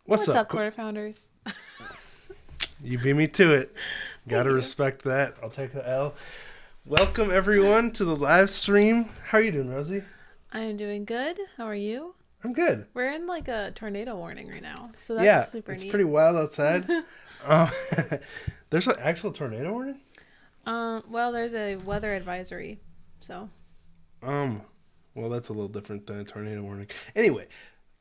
What's up, Quarter Founders? You beat me to it. Gotta respect that. I'll take the L. Welcome, everyone, to the live stream. How are you doing, Rosie? I am doing good. How are you? I'm good. We're in like a tornado warning right now, so that's super neat. It's pretty wild outside. There's an actual tornado warning? Well, there's a weather advisory, so. Well, that's a little different than a tornado warning. Anyway,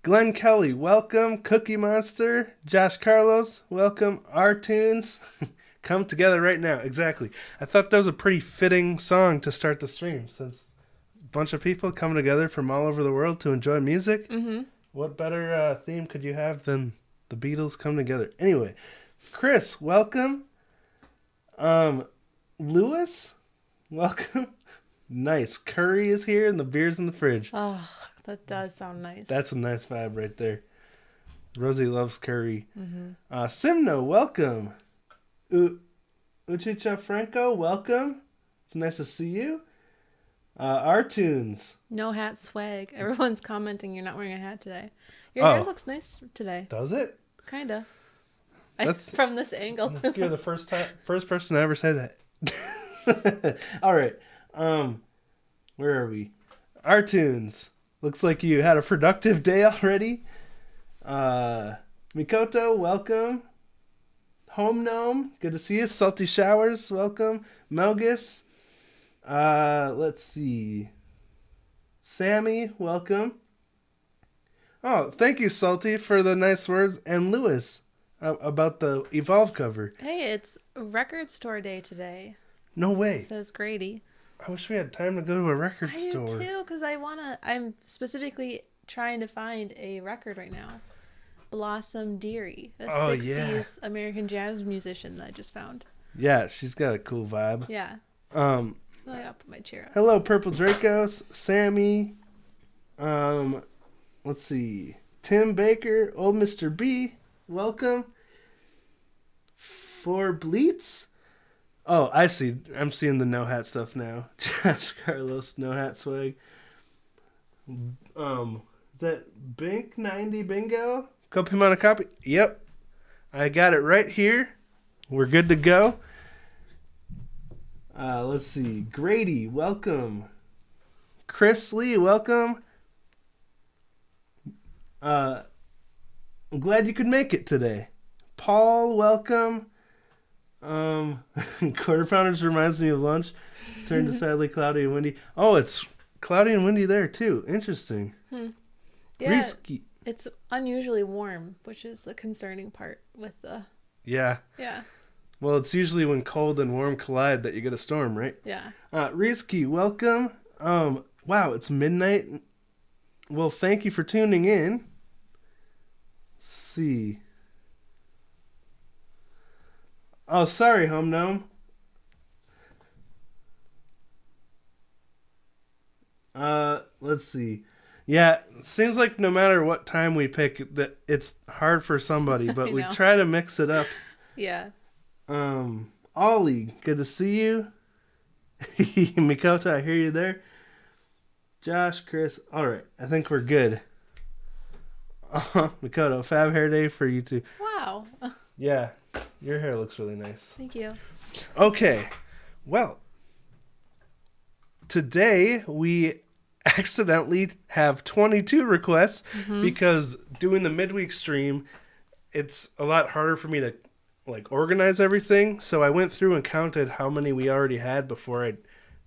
Glenn Kelly, welcome. Cookie Monster, Josh Carlos, welcome. Our tunes, come together right now. Exactly. I thought that was a pretty fitting song to start the stream, since a bunch of people coming together from all over the world to enjoy music. Mm-hmm. What better theme could you have than the Beatles come together? Anyway, Chris, welcome. Lewis, welcome. Nice. Curry is here and the beer's in the fridge. Oh, that does sound nice. That's a nice vibe right there. Rosie loves curry. Mm-hmm. Simno, welcome. Uchicha Franco, welcome. It's nice to see you. Our tunes. No hat swag. Everyone's commenting you're not wearing a hat today. Your hair looks nice today. Does it? Kinda. That's from this angle. You're the first person to ever say that. All right. Where are we? Our tunes. Looks like you had a productive day already. Mikoto, welcome. Home Gnome, good to see you. Salty Showers, welcome. Melgus. Let's see. Sammy, welcome. Oh, thank you, Salty, for the nice words. And Lewis, about the Evolve cover. Hey, it's record store day today. No way. Says Grady. I wish we had time to go to a record store. I do too, because I'm specifically trying to find a record right now. Blossom Dearie, a 60s American jazz musician that I just found. Yeah, she's got a cool vibe. Yeah. I gotta put my chair up. Hello, Purple Dracos, Sammy. Let's see. Tim Baker, Old Mr. B, welcome. For Bleats. Oh, I see. I'm seeing the no hat stuff now. Josh Carlos, no hat swag. Is that Bink 90 Bingo? Copy amount of copy? Yep. I got it right here. We're good to go. Let's see. Grady, welcome. Chris Lee, welcome. I'm glad you could make it today. Paul, welcome. Quarter Pounders reminds me of lunch. Turned to sadly cloudy and windy. Oh, it's cloudy and windy there too. Interesting. Yeah, Risky. It's unusually warm, which is the concerning part with the... Yeah. Yeah. Well, it's usually when cold and warm collide that you get a storm, right? Yeah. Risky, welcome. Wow, it's midnight. Well, thank you for tuning in. see. Oh, sorry, Home Gnome. Let's see. Yeah, it seems like no matter what time we pick, that it's hard for somebody, but we try to mix it up. Yeah. Ollie, good to see you. Mikoto, I hear you there. Josh, Chris, all right, I think we're good. Mikoto, fab hair day for you too. Wow. Yeah, your hair looks really nice. Thank you. Okay, well, today we accidentally have 22 requests because doing the midweek stream, it's a lot harder for me to like organize everything. So I went through and counted how many we already had before I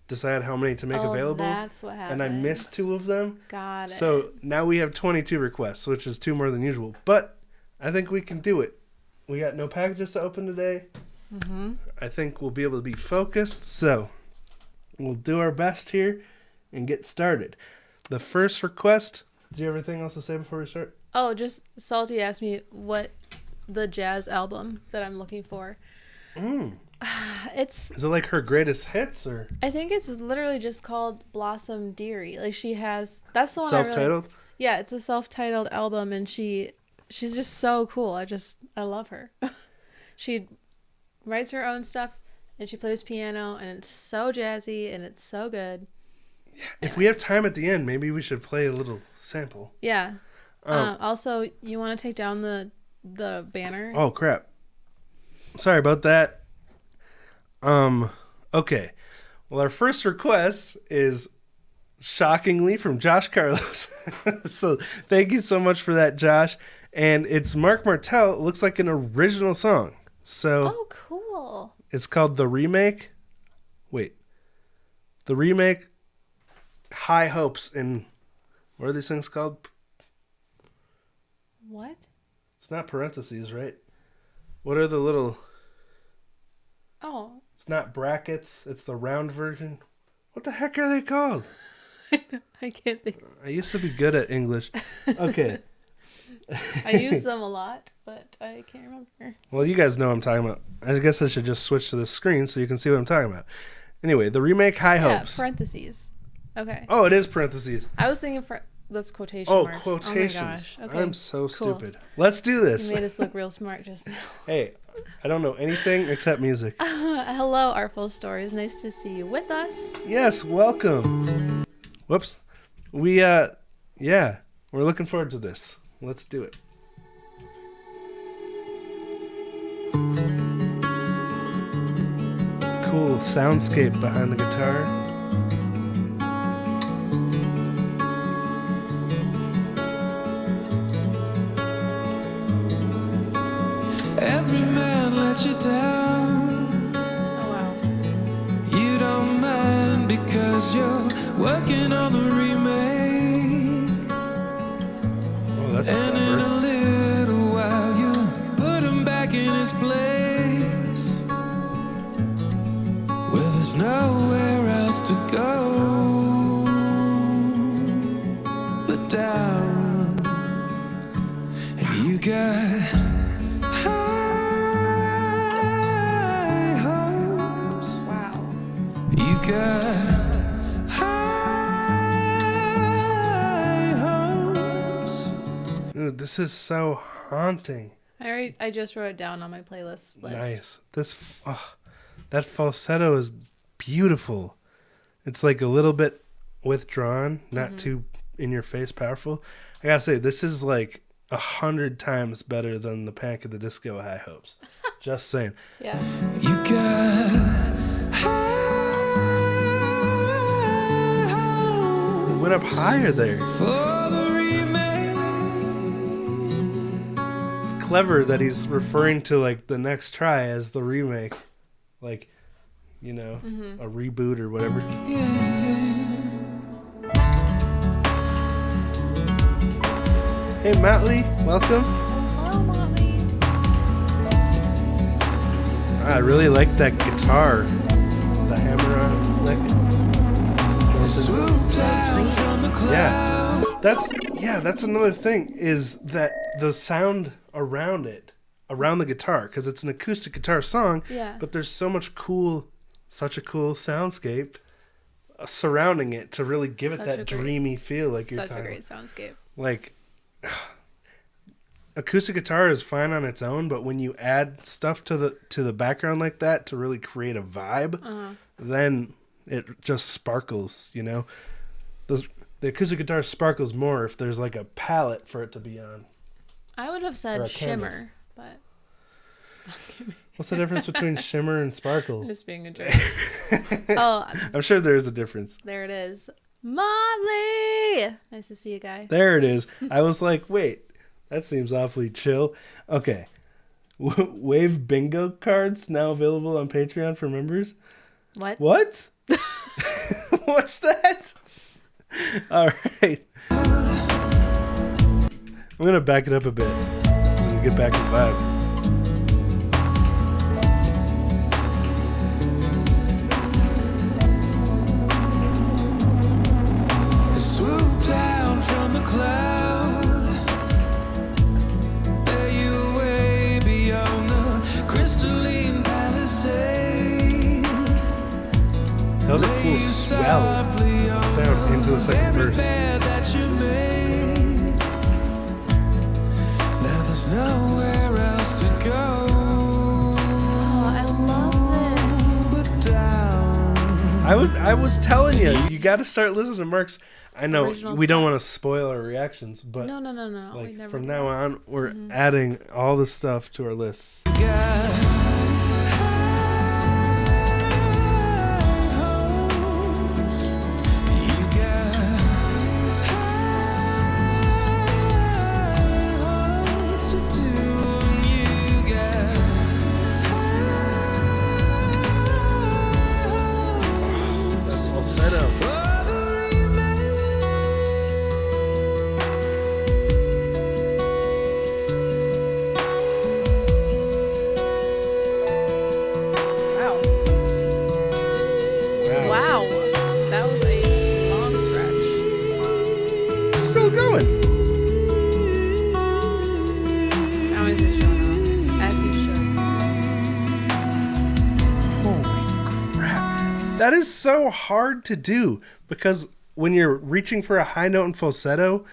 decided how many to make available. That's what happened. And I missed 2 of them. Got it. So now we have 22 requests, which is 2 more than usual. But I think we can do it. We got no packages to open today. I think we'll be able to be focused. So we'll do our best here and get started. The first request, do you have anything else to say before we start? Oh, just Salty asked me what the jazz album that I'm looking for. Is it like her greatest hits, or? I think it's literally just called Blossom Dearie. Like she has, that's the one. Self-titled? Yeah, it's a self-titled album, and she's just so cool. I love her. She writes her own stuff, and she plays piano, and it's so jazzy, and it's so good. Yeah, if we have time at the end, maybe we should play a little sample. Yeah. Also, you want to take down the banner? Oh, crap. Sorry about that. Okay. Well, our first request is shockingly from Josh Carlos. So thank you so much for that, Josh. And it's Mark Martel. It looks like an original song. So oh, cool. It's called The Remake. Wait. The Remake, High Hopes, and what are these things called? What? It's not parentheses, right? What are the little... Oh. It's not brackets. It's the round version. What the heck are they called? I can't think. I used to be good at English. Okay. I use them a lot, but I can't remember. Well, you guys know what I'm talking about. I guess I should just switch to the screen so you can see what I'm talking about. Anyway, The Remake, High Hopes. Parentheses. Okay. Oh, it is parentheses. I was thinking that's quotation marks. Oh, quotations. Oh my gosh. Okay. I'm so stupid. Let's do this. You made us look real smart just now. Hey, I don't know anything except music. Hello, Artful Stories. Nice to see you with us. Yes, welcome. Whoops. We're looking forward to this. Let's do it. Cool soundscape behind the guitar. Every man let you down. Oh, wow. You don't mind because you're working on the remake. Oh, that's and clever. in a little while you put him back in his place, where there's nowhere else to go but down. And you got high hopes. Wow. You got high hopes. Dude, this is so haunting. I just wrote it down on my playlist list. Nice. That falsetto is beautiful. It's like a little bit withdrawn, not too in your face powerful. I gotta say, this is like 100 times better than the Panic at the Disco High Hopes. Just saying. Yeah. You got high hopes. Went up higher there. For the remake. It's clever that he's referring to like the next try as the remake. Like, you know, a reboot or whatever. Hey, Motley, welcome. Hello, Motley. I really like that guitar. The hammer-on lick. Swoop down from the cloud. That's another thing, is that the sound around it, around the guitar, because it's an acoustic guitar song. Yeah. But there's such a cool soundscape surrounding it to really give it that dreamy feel, like you're talking. Such a great soundscape. Like, acoustic guitar is fine on its own, but when you add stuff to the background like that to really create a vibe, then it just sparkles. You know, the acoustic guitar sparkles more if there's like a palette for it to be on. I would have said shimmer, but what's the difference between shimmer and sparkle? Just being a jerk. Oh, I'm sure there's a difference. there it is. Motley! Nice to see you, guy. There it is. I was like, wait, that seems awfully chill. Okay. Wave bingo cards now available on Patreon for members. What? What? What's that? All right. I'm going to back it up a bit so we get back to vibe. Swoop down from the cloud, bear you away beyond the crystalline palisade. That was a cool swell sound into the second verse. That you made. Now there's nowhere else to go. Oh, I love this. But down. I was telling you got to start listening to Mark's. I know Original we don't stuff. want to spoil our reactions, but No. We like never from will. now on, we're adding all the stuff to our lists. That's all set up. Wow. Wow. Wow. That was a long stretch. Still going. Now he's just showing off, as he should. Holy crap. That is so hard to do because when you're reaching for a high note in falsetto,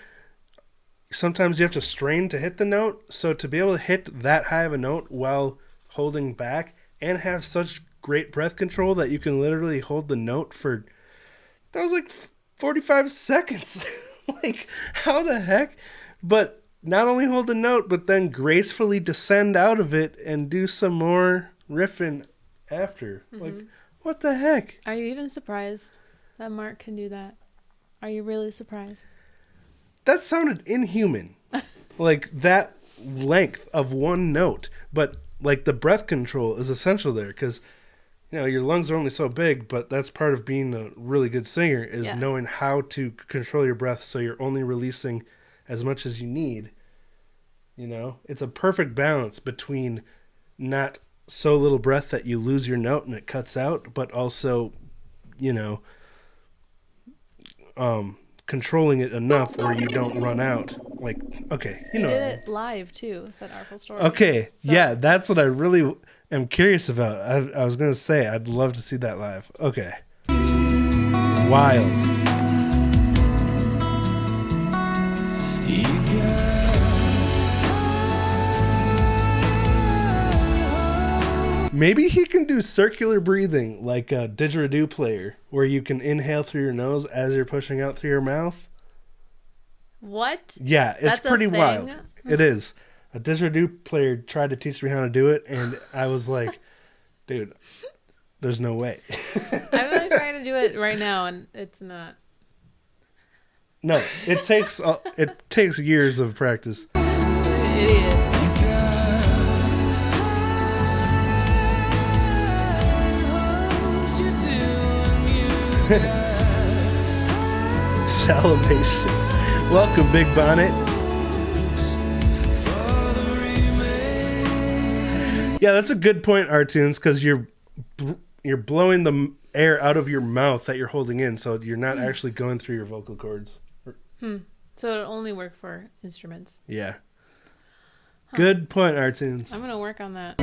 sometimes you have to strain to hit the note. So to be able to hit that high of a note while holding back and have such great breath control that you can literally hold the note for, that was like 45 seconds. Like, how the heck? But not only hold the note, but then gracefully descend out of it and do some more riffing after. Like, what the heck? Are you even surprised that Mark can do that? Are you really surprised? That sounded inhuman. Like, that length of one note. But, like, the breath control is essential there because, you know, your lungs are only so big, but that's part of being a really good singer is knowing how to control your breath so you're only releasing as much as you need. You know, it's a perfect balance between not so little breath that you lose your note and it cuts out, but also, you know, controlling it enough where you don't run out. Like, okay, you know. He did it live too, said Artful Story. Okay, So- yeah, that's what I really am curious about. I was going to say, I'd love to see that live. Okay. Wild. Maybe he can do circular breathing like a didgeridoo player, where you can inhale through your nose as you're pushing out through your mouth. What? Yeah, it's That's a pretty thing? wild. It is. A didgeridoo player tried to teach me how to do it, and I was like, dude, there's no way. I'm really trying to do it right now, and it's not. No, it takes years of practice. Idiot. Salivation. Welcome, Big Bonnet. Yeah, that's a good point, Artunes, because you're blowing the air out of your mouth that you're holding in, so you're not actually going through your vocal cords. So it'll only work for instruments. Yeah. Good point, Artunes. I'm gonna work on that.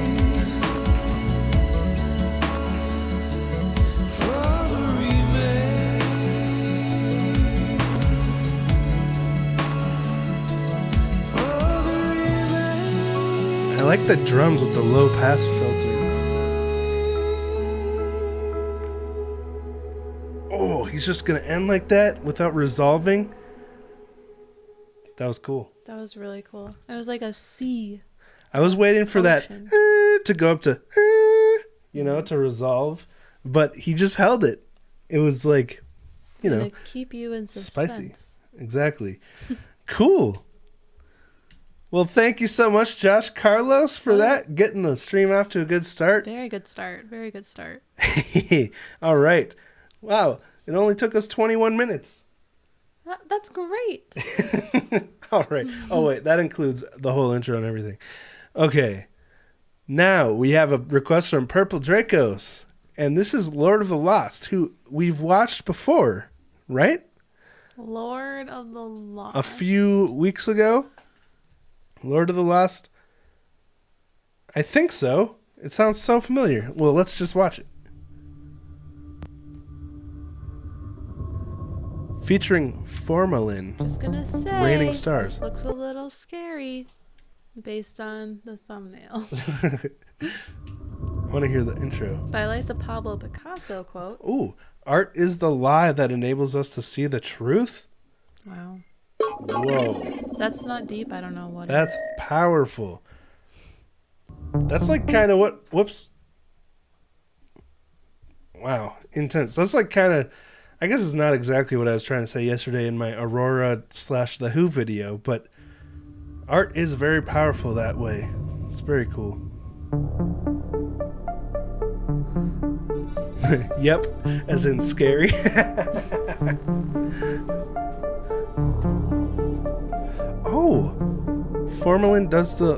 I like the drums with the low pass filter. Oh, he's just gonna end like that without resolving. That was cool. That was really cool. It was like a C. I was waiting for Ocean. that to go up to, to resolve, but he just held it. It was like, To keep you in suspense. spicy. Exactly. Cool. Well, thank you so much, Josh Carlos, for that. Getting the stream off to a good start. Very good start. Very good start. All right. Wow. It only took us 21 minutes. That's great. All right. Oh, wait. That includes the whole intro and everything. Okay. Now we have a request from Purple Dracos. And this is Lord of the Lost, who we've watched before, right? Lord of the Lost. A few weeks ago. Lord of the Lost. I think so. It sounds so familiar. Well, let's just watch it. Featuring Formalin. Just gonna say, Raining Stars. This looks a little scary based on the thumbnail. I want to hear the intro. But I like the Pablo Picasso quote. Ooh, art is the lie that enables us to see the truth. Wow. Whoa. That's not deep. I don't know what That's it is. powerful. That's like kind of what... Whoops. Wow. Intense. That's like kind of... I guess it's not exactly what I was trying to say yesterday in my Aurora/The Who video, but art is very powerful that way. It's very cool. Yep, as in scary. Oh, Formalin does the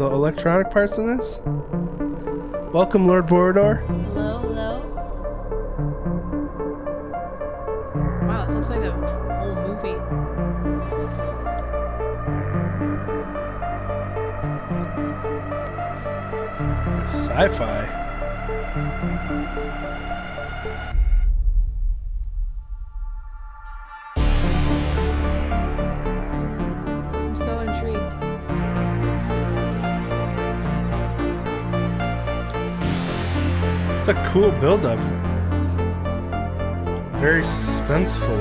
electronic parts in this. Welcome, Lord Vorador. Hello, hello. Wow, this looks like a whole movie. Sci-fi. I'm so intrigued. It's a cool build-up. Very suspenseful.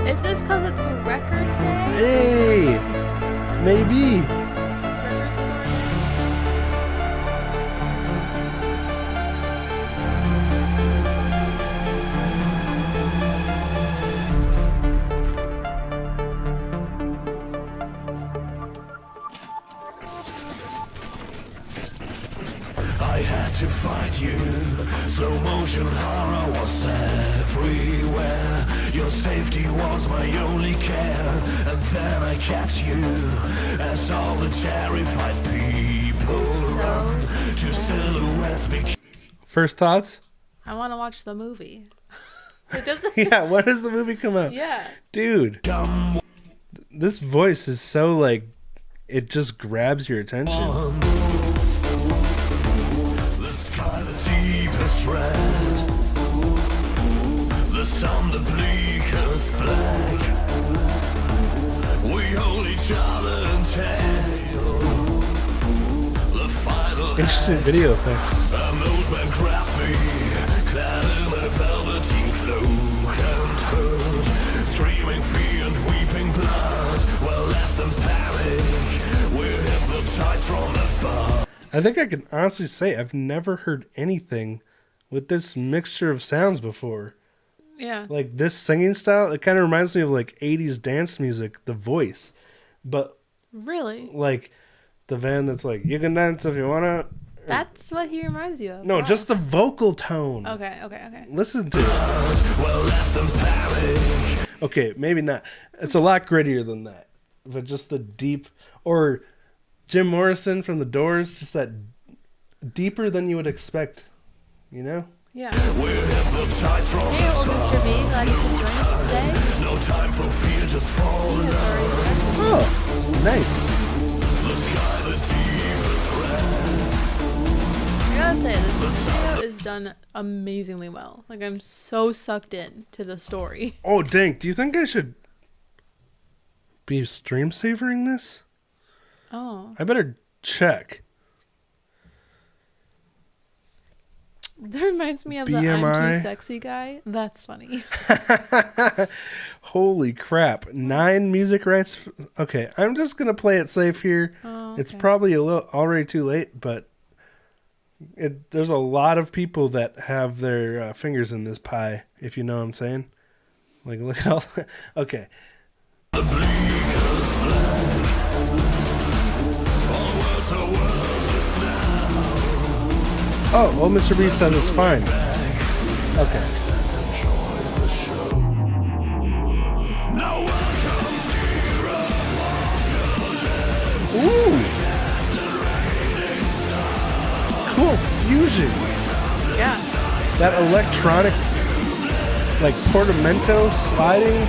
Is this because it's a record day? Hey, maybe. Record store day? I had to fight you. Slow motion horror was everywhere. Your safety was my only care. And then I catch you as all the terrified people run to silhouettes. First thoughts? I want to watch the movie. It doesn't. Yeah, when does the movie come out? Yeah. Dude, this voice is so like, it just grabs your attention. The sky, the deepest red. The sun, the bleakest black. We hold each other and tale. The final Interesting video effect. an old man grabbed me, clad in a velveteen cloak and hood, screaming fear and weeping blood. Well, let them panic. We're hypnotized from above. I think I can honestly say I've never heard anything with this mixture of sounds before. Yeah. Like this singing style, it kind of reminds me of like 80s dance music, the voice. But Really? like the van that's like, you can dance if you want to. That's what he reminds you of. No, Wow. just the vocal tone. Okay. Listen to it. Well, let them panic. Okay, maybe not. It's a lot grittier than that. But just the deep, or Jim Morrison from The Doors, just that deeper than you would expect, you know? Yeah. Hey, old Mr. B, glad you could join us today. No time for fear, just fall in love. Oh, nice. I gotta say, this video is done amazingly well. Like, I'm so sucked in to the story. Oh, dang. Do you think I should be stream savoring this? Oh. I better check. That reminds me of the BMI. I'm Too Sexy guy. That's funny. Holy crap. 9 music rights. Okay, I'm just going to play it safe here. Oh, It's okay. probably a little already too late, but there's a lot of people that have their fingers in this pie, if you know what I'm saying. Like, look at all. Okay. Oh, old Mr. B says it's fine. Okay. Ooh. Cool fusion. Yeah. That electronic, like portamento sliding.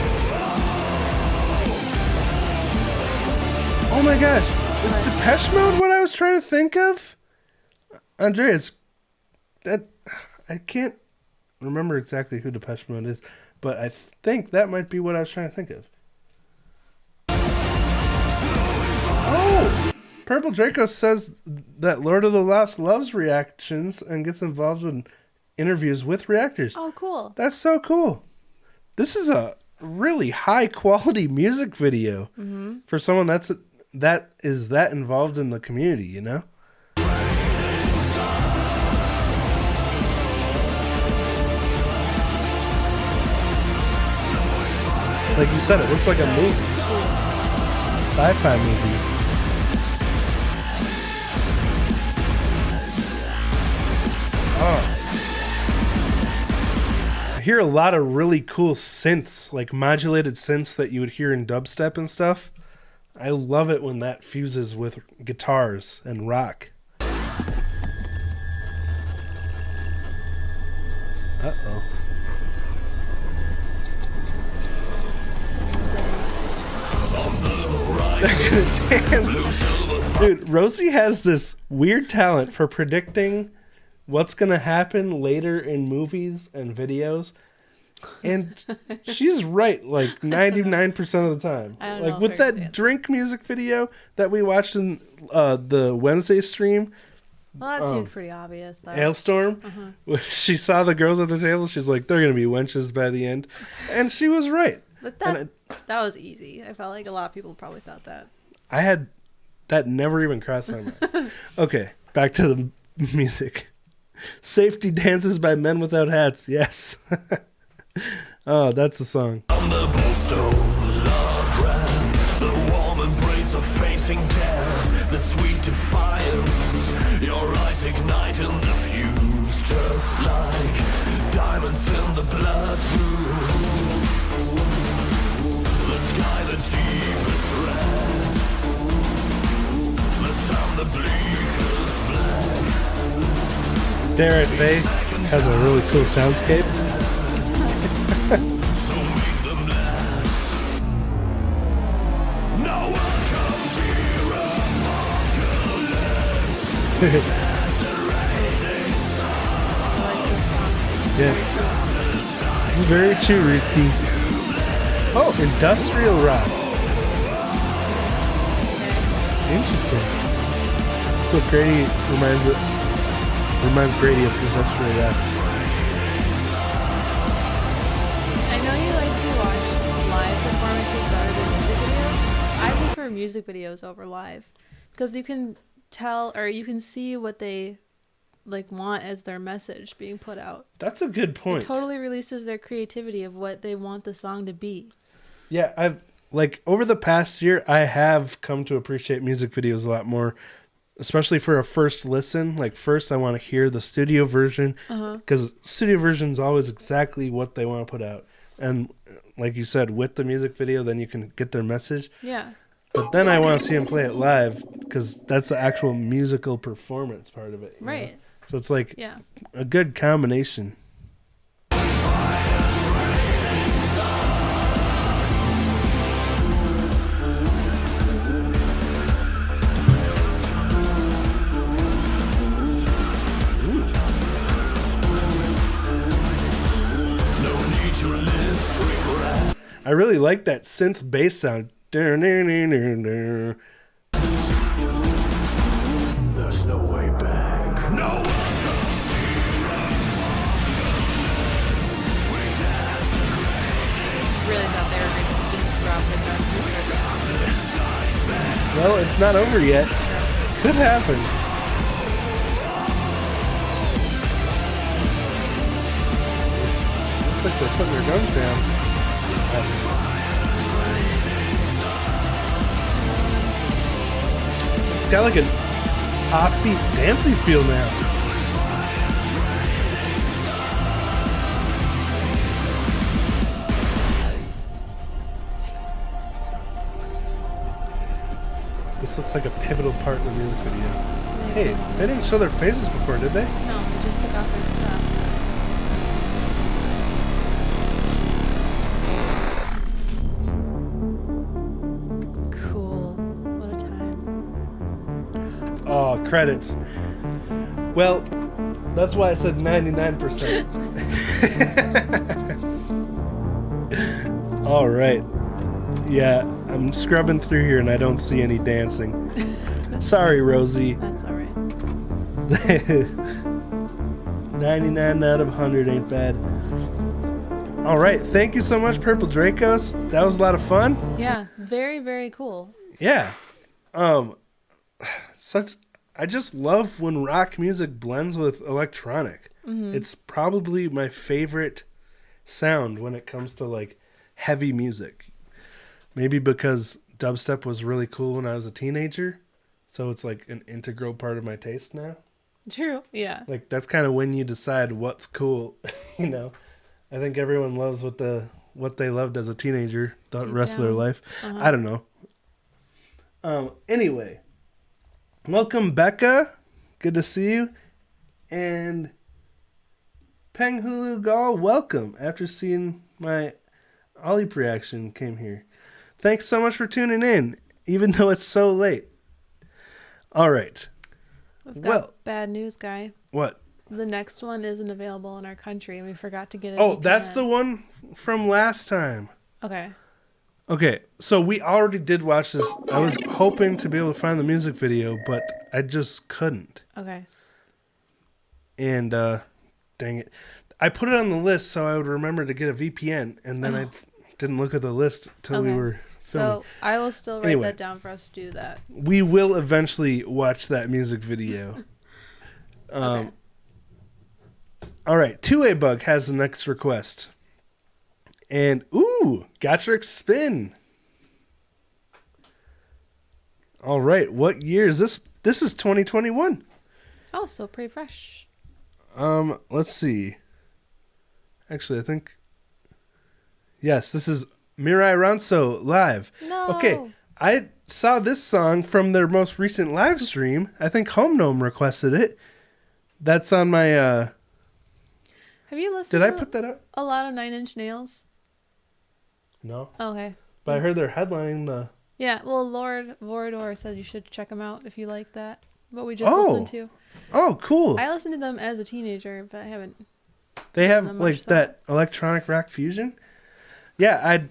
Oh my gosh. Is Depeche Mode what I was trying to think of? Andreas, that I can't remember exactly who Depeche Mode is, but I think that might be what I was trying to think of. Oh, Purple Draco says that Lord of the Lost loves reactions and gets involved in interviews with reactors. Oh, cool. That's so cool. This is a really high quality music video for someone that is that involved in the community, you know? Like you said, it looks like a movie. Sci-fi movie. Oh. I hear a lot of really cool synths, like modulated synths that you would hear in dubstep and stuff. I love it when that fuses with guitars and rock. Uh-oh. Dance. Dude, Rosie has this weird talent for predicting what's going to happen later in movies and videos. And she's right like 99% of the time. I don't like know with if that there's drink music video that we watched in the Wednesday stream, Well, that seemed pretty obvious, though. Hailstorm, when she saw the girls at the table, she's like, they're going to be wenches by the end. And she was right. But And that was easy. I felt like a lot of people probably thought that. I had that never even crossed my mind. Okay, back to the music. Safety dances by men without hats. Yes. Oh, that's the song. On the boldstone, love breath, the warm embrace of facing death, the sweet defiance, your eyes ignite in the fuse, just like diamonds in the blood pool. The sky, the deepest red, the sun, the bleakest black. Dare I say, has a really cool soundscape. So make them last. No one come dear apocalypse. Yeah. This is very true, Rizky. Oh, industrial rock. Interesting. That's what Grady reminds Grady of industrial rock. I know you like to watch live performances better than music videos. I prefer music videos over live because you can tell or you can see what they like want as their message being put out. That's a good point. It totally releases their creativity of what they want the song to be. Yeah, I've like over the past year, I have come to appreciate music videos a lot more, especially for a first listen. Like first, I want to hear the studio version because studio version is always exactly what they want to put out. And like you said, with the music video, then you can get their message. Yeah. But then I want to see him play it live because that's the actual musical performance part of it. You Right. know? So it's like Yeah. a good combination. I really like that synth bass sound. There's no way back. No. Really thought they were going to just drop the guns. Well, it's not over yet. Could happen. Looks like they're putting their guns down. It's got like an offbeat dancey feel now. This looks like a pivotal part in the music video. Hey, they didn't show their faces before, did they? No, they just took off their stuff. Cool. What a time. Oh, credits. Well, that's why I said 99%. All right. Yeah, I'm scrubbing through here and I don't see any dancing. Sorry, Rosie. That's all right. 99 out of 100 ain't bad. All right, thank you so much, Purple Dracos. That was a lot of fun. Yeah, very, very cool. Yeah. I just love when rock music blends with electronic. Mm-hmm. It's probably my favorite sound when it comes to like heavy music. Maybe because dubstep was really cool when I was a teenager, so it's like an integral part of my taste now. True. Yeah. Like that's kind of when you decide what's cool, you know. I think everyone loves what they loved as a teenager the Deep rest of their down. life. Uh-huh. I don't know. Anyway, welcome Becca. Good to see you. And Peng Hulu Gal, welcome. After seeing my Ollie reaction came here. Thanks so much for tuning in, even though it's so late. All right. We've got Well- bad news, guy. What? The next one isn't available in our country, and we forgot to get it. Oh, that's the one from last time. Okay. Okay, so we already did watch this. I was hoping to be able to find the music video, but I just couldn't. Okay. And dang it. I put it on the list so I would remember to get a VPN, and then I didn't look at the list till we Okay. were filming. So I will still write Anyway. that down for us to do that. We will eventually watch that music video. Okay. All right, 2A Bug has the next request. And, ooh, Gacharic Spin. All right, what year is this? This is 2021. Oh, so pretty fresh. Let's see. Actually, I think... Yes, this is Mirai Ranso live. No. Okay, I saw this song from their most recent live stream. I think Home Gnome requested it. That's on my... Have you listened Did I to put that up? a lot of Nine Inch Nails? No. Okay. But I heard they're headlining the... Yeah, well, Lord Vorador said you should check them out if you like that. What we just Oh. listened to. Oh, cool. I listened to them as a teenager, but I haven't. They have Not like much that electronic rock fusion. Yeah, I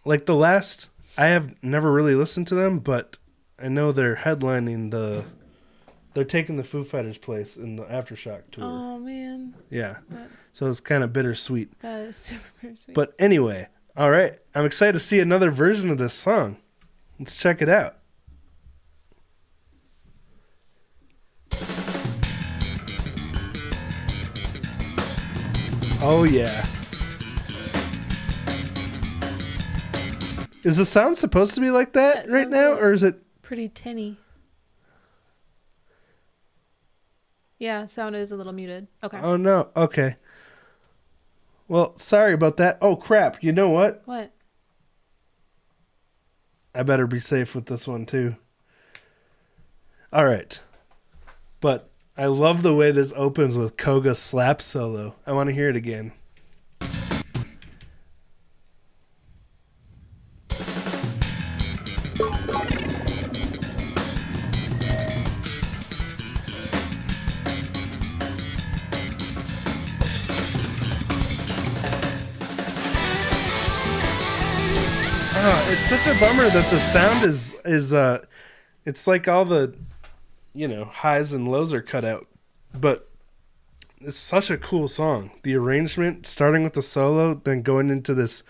like the last. I have never really listened to them, but I know they're headlining the. They're taking the Foo Fighters' place in the Aftershock tour. Oh, man. Yeah, That, so it's kind of bittersweet. that is super bittersweet. But anyway, all right, I'm excited to see another version of this song. Let's check it out. Oh yeah. Is the sound supposed to be like that That right sounds now, like- or is it? Pretty tinny. Yeah, sound is a little muted. Okay. Oh no. Okay. Well, sorry about that. Oh crap. You know what? What? I better be safe with this one too. All right. But I love the way this opens with Koga's slap solo. I want to hear it again. It's such a bummer that the sound is it's like all the, highs and lows are cut out. But it's such a cool song. The arrangement, starting with the solo, then going into this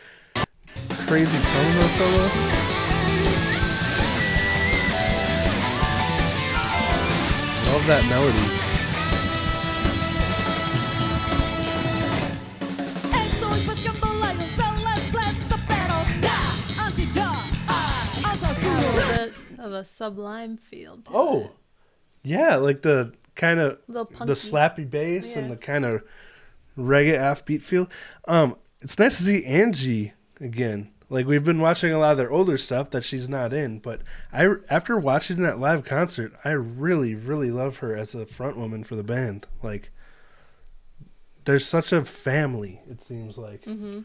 crazy Tozo solo. Love that melody. Of a Sublime feel. Too. Oh, yeah, like the kind of the punky. slappy bass and the kind of reggae offbeat feel. It's nice to see Angie again. Like we've been watching a lot of their older stuff that she's not in, but after watching that live concert, I really, really love her as a front woman for the band. Like, there's such a family. It seems like. Mm-hmm.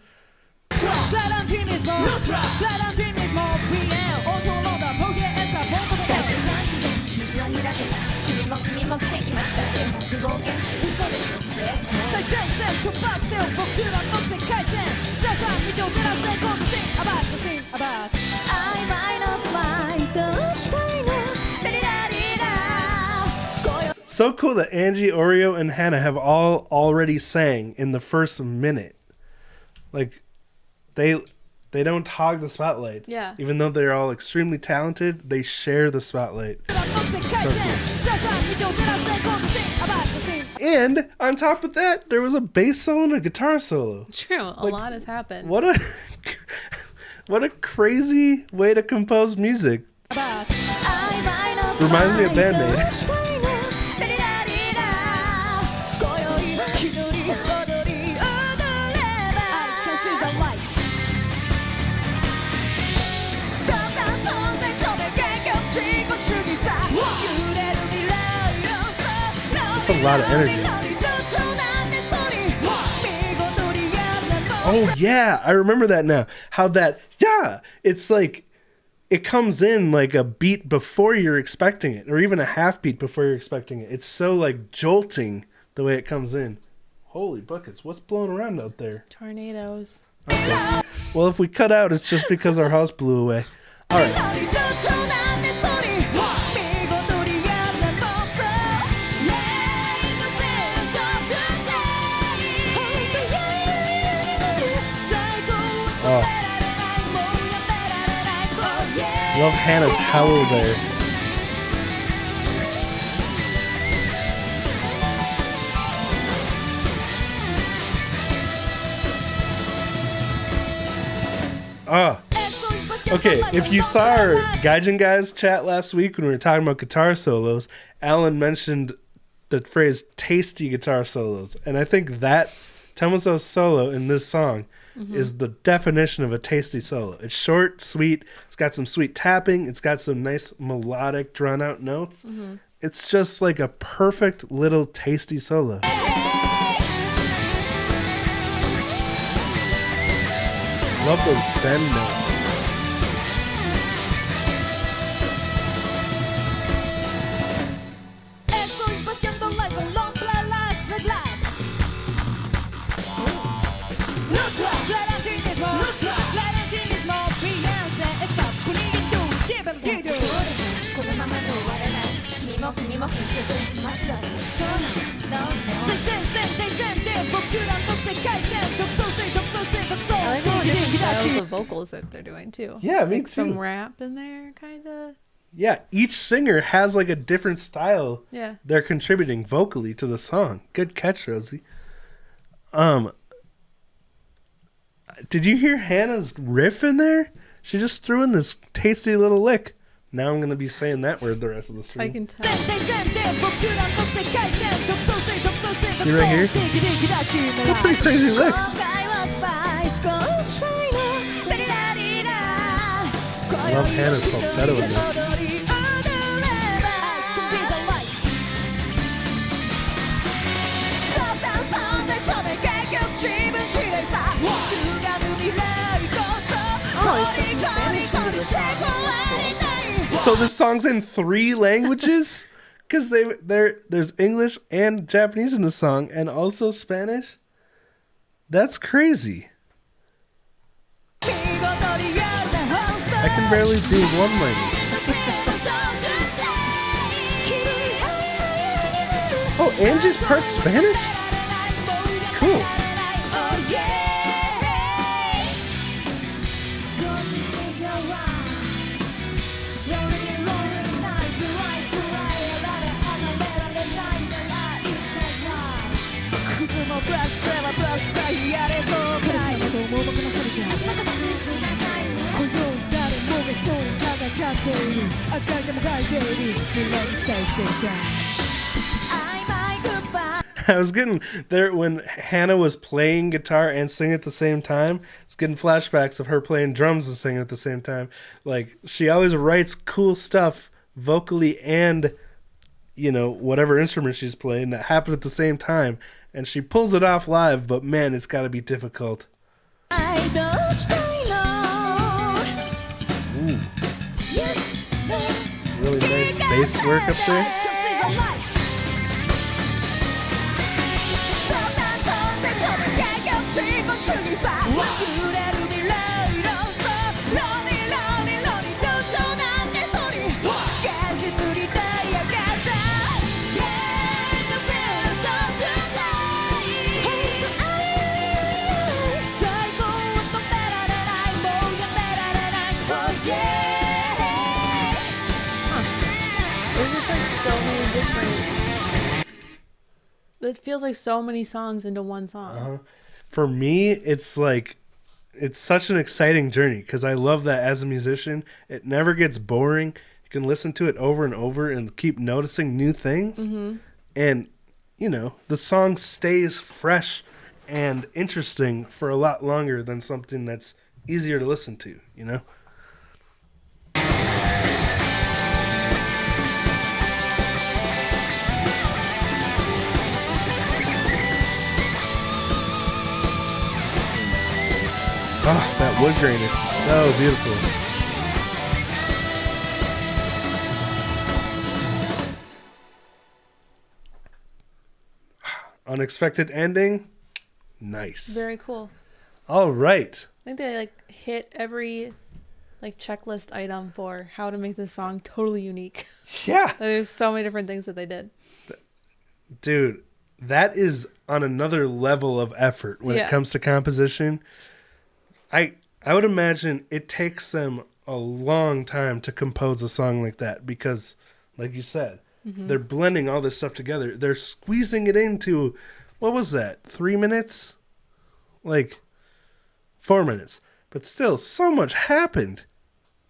So cool that Angie, Oreo, and Hannah have all already sang in the first minute. Like, they don't hog the spotlight. Yeah. Even though they're all extremely talented, they share the spotlight. So cool. And on top of that, there was a bass solo and a guitar solo. True, a lot has happened. What a crazy way to compose music. Reminds me of Band-Aid. That's a lot of energy. Oh yeah, I remember that now. How that, it's like, it comes in like a beat before you're expecting it, or even a half beat before you're expecting it. It's so like jolting the way it comes in. Holy buckets, what's blowing around out there? Tornadoes. Okay. Well, if we cut out, it's just because our house blew away. All right. Oh. Love Hannah's howl there. Okay, if you saw our Gaijin Guys chat last week when we were talking about guitar solos, Alan mentioned the phrase tasty guitar solos. And I think that Tomozo's solo in this song is the definition of a tasty solo. It's short, sweet, it's got some sweet tapping, it's got some nice melodic drawn out notes. It's just like a perfect little tasty solo. Love those bend notes. I like all the different styles of vocals that they're doing too. Yeah, me like too. Some rap in there, kind of. Yeah, each singer has like a different style. Yeah. They're contributing vocally to the song. Good catch, Rosie. Did you hear Hannah's riff in there? She just threw in this tasty little lick. Now I'm going to be saying that word the rest of the stream. I can tell. See right here? It's a pretty crazy lick. love Hannah's falsetto in this. Oh, he put some Spanish into the song. That's cool. So this song's in 3 languages? Because there's English and Japanese in the song, and also Spanish? That's crazy. I can barely do one language. Oh, Angie's part Spanish? Cool. I was getting there when Hannah was playing guitar and singing at the same time. I was getting flashbacks of her playing drums and singing at the same time. Like, she always writes cool stuff vocally and, whatever instrument she's playing that happen at the same time. And she pulls it off live, but man, it's got to be difficult. Ooh. Really nice bass work up there. There's just like so many different. It feels like so many songs into one song. For me, it's such an exciting journey because I love that as a musician. It never gets boring. You can listen to it over and over and keep noticing new things. Mm-hmm. And, the song stays fresh and interesting for a lot longer than something that's easier to listen to, Oh, that wood grain is so beautiful. Unexpected ending. Nice. Very cool. All right. I think they hit every checklist item for how to make this song totally unique. Yeah. There's so many different things that they did. Dude, that is on another level of effort when it comes to composition. I would imagine it takes them a long time to compose a song like that because, like you said, they're blending all this stuff together. They're squeezing it into, what was that, 3 minutes? 4 minutes. But still, so much happened.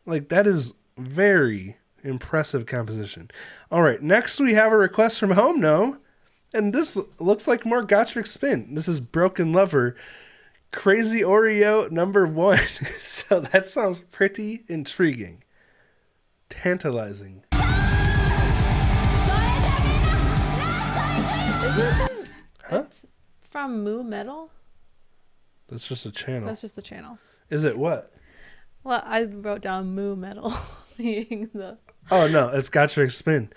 That is very impressive composition. All right, next we have a request from Home Gnome. And this looks like more Gacharic Spin. This is Broken Lover. Crazy Oreo #1. So that sounds pretty intriguing. Tantalizing. It's from Moo Metal? That's just a channel. That's just the channel. Is it what? Well, I wrote down Moo Metal. Being the... Oh, no. It's Gacharic Spin.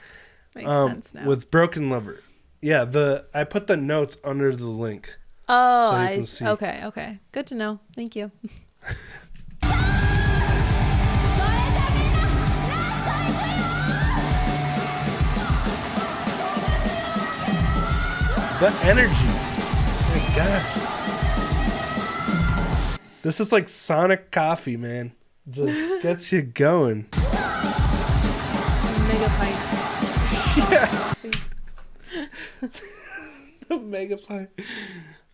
Makes sense now. With Broken Lover. Yeah, I put the notes under the link. Oh, so you can see. Okay. Good to know. Thank you. The energy. Oh my gosh. This is like Sonic coffee, man. Just gets you going. Mega pint. Yeah. The mega pint.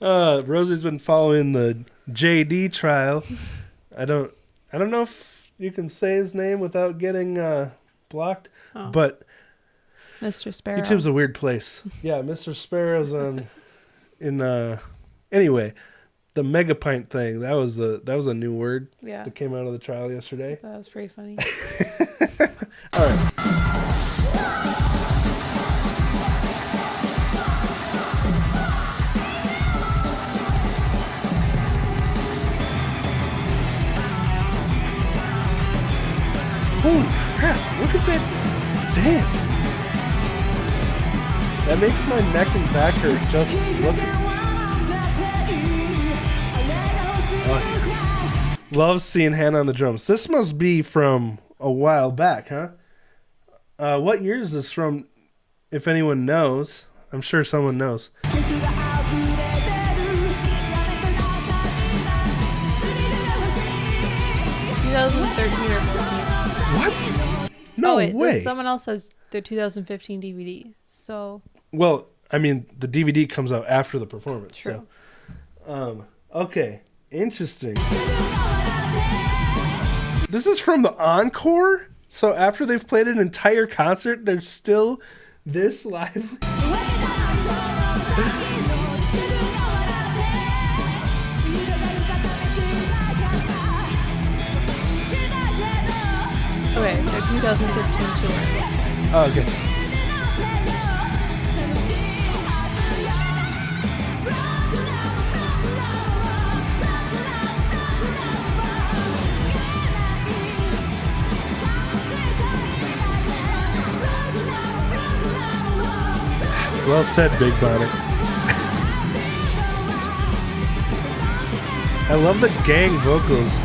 Rosie's been following the JD trial. I don't know if you can say his name without getting blocked, but Mr. Sparrow. YouTube's a weird place. Yeah, Mr. Sparrow's on anyway, the megapint thing. That was a new word. Yeah. That came out of the trial yesterday. That was pretty funny. All right. Holy crap, look at that dance. That makes my neck and back hurt just looking. Love seeing Hannah on the drums. This must be from a while back, huh? What year is this from, if anyone knows? I'm sure someone knows. 2013 or 14. What? No way. Someone else says the 2015 DVD. So. Well, I mean, the DVD comes out after the performance. True. So, okay. Interesting. This is from the encore? So after they've played an entire concert, they're still this lively? Okay, their 2015 tour. Oh, okay. Well said, Big Bonnet. I love the gang vocals.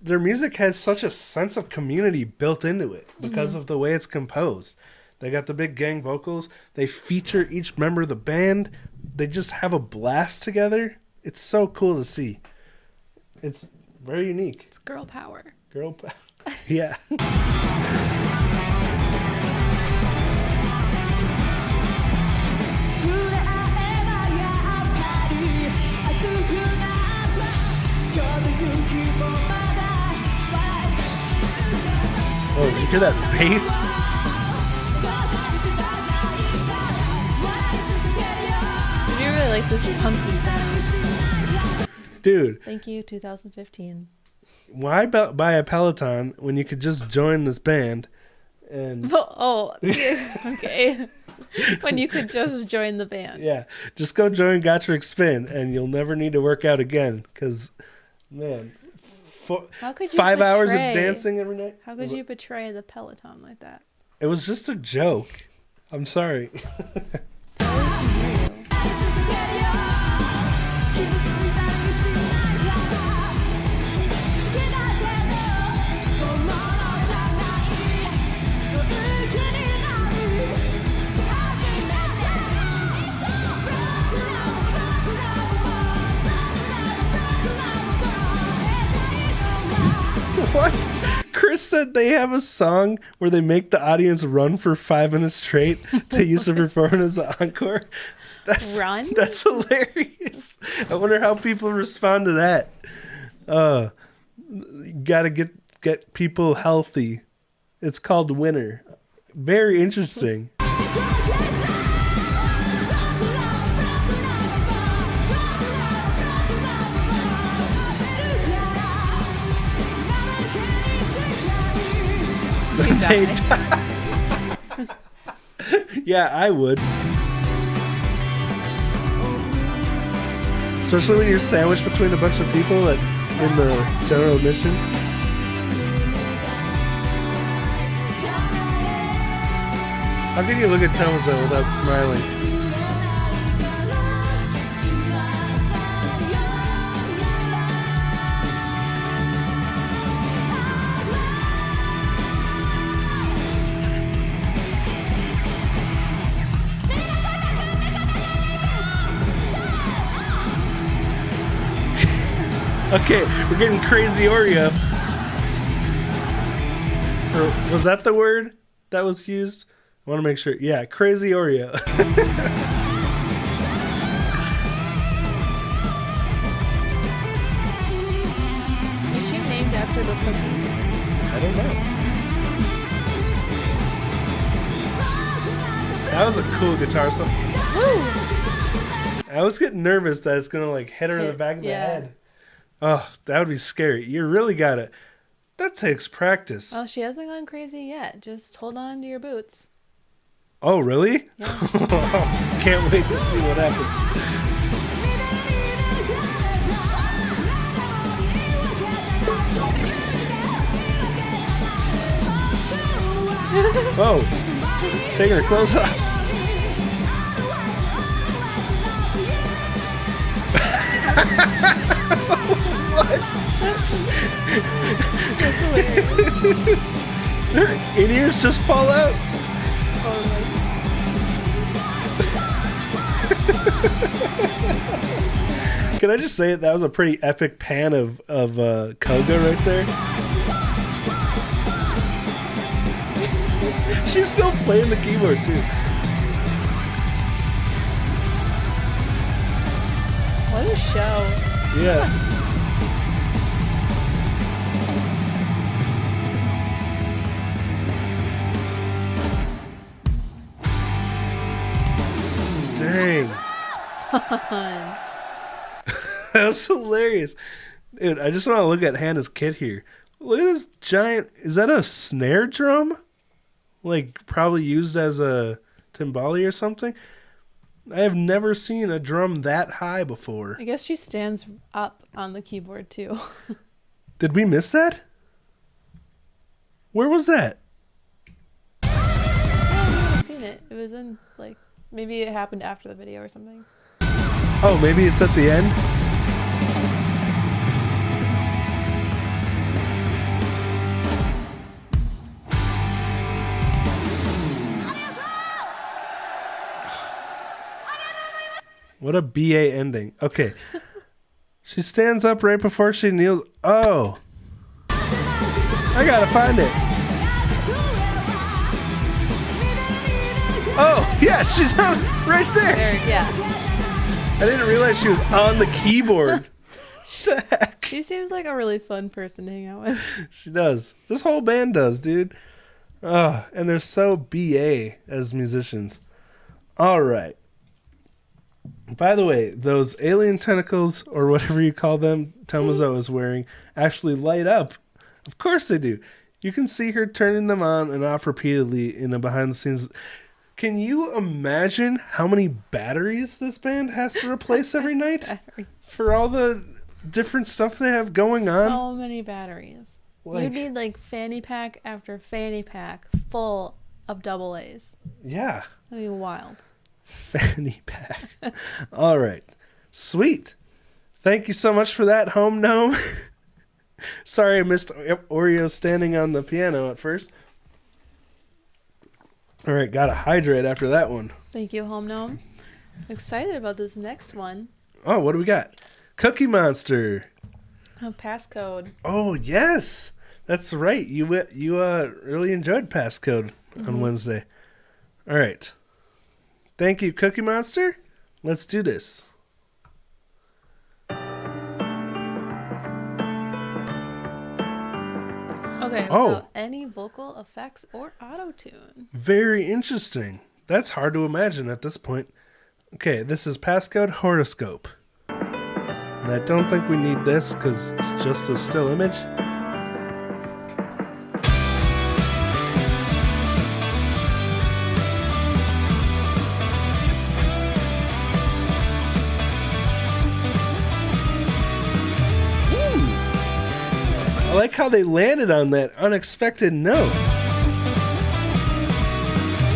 Their music has such a sense of community built into it because of the way it's composed. They got the big gang vocals. They feature each member of the band. They just have a blast together. It's so cool to see. It's very unique. It's girl power. Girl power. Yeah. Oh, you hear that bass? I do really like this punky sound. Dude. Thank you, 2015. Why buy a Peloton when you could just join this band and... Oh, okay. When you could just join the band. Yeah, just go join Gacharic Spin and you'll never need to work out again because, man, How could you 5 hours of dancing every night? How could you betray the Peloton like that? It was just a joke. I'm sorry. What? Chris said they have a song where they make the audience run for 5 minutes straight. They used to perform as the encore. Run? That's hilarious. I wonder how people respond to that. You gotta get people healthy. It's called Winter. Very interesting. Yeah, I would. Especially when you're sandwiched between a bunch of people in the general admission. How can you look at Thomas without smiling? Okay, we're getting crazy Oreo. Or was that the word that was used? I want to make sure. Yeah, crazy Oreo. Is she named after the cookie? I don't know. That was a cool guitar song. I was getting nervous that it's gonna like hit her in the back of the head. Oh, that would be scary. You really gotta. That takes practice. Well, she hasn't gone crazy yet. Just hold on to your boots. Oh, really? Yeah. Can't wait to see what happens. Whoa. Taking her clothes off. What? That's hilarious. Her in-ears just fall out. Can I just say it? That was a pretty epic pan of Koga right there. She's still playing the keyboard too. What a show. Yeah. Dang. Fun. That was hilarious. Dude, I just want to look at Hannah's kit here. Look at this giant... Is that a snare drum? Like, probably used as a timbali or something? I have never seen a drum that high before. I guess she stands up on the keyboard too. Did we miss that? Where was that? Yeah, I haven't seen it. It was in, like, maybe it happened after the video or something. Oh, maybe it's at the end? What a BA ending. Okay. She stands up right before she kneels. Oh. I gotta find it. Oh, yeah, she's on right there. Yeah. I didn't realize she was on the keyboard. The heck? She seems like a really fun person to hang out with. She does. This whole band does, dude. And they're so BA as musicians. All right. By the way, those alien tentacles, or whatever you call them, Tomozo is wearing, actually light up. Of course they do. You can see her turning them on and off repeatedly in a behind the scenes. Can you imagine how many batteries this band has to replace every night? Batteries. For all the different stuff they have going on? So many batteries. You need like fanny pack after fanny pack full of double A's. Yeah. That'd be wild. Fanny pack. All right. Sweet. Thank you so much for that, Home Gnome. Sorry I missed Oreo standing on the piano at first. All right, gotta hydrate after that one. Thank you, Home Gnome. I'm excited about this next one. Oh, what do we got? Cookie Monster. Oh, PassCode. Oh, yes. That's right. You really enjoyed PassCode on Wednesday. All right. Thank you, Cookie Monster. Let's do this. Okay. Oh. Without any vocal effects or auto-tune. Very interesting. That's hard to imagine at this point. Okay, this is PassCode Horoscope. And I don't think we need this because it's just a still image. I like how they landed on that unexpected note.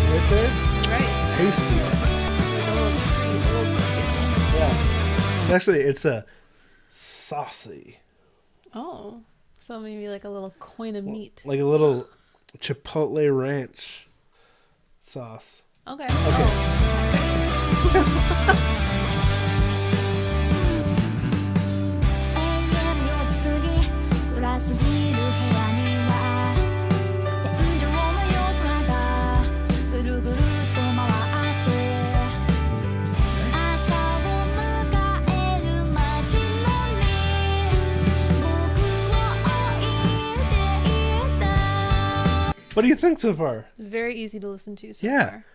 Right there? Right. Tasty. Yeah. Actually, it's a saucy. Oh. So maybe like a little coin of meat. Like a little Chipotle ranch sauce. Okay. What do you think so far? Very easy to listen to so Yeah. far.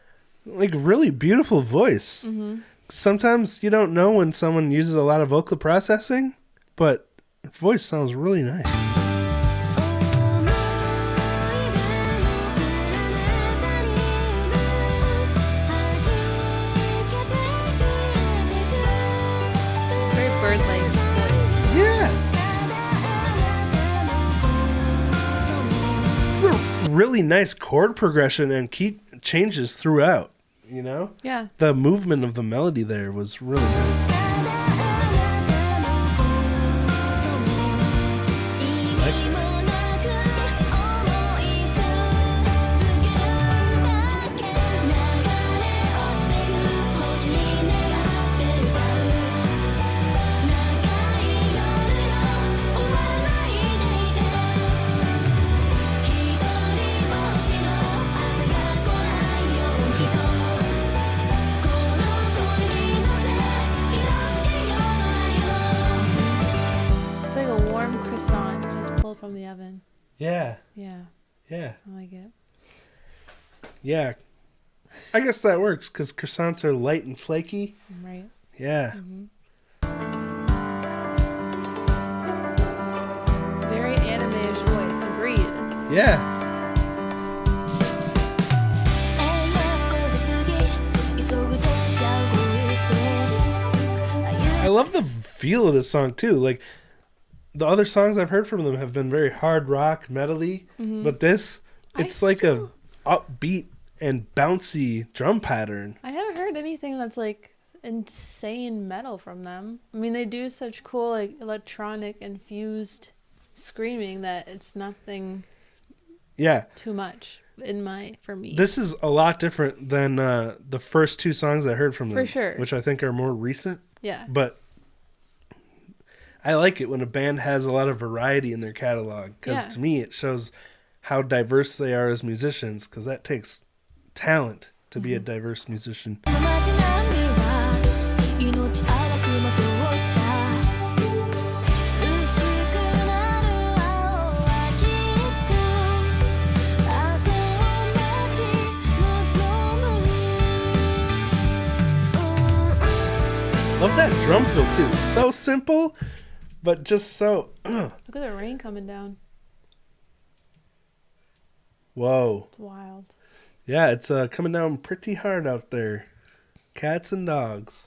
like really beautiful voice. Mm-hmm. Sometimes you don't know when someone uses a lot of vocal processing, but her voice sounds really nice. Very bird-like voice. Yeah. It's a really nice chord progression and key changes throughout, you know? Yeah. The movement of the melody there was really good. It's like a warm croissant just pulled from the oven. Yeah. Yeah. Yeah. I like it. Yeah. I guess that works because croissants are light and flaky. Right. Yeah. Mm-hmm. Very anime-ish voice. Agreed. Yeah. I love the feel of this song too. Like the other songs I've heard from them have been very hard rock, metally, but this, it's like a upbeat and bouncy drum pattern. I haven't heard anything that's like insane metal from them. I mean, they do such cool like electronic infused screaming that it's nothing Yeah. too much for me. This is a lot different than the first two songs I heard from them. For sure. Which I think are more recent. Yeah. But I like it when a band has a lot of variety in their catalog because to me it shows how diverse they are as musicians because that takes talent to be a diverse musician. Love that drum fill too. So simple, but just so. Look at the rain coming down. Whoa. It's wild. Yeah, it's coming down pretty hard out there. Cats and dogs.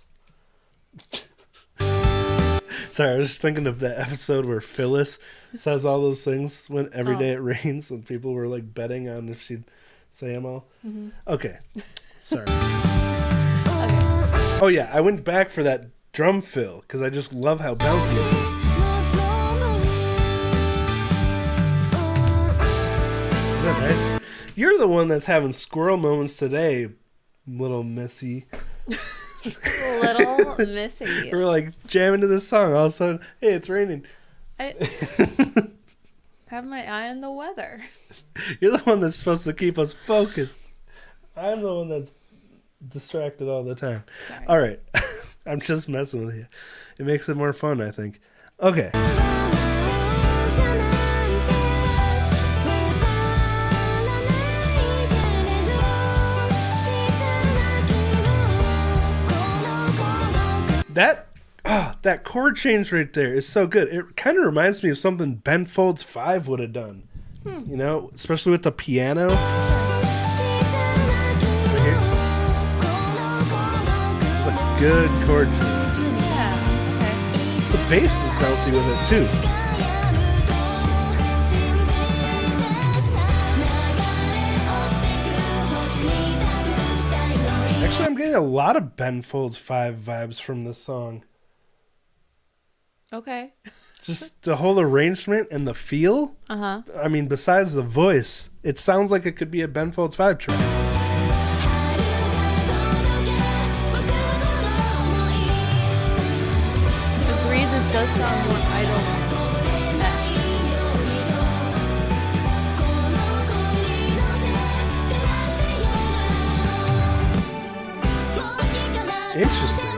Sorry, I was just thinking of that episode where Phyllis says all those things when every day it rains and people were like betting on if she'd say them all. Mm-hmm. Okay. Sorry. Oh yeah, I went back for that drum fill because I just love how bouncy it is. Isn't that nice? You're the one that's having squirrel moments today, little missy. Little missy. We're like jamming to this song. All of a sudden, hey, it's raining. I have my eye on the weather. You're the one that's supposed to keep us focused. I'm the one that's distracted all the time. Sorry. All right. I'm just messing with you. It makes it more fun, I think. Okay. That chord change right there is so good. It kind of reminds me of something Ben Folds 5 would have done. You know, especially with the piano. It's a good chord change. Yeah. Okay. The bass is bouncy with it too. Actually, I'm getting a lot of Ben Folds 5 vibes from this song. Okay. Just the whole arrangement and the feel. Uh-huh. I mean, besides the voice, it sounds like it could be a Ben Folds 5 track. Agree, this does sound more idle. Interesting.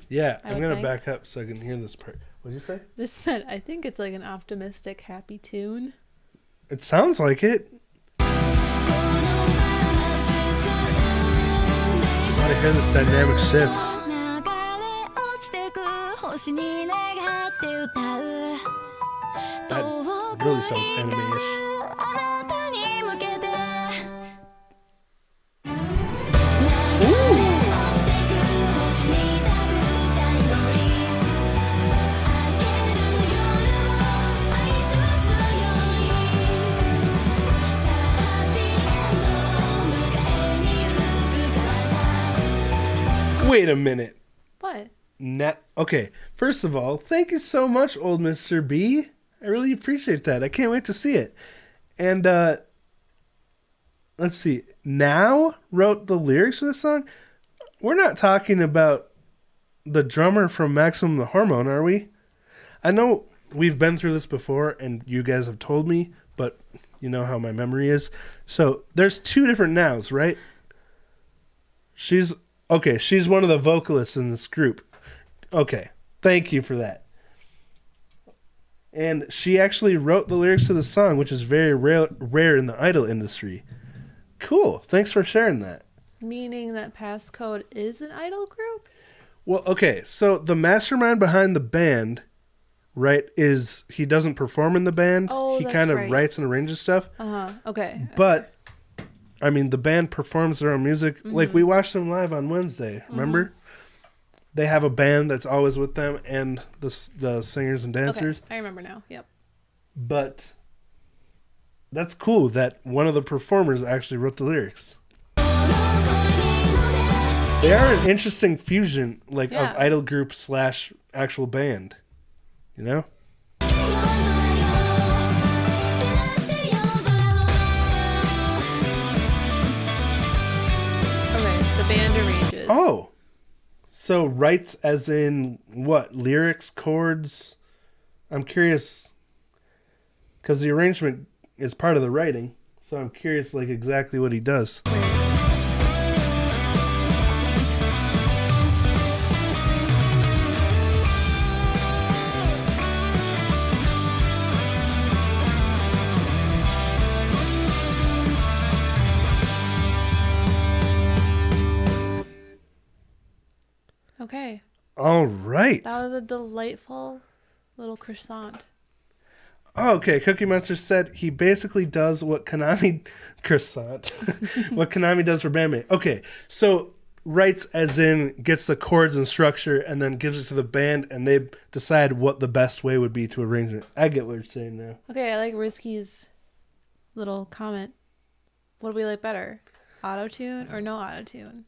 Yeah, I I'm would gonna think. back up so I can hear this part. What'd you say? Just said, I think it's like an optimistic, happy tune. It sounds like it. Gotta hear this dynamic shift. That really sounds anime-ish. Wait a minute. What? Okay, first of all, thank you so much, old Mr. B. I really appreciate that. I can't wait to see it. And, let's see. Now wrote the lyrics for this song? We're not talking about the drummer from Maximum the Hormone, are we? I know we've been through this before, and you guys have told me, but you know how my memory is. So, there's two different nows, right? She's one of the vocalists in this group. Okay, thank you for that. And she actually wrote the lyrics to the song, which is very rare in the idol industry. Cool, thanks for sharing that. Meaning that PassCode is an idol group? Well, okay, so the mastermind behind the band, right, is he doesn't perform in the band. Oh, he that's kind of right. writes and arranges stuff. Uh-huh, okay. But, I mean, the band performs their own music. Mm-hmm. Like, we watched them live on Wednesday, remember? Mm-hmm. They have a band that's always with them and the singers and dancers. Okay, I remember now, yep. But that's cool that one of the performers actually wrote the lyrics. They are an interesting fusion, like, of idol group / actual band. You know? Okay, the band arranges. Oh! So writes as in what? Lyrics, chords? I'm curious, because the arrangement is part of the writing, so I'm curious, like, exactly what he does. Okay. All right. That was a delightful little croissant. Oh, okay. Cookie Monster said he basically does what Konami croissant, what Konami does for Bandmate. Okay, so writes as in gets the chords and structure and then gives it to the band and they decide what the best way would be to arrange it. I get what you're saying now. Okay, I like Risky's little comment. What do we like better? Auto-tune or no auto-tune?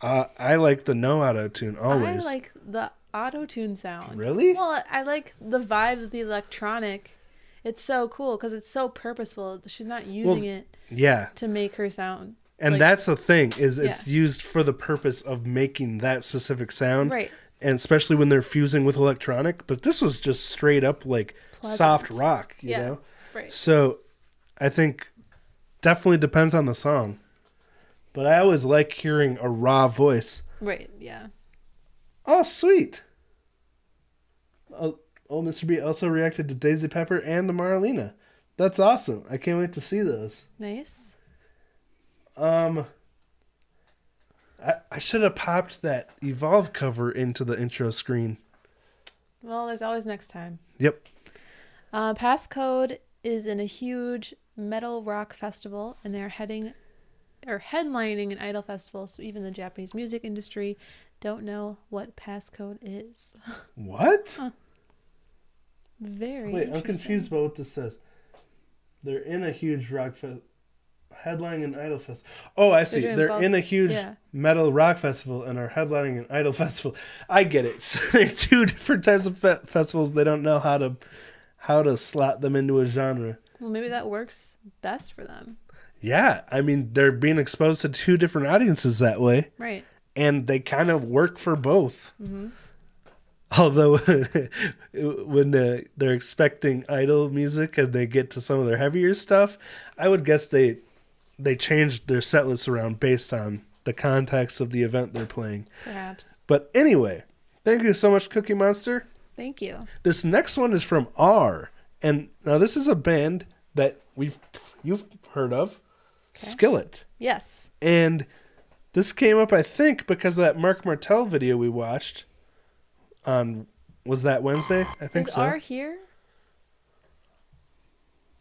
I like the no auto-tune always. I like the auto-tune sound. Really? Well, I like the vibe of the electronic. It's so cool because it's so purposeful. She's not using it to make her sound. And like, that's the thing, is it's used for the purpose of making that specific sound. Right. And especially when they're fusing with electronic. But this was just straight up like pleasant. Soft rock, you know? Right. So I think definitely depends on the song. But I always like hearing a raw voice. Right, yeah. Oh, sweet. Oh, Mr. B also reacted to Daisy Pepper and to Marlena. That's awesome. I can't wait to see those. Nice. I should have popped that Evolve cover into the intro screen. Well, there's always next time. Yep. PassCode is in a huge metal rock festival, and they're headlining an idol festival, so even the Japanese music industry don't know what PassCode is. What? Huh. Very Wait, I'm confused about what this says. They're in a huge rock headlining an idol festival. Oh, I see. They're in a huge metal rock festival and are headlining an idol festival. I get it. So they're two different types of festivals. They don't know how to slot them into a genre. Well, maybe that works best for them. Yeah, I mean, they're being exposed to two different audiences that way. Right. And they kind of work for both. Mm-hmm. Although, when they're expecting idol music and they get to some of their heavier stuff, I would guess they changed their set lists around based on the context of the event they're playing. Perhaps. But anyway, thank you so much, Cookie Monster. Thank you. This next one is from R. And now this is a band that you've heard of, Skillet. Yes. And this came up, I think, because of that Mark Martel video we watched on, was that Wednesday? I think Is so. R here?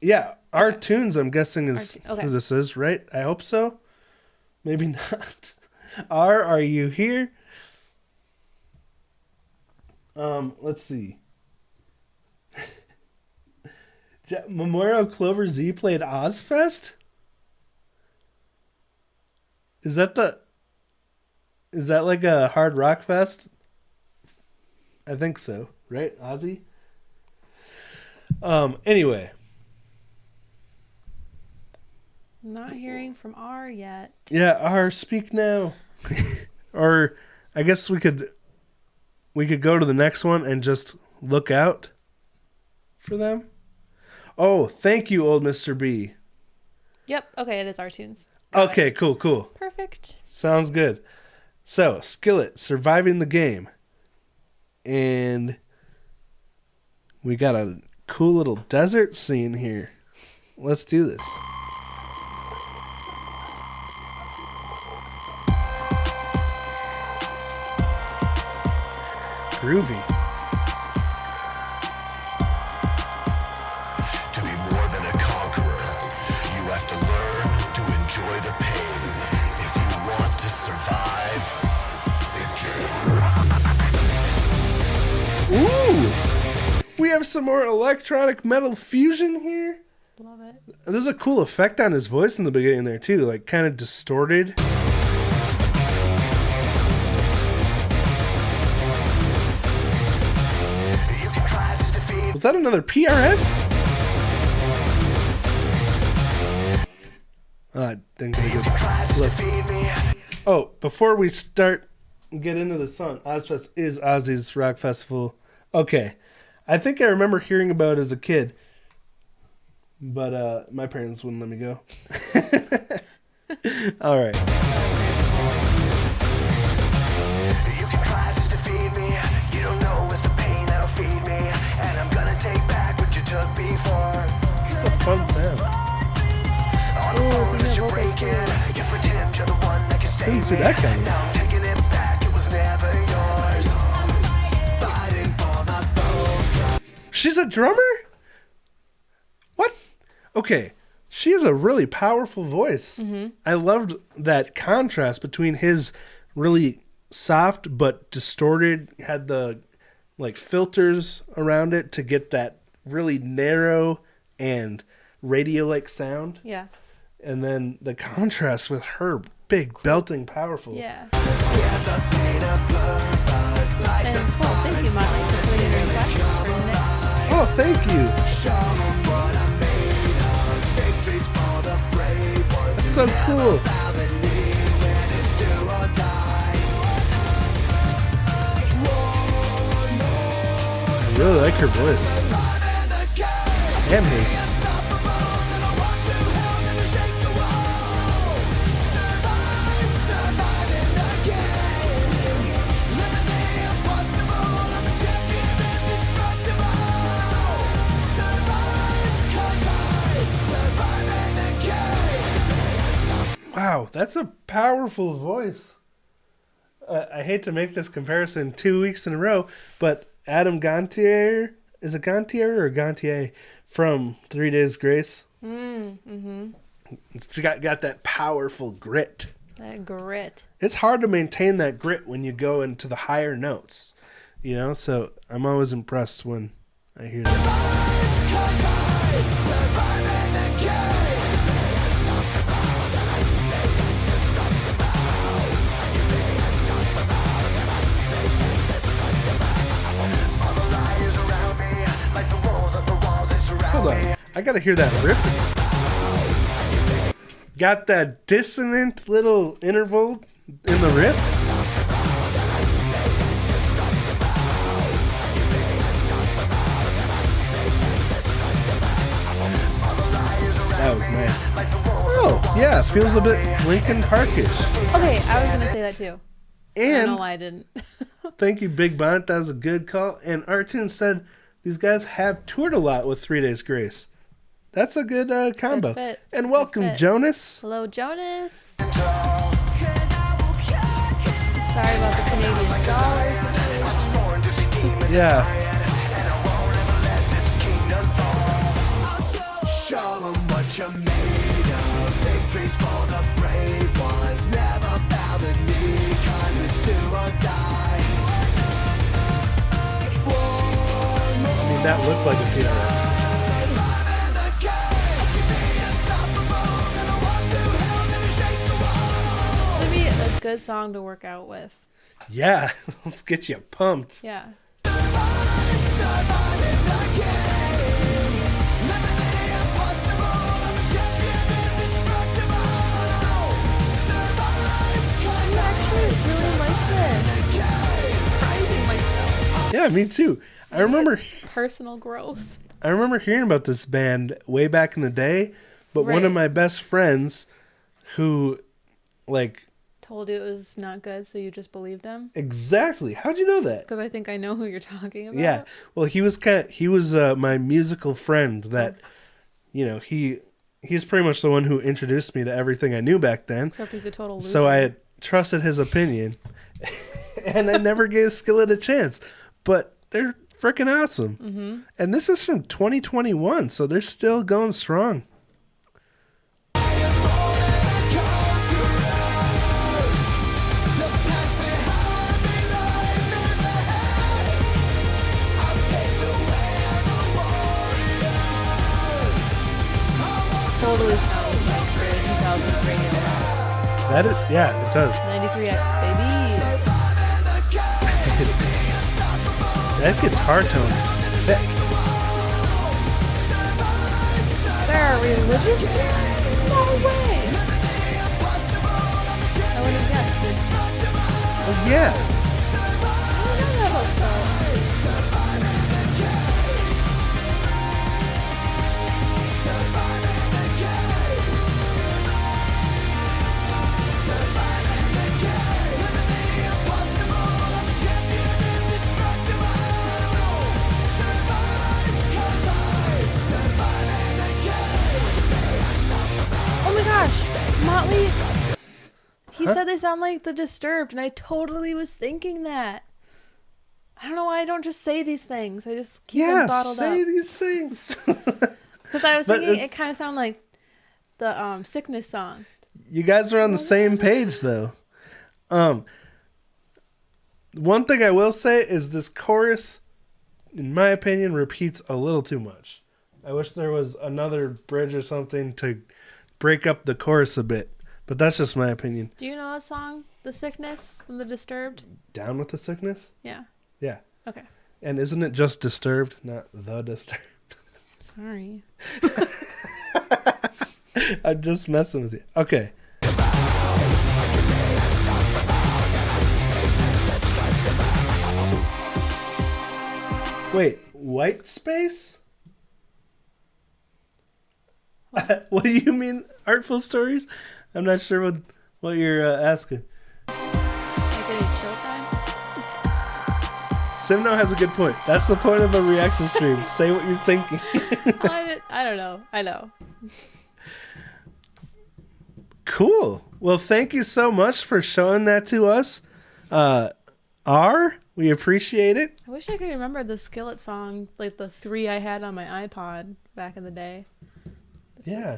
Yeah, R Tunes, I'm guessing, is okay. who this is, right? I hope so. Maybe not. R, are you here? Let's see. Memorial Clover Z played Ozfest? Is that like a hard rock fest? I think so, right? Ozzy? Anyway. I'm not hearing from R yet. Yeah, R, speak now. Or I guess we could go to the next one and just look out for them. Oh, thank you, old Mr. B. Yep. Okay, it is R Tunes. Okay, cool. Perfect. Sounds good. So, Skillet, surviving the game. And we got a cool little desert scene here. Let's do this. Groovy. To be more than a conqueror, you have to learn to enjoy the pain if you want to survive the game. Ooh! We have some more electronic metal fusion here. Love it. There's a cool effect on his voice in the beginning there too, like kind of distorted. Was that another PRS? I didn't get a good look. Oh, before we get into the song, Ozfest is Ozzy's rock festival. Okay. I think I remember hearing about it as a kid. But my parents wouldn't let me go. All right. You can try to defeat me. You don't know it's the pain that'll feed me. And I'm gonna take back what you took before. It's a fun sound. Didn't see that coming. She's a drummer? What? Okay, she has a really powerful voice. Mm-hmm. I loved that contrast between his really soft but distorted, had the like filters around it to get that really narrow and radio-like sound. Yeah. And then the contrast with her big, belting, powerful. Yeah. And cool. Thank you, Molly, for putting your request for next. Oh, thank you. That's so cool. I really like her voice. And his. Wow, that's a powerful voice. I hate to make this comparison 2 weeks in a row, but Adam Gontier, is it Gontier or Gontier from 3 Days Grace? Mm-hmm. She got that powerful grit. That grit. It's hard to maintain that grit when you go into the higher notes, you know? So I'm always impressed when I hear that. Hold on. I gotta hear that riff. Got that dissonant little interval in the riff. That was nice. Oh, yeah, feels a bit Linkin Parkish. Okay, I was gonna say that too. I don't know And why I didn't. thank you, Big Bonnet. That was a good call. And Artoon said these guys have toured a lot with 3 Days Grace. That's a good combo. Good fit. And Good welcome, fit. Jonas. Hello, Jonas. I'm sorry about the Canadian dollar situation. Yeah. Show 'em what you're made of. Victories for the brave ones. Never bow the knee, 'cause it's do or die. I mean, that looked like a Peter Reds. This would be a good song to work out with. Yeah. Let's get you pumped. Yeah. Really like this. Surprising myself. Yeah, me too. I remember It's personal growth. hearing about this band way back in the day, but one of Right. my best friends who, like, Told you it was not good, so you just believed him? exactly. How'd you know that? Because I think I know who you're talking about. Yeah. Well, he was my musical friend that, you know, he's pretty much the one who introduced me to everything I knew back then. Except he's a total loser. So I had trusted his opinion, and I never gave Skillet a chance. But they're freaking awesome. Mm-hmm. And this is from 2021, so they're still going strong. Totally sounds like the 2000s radio. Yeah, it does. 93X, baby. That guitar tone is thick. They're a religious band? No way. I would have guessed. Oh, yeah. I don't know about Skillet. Oh my gosh, Motley. He said they sound like the Disturbed, and I totally was thinking that. I don't know why I don't just say these things. I just keep them bottled say up. these things. Because I was But thinking it's- it kind of sounded like the Sickness song. You guys are on the same page, though. One thing I will say is this chorus, in my opinion, repeats a little too much. I wish there was another bridge or something to break up the chorus a bit. But that's just my opinion. Do you know a song, The Sickness from the Disturbed? Down with the Sickness? Yeah. Yeah. Okay. And isn't it just Disturbed, not The Disturbed? Sorry. I'm just messing with you. Okay. Wait, white space? What do you mean, artful stories? I'm not sure what you're asking. Like any chill time? Simno has a good point. That's the point of a reaction stream. Say what you're thinking. I don't know. I know. Cool. Well, thank you so much for showing that to us. We appreciate it. I wish I could remember the Skillet song, like the 3 I had on my iPod back in the day. Yeah.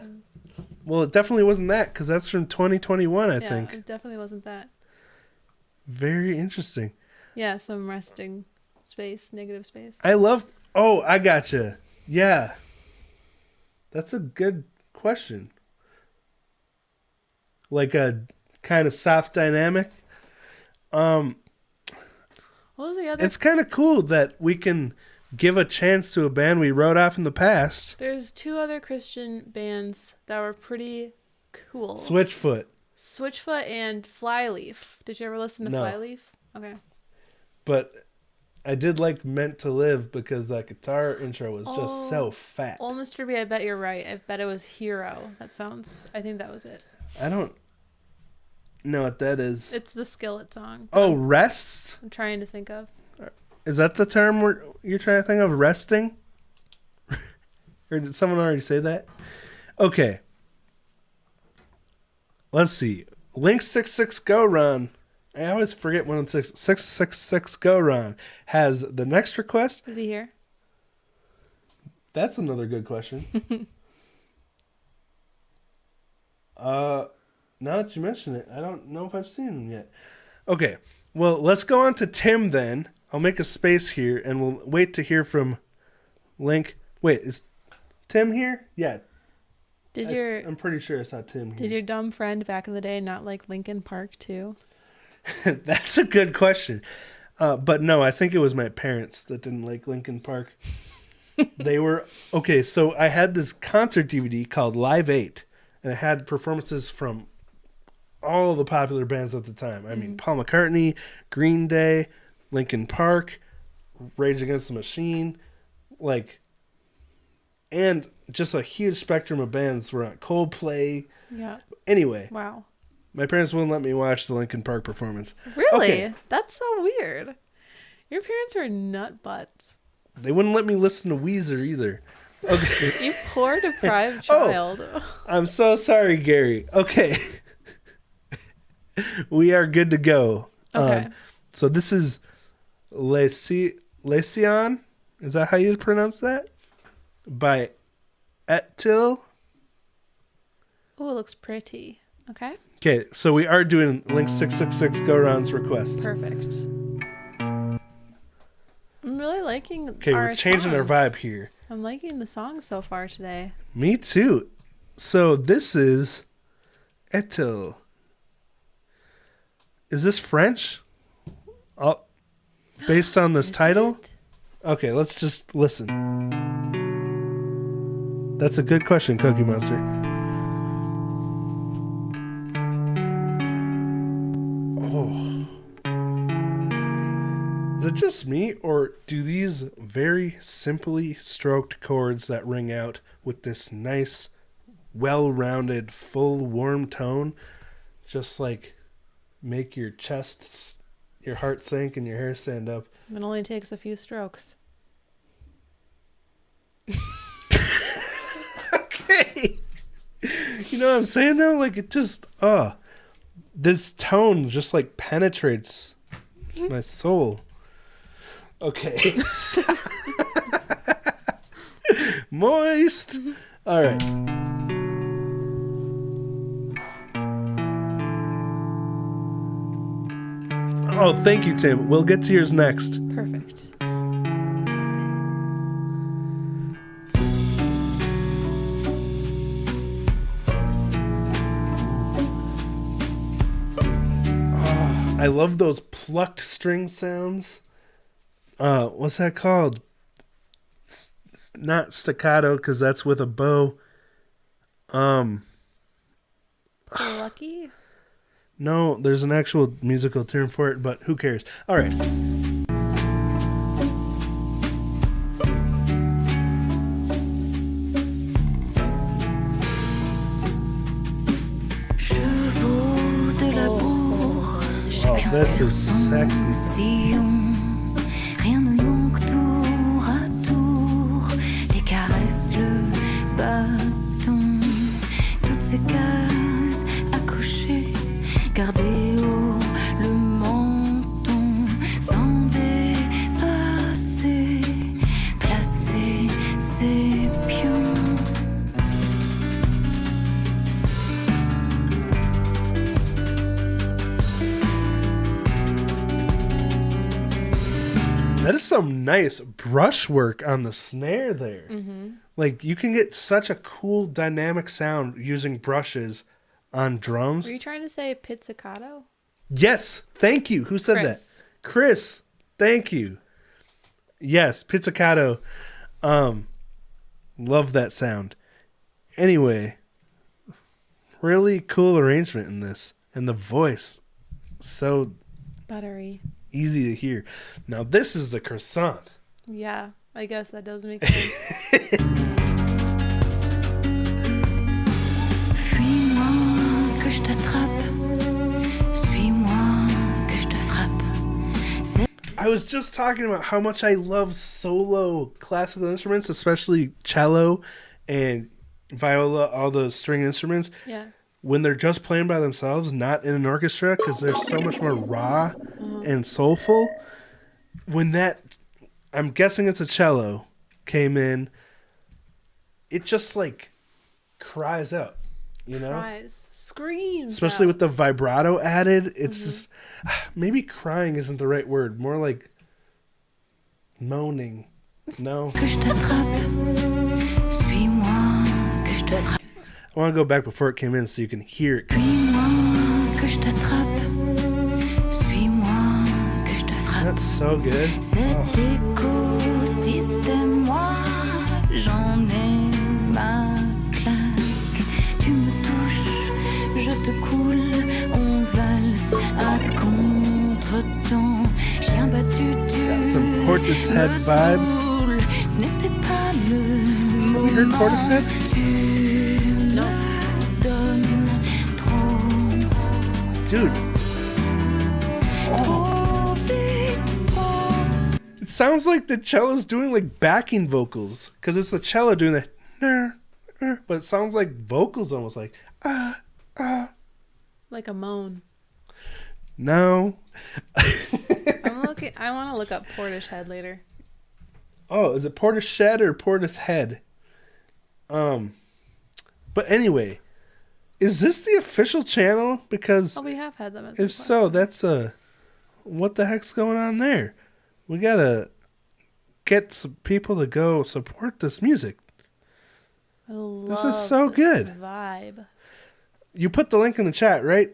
Well, it definitely wasn't that because that's from 2021, I think. It definitely wasn't that. Very interesting. Yeah, some resting space, negative space. I gotcha. Yeah. That's a good question. Like a kind of soft dynamic. What was the other? It's kind of cool that we can give a chance to a band we wrote off in the past. There's 2 other Christian bands that were pretty cool. Switchfoot. Switchfoot and Flyleaf. Did you ever listen to No. Flyleaf? Okay. But I did like Meant to Live because that guitar intro was just so fat. Well, Mr. B, I bet you're right. I bet it was Hero. I think that was it. I don't know what that is. It's the Skillet song. Oh, rest? I'm trying to think of. Is that the term you're trying to think of? Resting? Or did someone already say that? Okay. Let's see. Link 66 Go Run. I always forget when it's 666 Go Run has the next request. Is he here? That's another good question. Now that you mention it, I don't know if I've seen him yet. Okay. Well, let's go on to Tim then. I'll make a space here and we'll wait to hear from Link. Wait, is Tim here? Yeah. I'm pretty sure I saw Tim here. Did your dumb friend back in the day not like Linkin Park too? That's a good question. But no, I think it was my parents that didn't like Linkin Park. They were... Okay, so I had this concert DVD called Live 8, and it had performances from all the popular bands at the time. I mean, Paul McCartney, Green Day, Linkin Park, Rage Against the Machine, and just a huge spectrum of bands were on Coldplay. Yeah. Anyway. Wow. My parents wouldn't let me watch the Linkin Park performance. Really? Okay. That's so weird. Your parents are nut butts. They wouldn't let me listen to Weezer either. Okay. You poor deprived child. Oh, I'm so sorry, Gary. Okay. We are good to go. Okay. So this is Lesion. Is that how you pronounce that? By Etil. Oh, it looks pretty. Okay. Okay, so we are doing Link 666 Go Round's request. Perfect. I'm really liking Okay, we're changing our vibe here. I'm liking the songs so far today. Me too. So this is Etil. Is this French? Based on this title? Okay, let's just listen. That's a good question, Cookie Monster. Oh. Is it just me, or do these very simply stroked chords that ring out with this nice, well-rounded, full, warm tone just make your chest, your heart sink, and your hair stand up? It only takes a few strokes. Okay. You know what I'm saying though? It just, this tone just penetrates my soul. Okay. Moist. All right. Oh, thank you, Tim. We'll get to yours next. Perfect. I love those plucked string sounds. What's that called? Not staccato, because that's with a bow. Lucky? No, there's an actual musical term for it, but who cares? All right. Oh, this is sexy. Rien ne manque tour à tour. Les caresses, le bâton. Toutes ces cases à cocher. Garder haut le menton. Sans dépasser. Placer ses pions. That is some nice brushwork on the snare there. Mm-hmm. You can get such a cool dynamic sound using brushes on drums. Were you trying to say pizzicato? Yes, thank you. Who said Chris. that? Chris, thank you. Yes, pizzicato. Love that sound. Anyway, really cool arrangement in this. And the voice, so Buttery. easy to hear. Now this is the croissant. Yeah, I guess that does make sense. Fuis-moi que I was just talking about how much I love solo classical instruments, especially cello and viola, all the string instruments. Yeah. When they're just playing by themselves, not in an orchestra, because they're so much more raw and soulful. When that, I'm guessing it's a cello, came in, it just like cries out, you know? Cries. Screams. Especially out. with the vibrato added, it's just, maybe crying isn't the right word, more like moaning. No. Que je t'attrape, suis-moi, que je te frappe. I want to go back before it came in so you can hear it. Suis-moi, que je t'attrape, suis-moi, que je te frappe. That's so good. Cet écosystème, moi, j'en ai ma claque. Tu me touches, je te coule, on valse à contre-temps. Chien battu, tu Some Portishead vibes. roules. Ce n'était pas le Have you heard moment. Portishead? Tu No. donnes trop, Dude, trop vite, trop. it sounds like the cello's doing like backing vocals. Because it's the cello doing the, but it sounds like vocals almost like, Like a moan. no. I want to look up Portishead later. Oh, is it Portishead or Portishead? But anyway, is this the official channel? Because Oh, we have had them as if so, that's what the heck's going on there? We gotta get some people to go support this music. I love This is so this good. vibe. You put the link in the chat, right?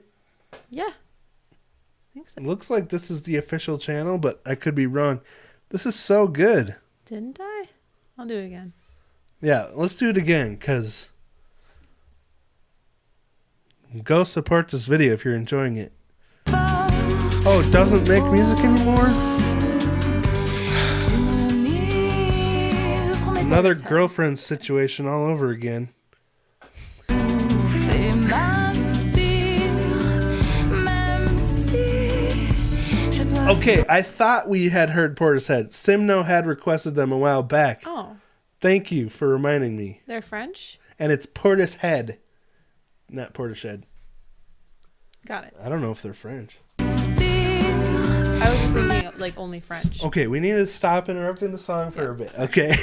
Yeah. I think so. Looks like this is the official channel, but I could be wrong. This is so good. Didn't I? I'll do it again. Yeah, let's do it again, because go support this video if you're enjoying it. Oh, it doesn't make music anymore? Another girlfriend situation all over again. Fais m'inspire, même si je dois. Okay, I thought we had heard Portishead. Simno had requested them a while back. Oh, Thank you for reminding me. they're French? And it's Portishead, not Portishead. Got it. I don't know if they're French. I was just thinking like only French. Okay, we need to stop interrupting the song for a bit. Okay.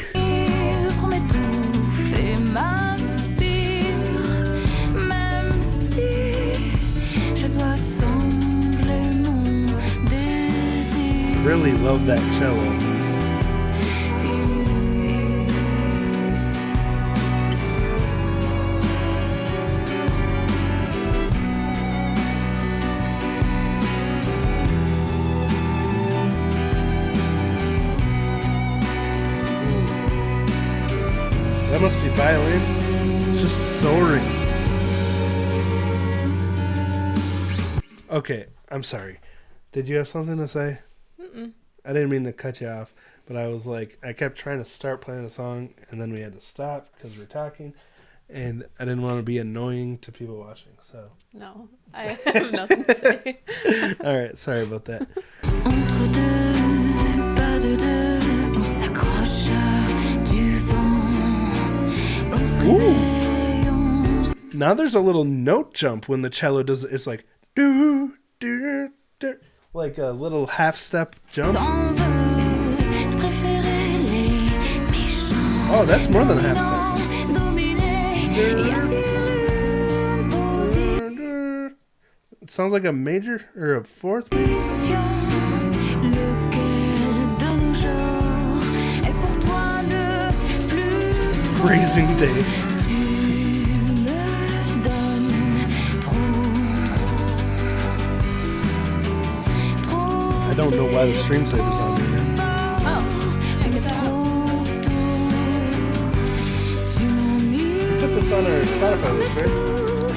Mais tout fait m'inspire, même si je dois sangler mon désir. Really love that cello. That must be violin. It's just soaring. Okay, I'm sorry. Did you have something to say? I didn't mean to cut you off, but I was like, I kept trying to start playing the song, and then we had to stop because we were talking, and I didn't want to be annoying to people watching. So, No, I have nothing to say. all right, sorry about that. Entre deux, pas de deux, on s'accroche à du vent. On se réveille, on se Now there's a little note jump when the cello does. It's like do do do, like a little half step jump. s'en veut de préférer les méchants. Oh, that's more than a half step. Dominés, y a-t-il une position? It sounds like a major or a fourth. Maybe? Lequel de nos genres est pour toi le plus Freezing day. Tu me donnes trop I don't know why the stream saver's on there now. Oh, I get that. Tu m'ennuies. Put this on our Spotify list, right? Of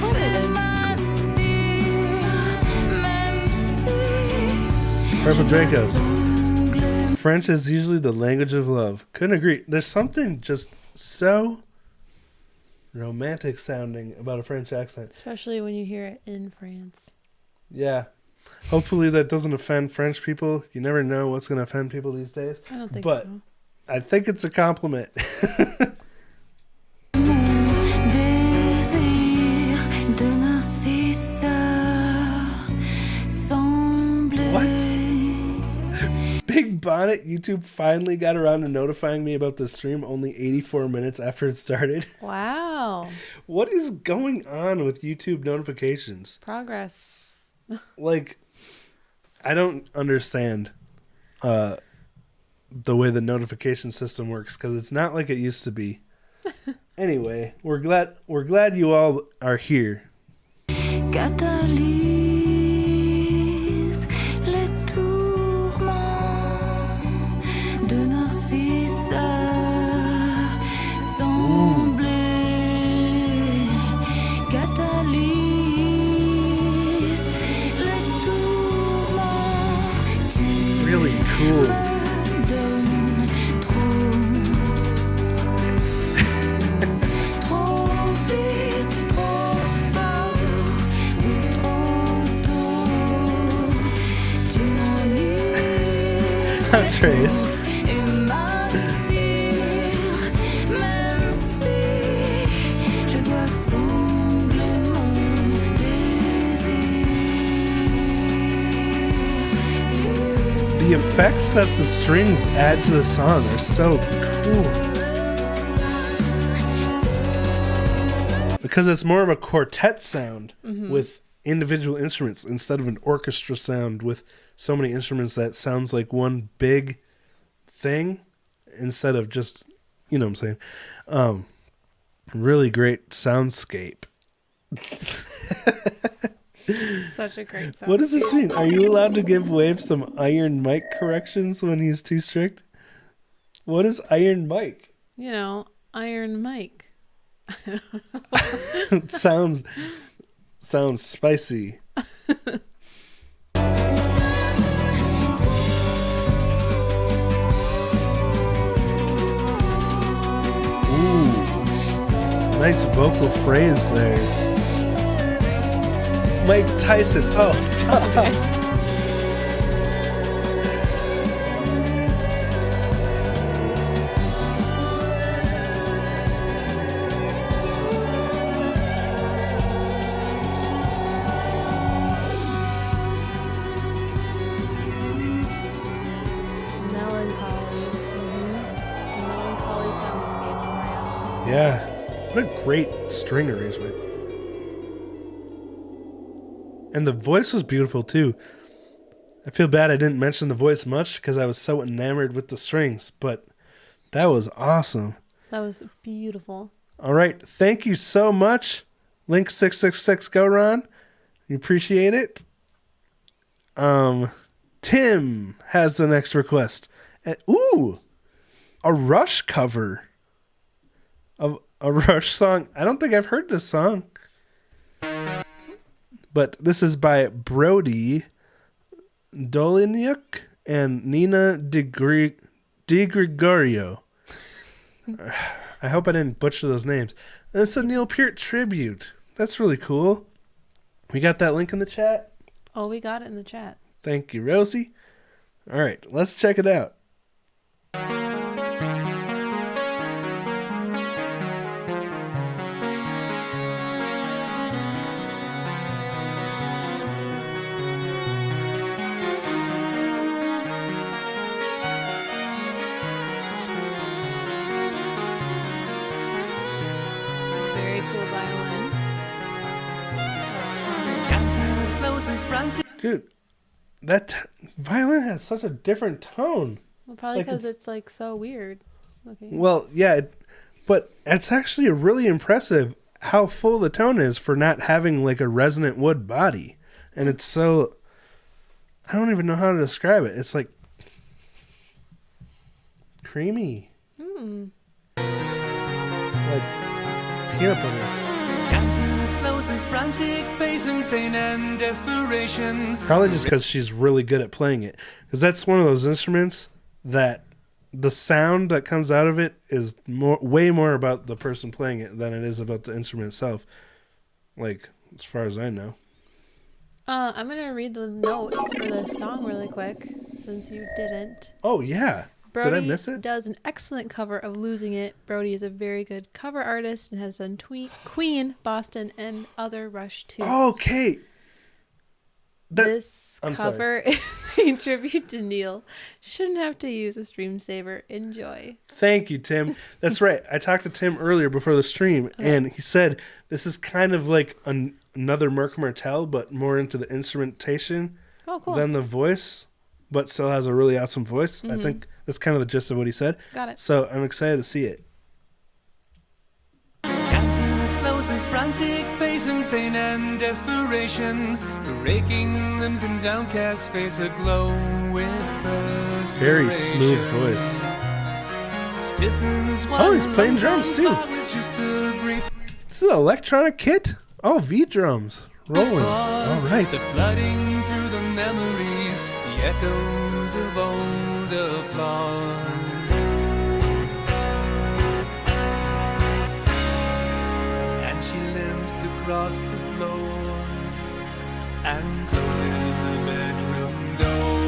course I did. Purple Dracos. French is usually the language of love. Couldn't agree. There's something just so romantic sounding about a French accent. Especially when you hear it in France. Yeah. Hopefully that doesn't offend French people. You never know what's going to offend people these days. I don't think but so. I think it's a compliment. What? Big Bonnet, YouTube finally got around to notifying me about the stream only 84 minutes after it started. Wow. What is going on with YouTube notifications? Progress. Like, I don't understand the way the notification system works, because it's not like it used to be. Anyway, we're glad you all are here. Catalyse les tourments de Narcisse semblés. Catalyse les tourments. Tu Really cool. me donnes trop vite, trop fort ou trop tôt. Tu m'ennuies Trace. et m'inspires, même si je dois sangler mon désir. The effects that the strings add to the song are so cool. Because it's more of a quartet sound with individual instruments instead of an orchestra sound with so many instruments that sounds like one big thing instead of just, you know what I'm saying? Really great soundscape. Such a great song. What does this mean? Are you allowed to give Wave some Iron Mike corrections when he's too strict? What is Iron Mike? You know, Iron Mike. sounds spicy. Ooh, nice vocal phrase there. Mike Tyson. Oh, Okay. Melancholy. Melancholy soundscape. Wow. yeah. What a great string arrangement. And the voice was beautiful too. I feel bad I didn't mention the voice much because I was so enamored with the strings, but that was awesome. That was beautiful. All right. Thank you so much. Link666 go Ron. We appreciate it. Tim has the next request. Ooh, a Rush cover of a Rush song. I don't think I've heard this song. But this is by Brody Doliniuk and Nina Di Gregorio. I hope I didn't butcher those names. And it's a Neil Peart tribute. That's really cool. We got that link in the chat. Oh, we got it in the chat. Thank you, Rosie. All right, let's check it out. Very cool violin. Dude, that violin has such a different tone. Well, probably Like because it's- it's like so weird looking. Well, yeah, but it's actually really impressive how full the tone is for not having like a resonant wood body. And it's so, I don't even know how to describe it. It's like creamy. Like peanut butter. Slows and frantic pace and pain and desperation. Probably just because she's really good at playing it. Because that's one of those instruments that the sound that comes out of it is way more about the person playing it than it is about the instrument itself. Like, as far as I know. I'm gonna read the notes for the song really quick, since you didn't. Oh, yeah. Brody Did I miss it? does an excellent cover of Losing It. Brody is a very good cover artist and has done Queen, Boston, and other Rush tunes. Okay. This I'm cover is a tribute to Neil. Shouldn't have to use a stream saver. Enjoy. Thank you, Tim. That's right. I talked to Tim earlier before the stream, and he said this is kind of like another Mark Martel, but more into the instrumentation than the voice, but still has a really awesome voice. I think that's kind of the gist of what he said. Got it. So I'm excited to see it. Cancer slows and frantic pace and pain and desperation. The raking limbs and downcast face aglow with perspiration. Very smooth voice. Stiffens Oh, he's playing drums too. This is an electronic kit? Oh, V drums. Rolling. All right. The flooding through the memories, the echoes of old applause. And she limps across the floor and closes the bedroom door.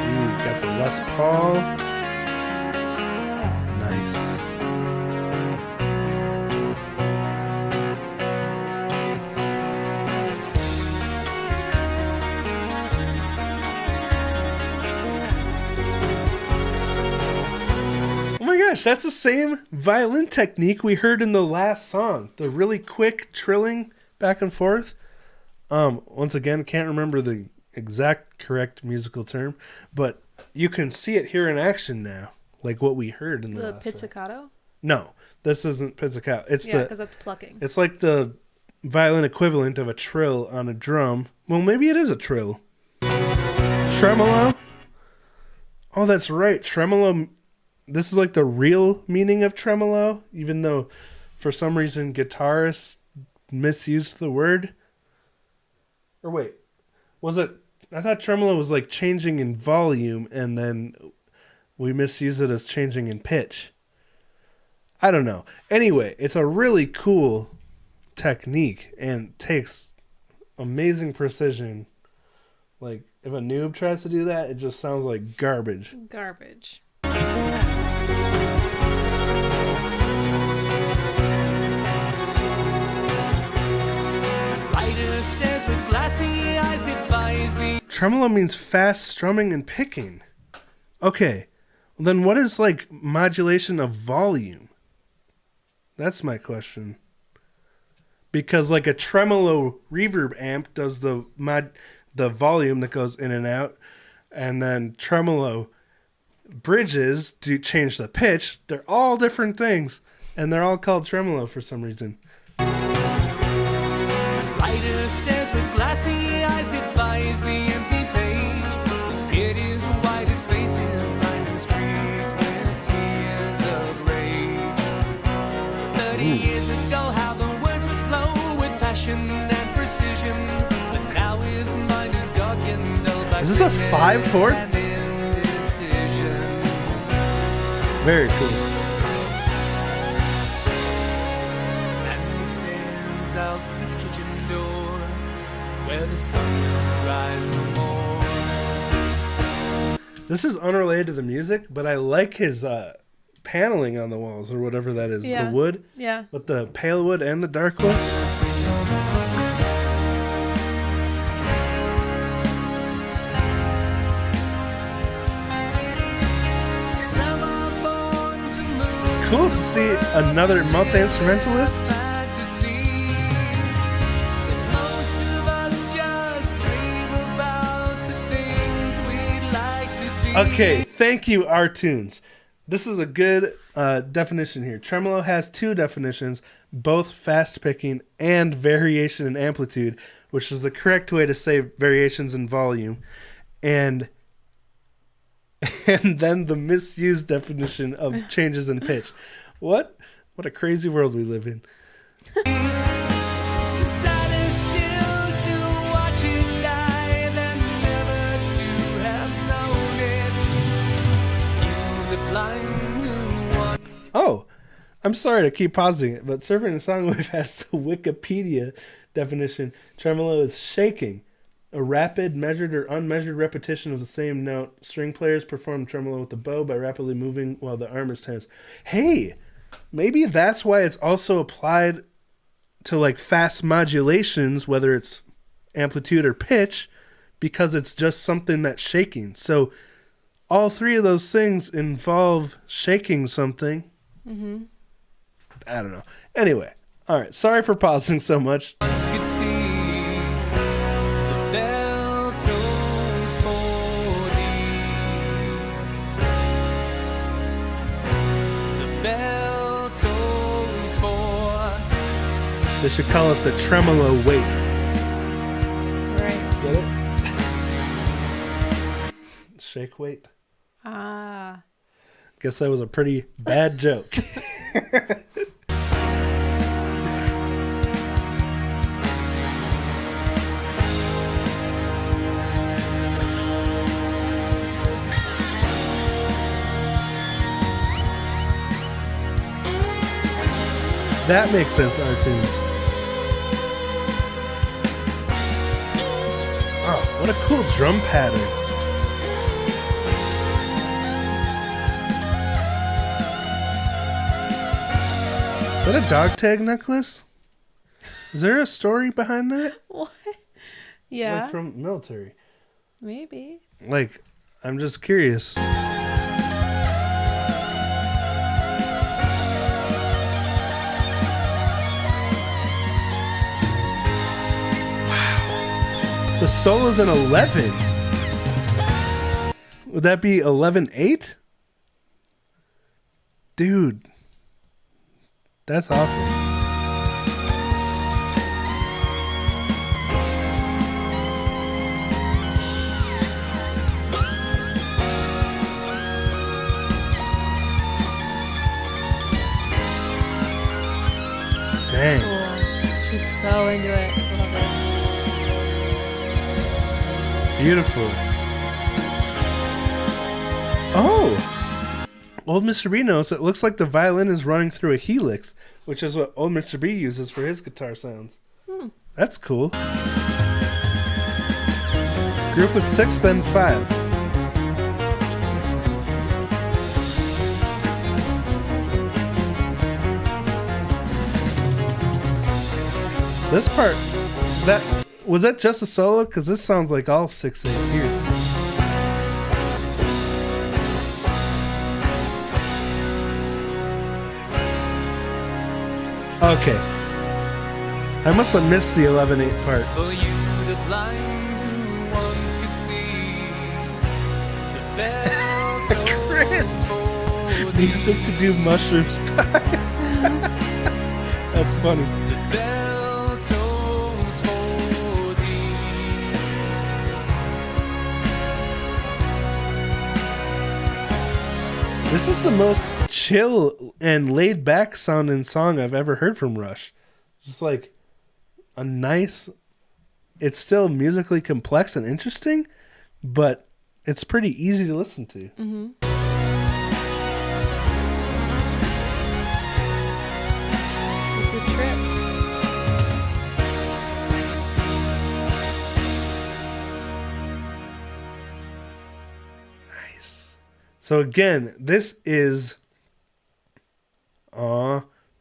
Ooh, got the Les Paul. Nice. Oh my gosh, that's the same violin technique we heard in the last song. The really quick trilling back and forth. Once again, can't remember the exact correct musical term, but you can see it here in action now, like what we heard in the last pizzicato? No, this isn't pizzicato. It's because that's plucking. It's like the violin equivalent of a trill on a drum. Well, maybe it is a trill. Tremolo? Oh, that's right. Tremolo. This is like the real meaning of tremolo, even though for some reason guitarists misused the word. Or wait, was it? I thought tremolo was like changing in volume, and then we misuse it as changing in pitch. I don't know. Anyway, it's a really cool technique and takes amazing precision. Like, if a noob tries to do that, it just sounds like garbage. Garbage. Tremolo means fast strumming and picking. Okay, well then what is like modulation of volume? That's my question. Because like a tremolo reverb amp does the volume that goes in and out, and then tremolo bridges do change the pitch. They're all different things, and they're all called tremolo for some reason. Writer stares with glassy eyes, defies the empty page. His beard is white, his face is lined and streaked with tears of rage. 30 years ago, how the words would flow with passion and precision, but now his mind is darkened by Is this a 5/4? and indecision. Very cool. And he stands out the kitchen door, where the sun will rise no more. This is unrelated to the music, but I like his paneling on the walls, or whatever that is. Yeah. The wood. Yeah. With the pale wood and the dark wood. Some are born to move. Cool to see another multi-instrumentalist. Fantasies that most of us just dream about the things we'd like to be. Okay, thank you, R-Tunes. This is a good definition here. Tremolo has two definitions, both fast picking and variation in amplitude, which is the correct way to say variations in volume. And then the misused definition of changes in pitch. What a crazy world we live in. Sadder still to watch it die than never to have known it. You, the blind who want. Oh, I'm sorry to keep pausing it, but Surfing and Songwave has the Wikipedia Definition: tremolo is shaking. A rapid, measured, or unmeasured repetition of the same note. String players perform tremolo with the bow by rapidly moving while the arm is tense. Hey, maybe that's why it's also applied to like fast modulations, whether it's amplitude or pitch, because it's just something that's shaking. So all three of those things involve shaking something. Mm-hmm. I don't know. Anyway, all right. Sorry for pausing so much. Once could see the bell tolls for thee. The bell tolls for. They should call it the tremolo weight. Right. Get it? Shake weight. Ah. Guess that was a pretty bad joke. That makes sense, R-Tunes. Oh, what a cool drum pattern. Is that a dog tag necklace? Is there a story behind that? What? Yeah. Like from military. Maybe. Like, I'm just curious. The solo's an 11. Would that be 11/8? Dude. That's awesome. Dang. Cool. She's so into it. Love it. Beautiful. Oh! Old Mr. B knows it looks like the violin is running through a helix, which is what old Mr. B uses for his guitar sounds. That's cool. Group of 6, then 5. This part, was that just a solo? Because this sounds like all 6/8 here. Okay. I must have missed the 11/8 part. For you the blind ones could see the bell tolls Chris! for thee. Music to do mushrooms by. That's funny. The bell tolls for thee. This is the most chill and laid back sounding song I've ever heard from Rush. Just like a nice, it's still musically complex and interesting, but it's pretty easy to listen to. Mm-hmm. It's a trip. Nice. So again, this is,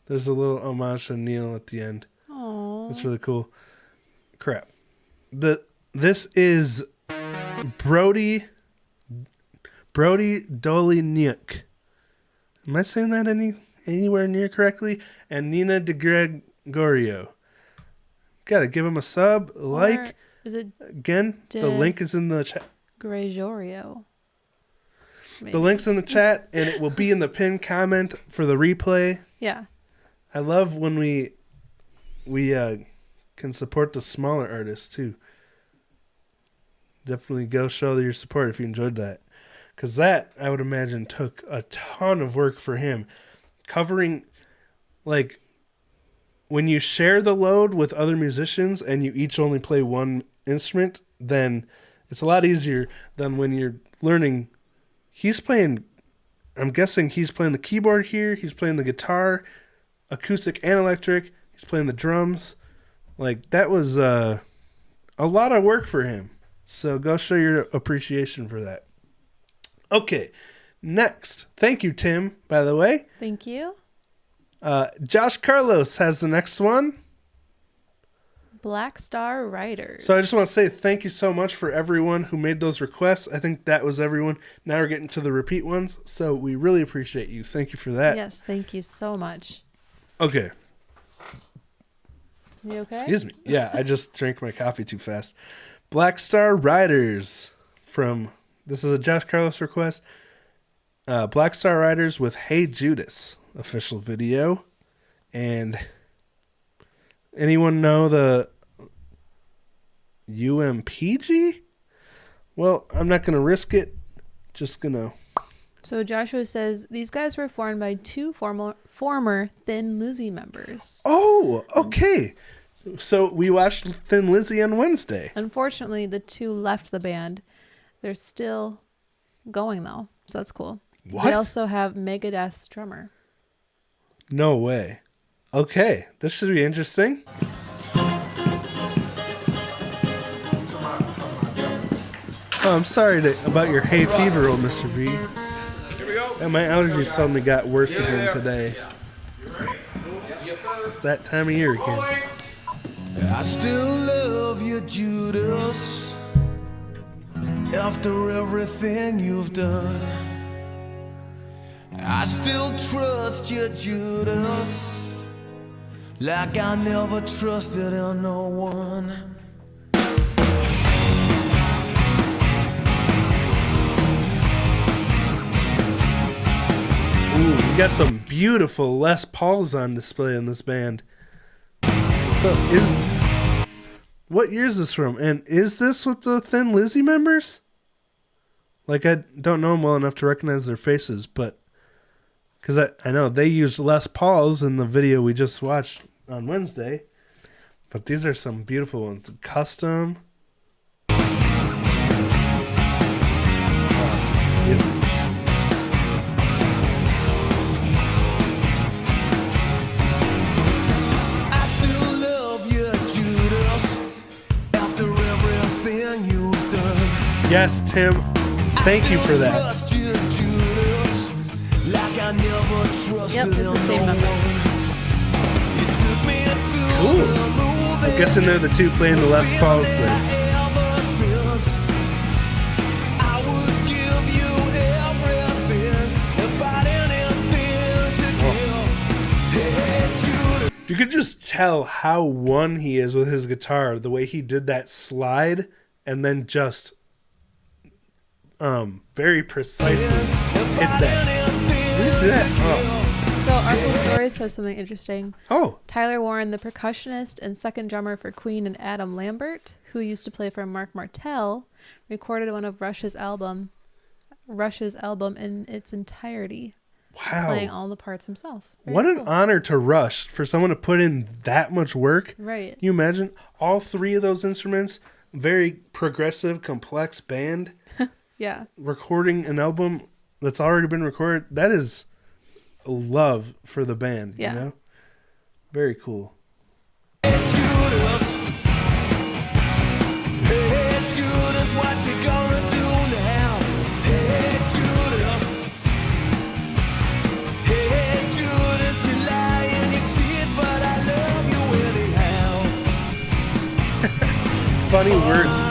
there's a little homage to Neil at the end. Aww. That's really cool. Crap. This is Brody Doliniuk. Am I saying that anywhere near correctly? And Nina De Gregorio. Gotta give him a sub, like. Or is it Again, the link is in the chat. Gregorio? The link's in the chat, and it will be in the pinned comment for the replay. Yeah. I love when we can support the smaller artists too. Definitely go show your support if you enjoyed that, because that, I would imagine, took a ton of work for him, covering, like, when you share the load with other musicians and you each only play one instrument, then it's a lot easier than when you're learning. He's playing, I'm guessing he's playing the keyboard here, he's playing the guitar, acoustic and electric, he's playing the drums. Like, that was a lot of work for him. So go show your appreciation for that. Okay, next. Thank you, Tim, by the way. Thank you. Josh Carlos has the next one. Black Star Riders. So I just want to say thank you so much for everyone who made those requests. I think that was everyone. Now we're getting to the repeat ones. So we really appreciate you. Thank you for that. Yes, thank you so much. Okay. You okay? Excuse me. Yeah, I just drank my coffee too fast. Black Star Riders from, this is a Josh Carlos request. Black Star Riders with Hey Judas official video. And anyone know the UMPG? Well, I'm not going to risk it. Just going to. So Joshua says, these guys were formed by two former Thin Lizzy members. Oh, okay. So we watched Thin Lizzy on Wednesday. Unfortunately, the two left the band. They're still going, though. So that's cool. What? They also have Megadeth's drummer. No way. Okay, this should be interesting. Oh, I'm sorry about your hay fever, old Mr. B. Here we go. And my allergies suddenly got worse again today. It's that time of year again. I still love you, Judas, after everything you've done. I still trust you, Judas, like I never trusted in no one. Ooh, we got some beautiful Les Pauls on display in this band. So what year is this from? And is this with the Thin Lizzy members? Like, I don't know them well enough to recognize their faces, but because I know they used Les Pauls in the video we just watched on Wednesday. But these are some beautiful ones. Custom. Oh, beautiful. Yes, Tim. Thank you for that. Yep, it's the same numbers. Cool. I'm guessing they're the two playing the Les Pauls thing. Oh. You could just tell how one he is with his guitar, the way he did that slide and then just very precisely hit that. Let me see that. Oh. So Artful Stories has something interesting. Oh. Tyler Warren, the percussionist and second drummer for Queen, and Adam Lambert, who used to play for Mark Martel, recorded one of Rush's album in its entirety. Wow. Playing all the parts himself. Very what cool. an honor to Rush for someone to put in that much work. Right. Can you imagine all three of those instruments? Very progressive, complex band. Yeah. Recording an album that's already been recorded. That is a love for the band, Yeah. you know? Very cool. Hey Judas, what you gonna do now? Hey Judas, you lie and you cheat, but I love you anyhow. Funny words.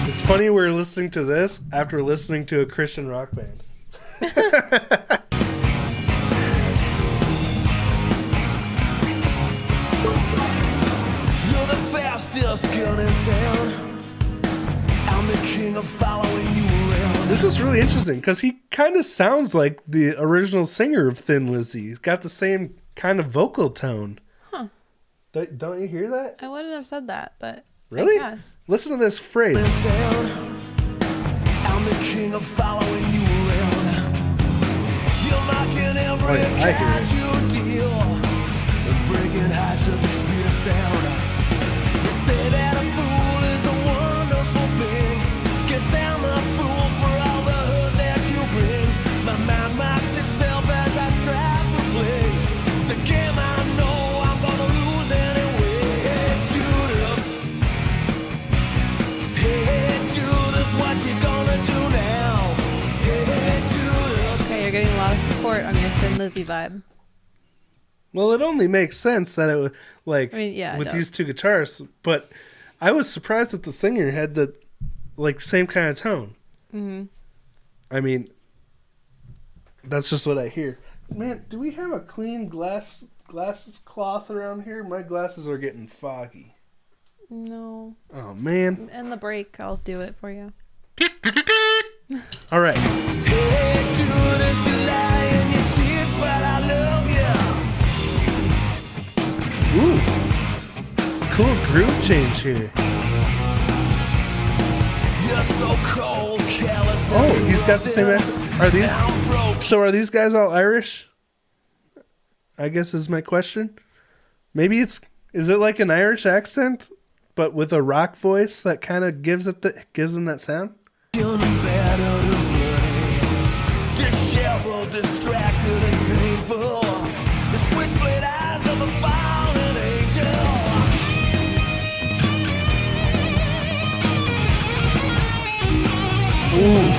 It's funny we're listening to this after listening to a Christian rock band. You're the fastest gun in town. I'm the king of following you around. This is really interesting because he kind of sounds like the original singer of Thin Lizzy. He's got the same kind of vocal tone. Huh. Don't you hear that? I wouldn't have said that, but Really? Yes. Listen to this phrase. I'm the king of following you around. You're mocking every I hear card it. you deal, and breaking heights of the speed of sound. You say that a fool is a wonderful thing. Guess I'm a fool for all the hurt that you bring. My mind mocks itself as I strive to play. support on your Thin Lizzy vibe. Well, it only makes sense that it would, like, I mean, yeah, it with does. these two guitarists, but I was surprised that the singer had the, like, same kind of tone. Mm-hmm. I mean, that's just what I hear. Man, do we have a clean glasses cloth around here? My glasses are getting foggy. No. Oh, man. In the break, I'll do it for you. All right. Hey, Judas, you lie and you cheat, but I love you. Ooh. Cool groove change here. You're so cold, careless. Oh, he's got the same accent. Are these guys all Irish? I guess is my question. Maybe is it like an Irish accent, but with a rock voice that kind of gives them that sound? Feeling bad out of money, disheveled, distracted, and painful. The switchblade eyes of a fallen angel. Ooh.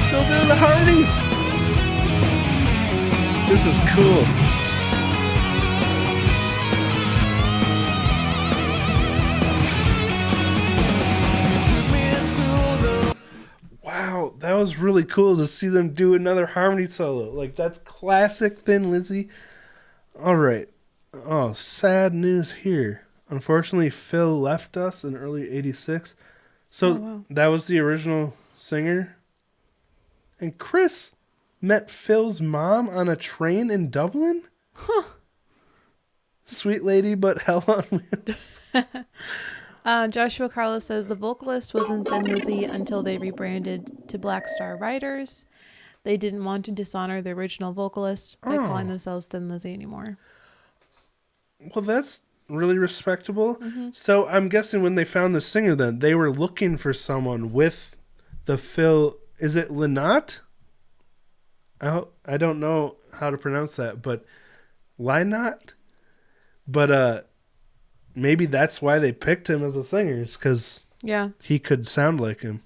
Still doing the harmonies. This is cool. Wow, that was really cool to see them do another harmony solo. Like, that's classic Thin Lizzy. All right. Oh, sad news here. Unfortunately, Phil left us in early 86. So that was the original singer. And Chris met Phil's mom on a train in Dublin? Huh. Sweet lady, but hell on wheels. Joshua Carlos says the vocalist wasn't Thin Lizzy until they rebranded to Black Star Riders. They didn't want to dishonor the original vocalist by calling themselves Thin Lizzy anymore. Well, that's really respectable. Mm-hmm. So I'm guessing when they found the singer then, they were looking for someone with the Phil... Is it Lynott? I don't know how to pronounce that, but Lynott? But maybe that's why they picked him as a singer, because he could sound like him.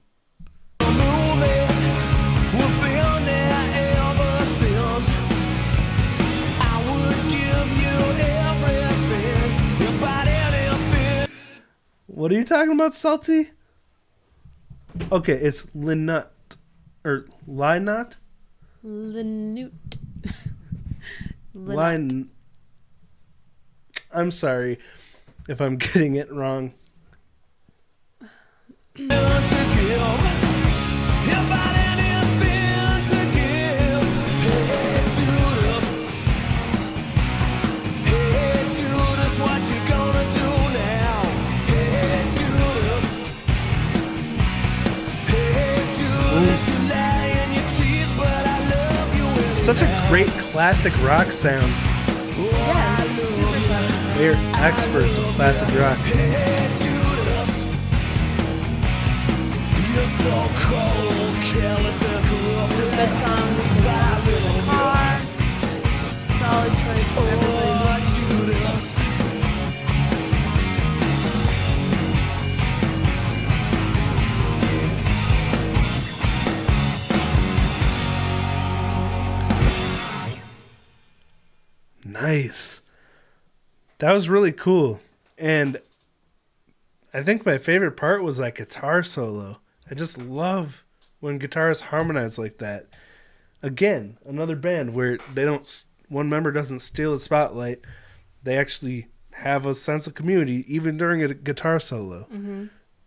What are you talking about, Salty? Okay, it's Lynott. Or Lynott? Lynott. I'm sorry if I'm getting it wrong. Such a great classic rock sound. Yeah, it's super classic. They're experts in classic rock. Good song, listen to in the car. It's a solid choice for everybody. Nice. That was really cool. And I think my favorite part was that guitar solo. I just love when guitarists harmonize like that. Again, another band where one member doesn't steal the spotlight. They actually have a sense of community even during a guitar solo,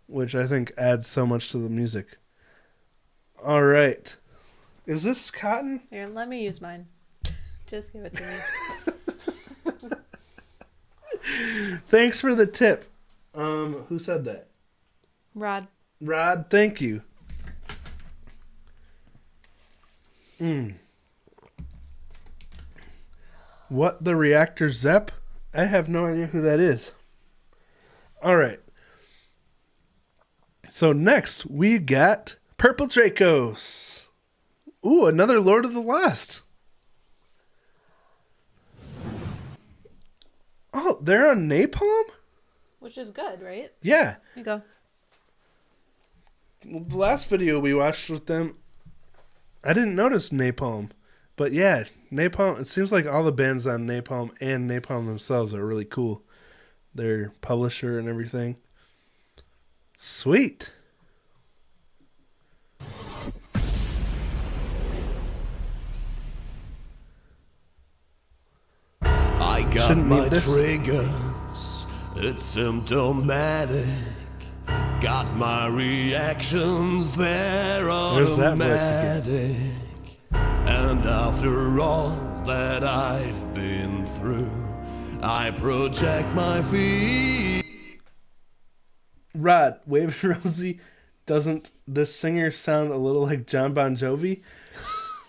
which I think adds so much to the music. All right. Is this cotton? Here, let me use mine. Just give it to me. Thanks for the tip. Who said that? Rod, thank you. What the Reactor Zepp? I have no idea who that is. All right. So next we got Purple Dracos. Ooh, another Lord of the Lost. Oh, they're on Napalm? Which is good, right? Yeah. Here you go. The last video we watched with them, I didn't notice Napalm. But yeah, Napalm, it seems like all the bands on Napalm and Napalm themselves are really cool. Their publisher and everything. Sweet. I got Shouldn't my need this. triggers, it's symptomatic. Got my reactions, they're There's that voice automatic. And after all that I've been through, I project my feet. Rod, Wave Rosie, doesn't this singer sound a little like John Bon Jovi?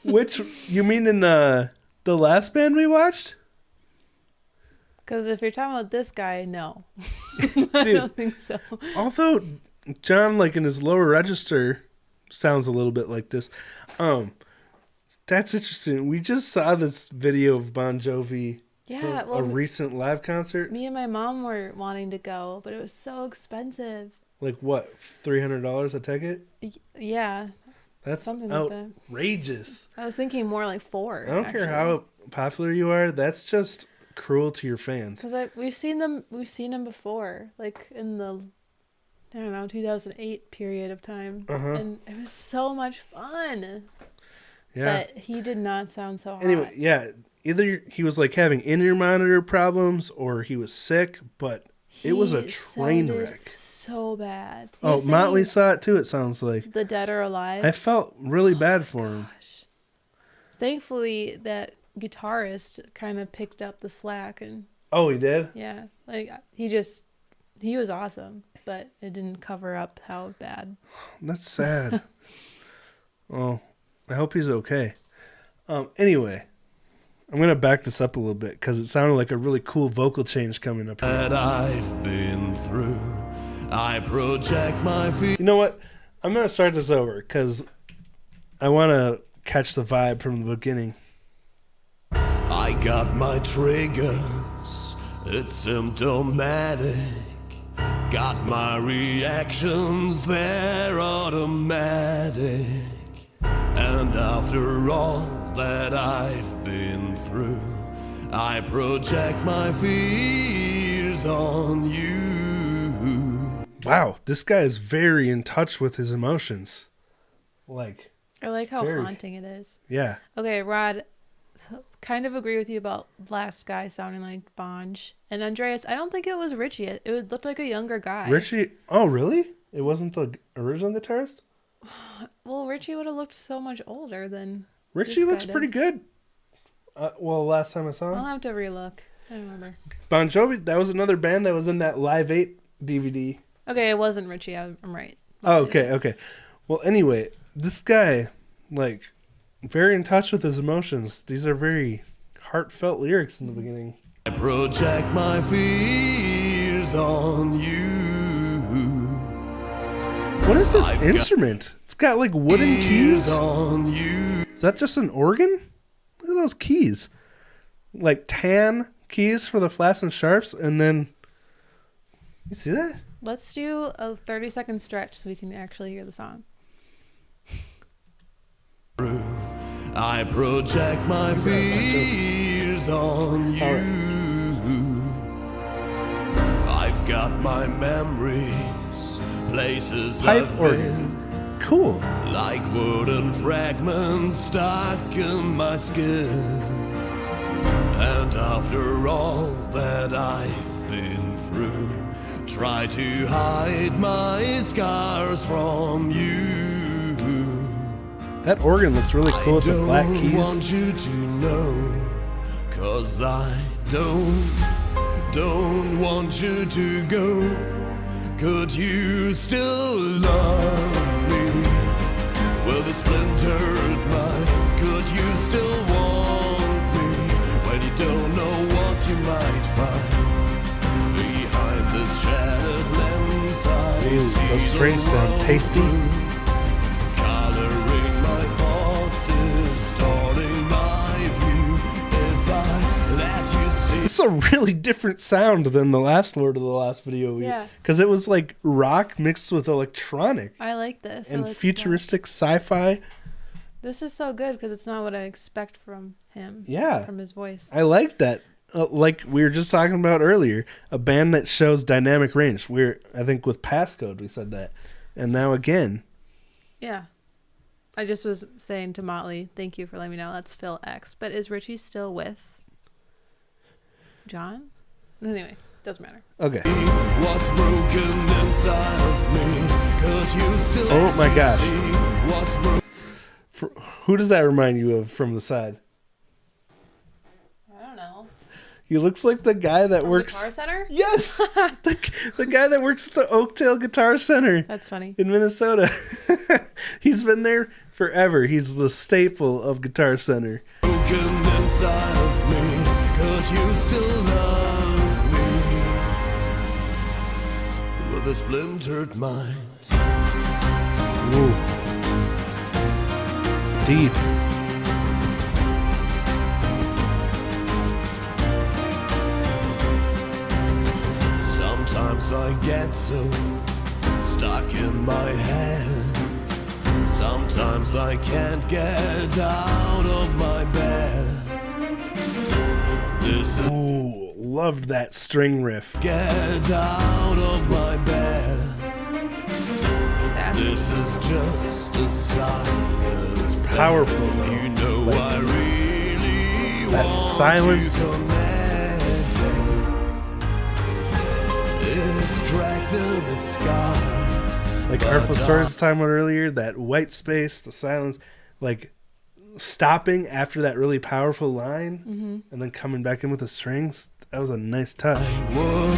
Which, you mean in the last band we watched? Because if you're talking about this guy, no. I don't think so. Although John, like in his lower register, sounds a little bit like this. That's interesting. We just saw this video of Bon Jovi Yeah, from a recent live concert. me and my mom were wanting to go, but it was so expensive. Like what, $300 a ticket? Yeah, That's something like that. outrageous. I was thinking more like 4. I don't care how popular you are. That's just cruel to your fans. Because we've seen them before, like in the 2008 period of time, and it was so much fun. Yeah. But he did not sound so hot. Anyway, yeah, either he was like having in-ear monitor problems or he was sick, but it was a He train sounded wreck. so bad. He Oh, was Motley singing saw it too, it sounds like. The Dead or Alive. I felt really bad for him. Gosh. Thankfully, that guitarist kind of picked up the slack, and Oh, he did? yeah, like he was awesome, but it didn't cover up how bad. That's sad. Oh, I hope he's okay. Anyway, I'm going to back this up a little bit because it sounded like a really cool vocal change coming up here. That I've been through, I project my feet. You know what? I'm going to start this over because I want to catch the vibe from the beginning. I got my triggers, it's symptomatic. Got my reactions, they're automatic. And after all that I've been through, I project my fears on you. Wow, this guy is very in touch with his emotions. Like, I like how Very. haunting it is. yeah. Okay, Rod, kind of agree with you about last guy sounding like Bonge. And Andreas, I don't think it was Richie. It looked like a younger guy. Richie, oh, really? It wasn't the original guitarist? Well, Richie would have looked so much older than Richie this looks guy pretty did. good. Well, last time I saw him. I'll have to relook. I don't remember. Bon Jovi, that was another band that was in that Live 8 DVD. Okay, it wasn't Richie. I'm right. Oh, okay. Well, anyway, this guy, like, very in touch with his emotions. These are very heartfelt lyrics in the beginning. I project my fears on you. What is this instrument? It's got, like, wooden keys. On you. Is that just an organ? Look at those keys. Like, tan keys for the flats and sharps, and then... You see that? Let's do a 30-second stretch so we can actually hear the song. I project my fears on you. I've got my memories, places Pipe I've organ. been, Cool. like wooden fragments stuck in my skin. And after all that I've been through, try to hide my scars from you. That organ looks really cool with the black I don't keys. want you to know, 'cause I don't want you to go. Could you still love me? With a splintered mind, could you still want me? When you don't know what you might find behind this shattered lens, I Ooh, see those strings the sound world tasty. through. Coloring my thoughts, distorting my view. If I let you see This This is a really different sound than the last Lord of the Lost video. Yeah. Because it was like rock mixed with electronic. I like this. I And like futuristic sci-fi. This is so good because it's not what I expect from him. Yeah. From his voice. I like that. Like we were just talking about earlier, a band that shows dynamic range. I think with PassCode we said that. And now again. Yeah. I just was saying to Motley, thank you for letting me know. That's Phil X. But is Richie still with John? Anyway, doesn't matter. Okay. What's broken inside of me? Could you still Oh my gosh. see what's broken? Who does that remind you of from the side? I don't know. He looks like the guy that From works. Guitar Center? Yes, the guy that works at the Oakdale Guitar Center That's funny. in Minnesota. He's been there forever. He's the staple of Guitar Center. Broken inside of me. Could you still love me? With a splintered mind. Ooh. Deep. Sometimes I get so stuck in my head. Sometimes I can't get out of my bed. This is Ooh, loved that string riff. get out of my bed. Sassy. This is just a sign of Powerful though. you know Like, I really that want silence. to connect. It's cracked and it's scarred. Like Artful Stories was talking about earlier, that white space, the silence, like stopping after that really powerful line and then coming back in with the strings. That was a nice touch. Would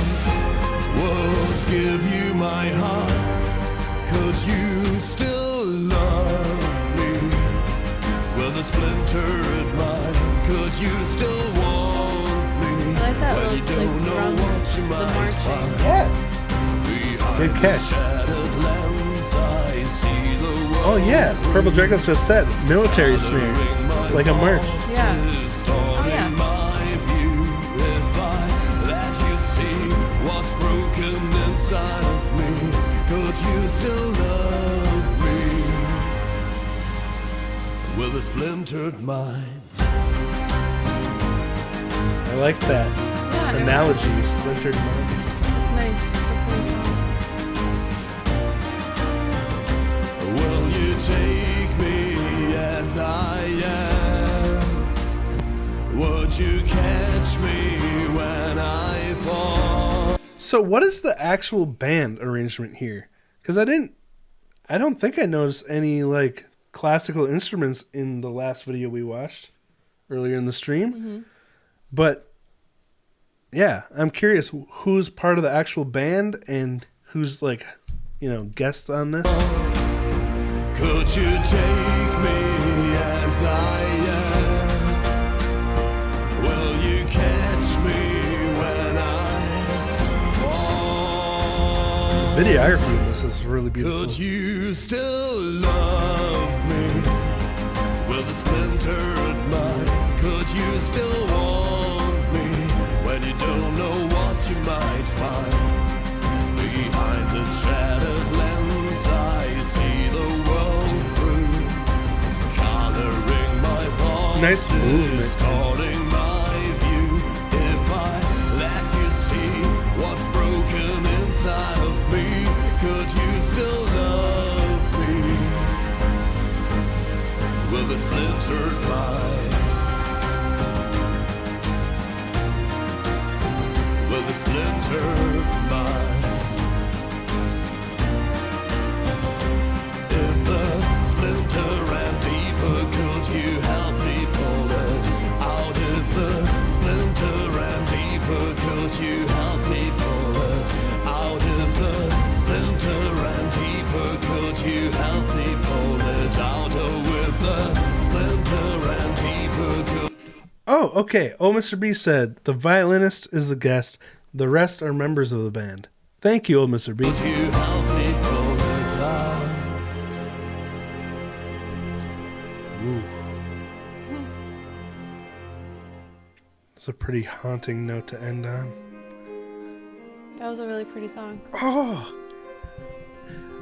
give you my heart. Could you still love me? With a splintered mind, could you still want me? I like that When little, you don't know drum, what you the might marching. find. Yeah. Behind Good the catch. shattered lens, I see the world Oh yeah, Purple Dragons just said military snare, like a march. Yeah. Oh yeah. My view, if I let you see what's broken inside of me, could you still love me? With a splintered mind. I like that Yeah, analogy, splintered mind. it's nice. It's a cool song. Will you take me as I am? Would you catch me when I fall? So what is the actual band arrangement here? Because I don't think I noticed any like classical instruments in the last video we watched earlier in the stream. But yeah, I'm curious who's part of the actual band and who's like, guest on this. Could you take me as I am? Will you catch me when I fall? Videography in this is really beautiful. Could you still love me with a splintered mind? Could you still want me when you don't know what you might find? Behind this shattered lens, I see the world through, coloring my thoughts, Nice movement. distorting my view. If I let you see what's broken inside of me, could you still love me with a splintered mind? With a splintered mind. If the splinter ran deeper, could you help me pull it out? If the splinter ran deeper, could you help me pull it out? If the splinter ran deeper, could you help me pull it out? Oh, if the splinter ran deeper, could... Oh, okay. Oh, Mr. B said the violinist is the guest. The rest are members of the band. Thank you, old Mr. B. Could you help me pull it out? It's a pretty haunting note to end on. That was a really pretty song. Oh!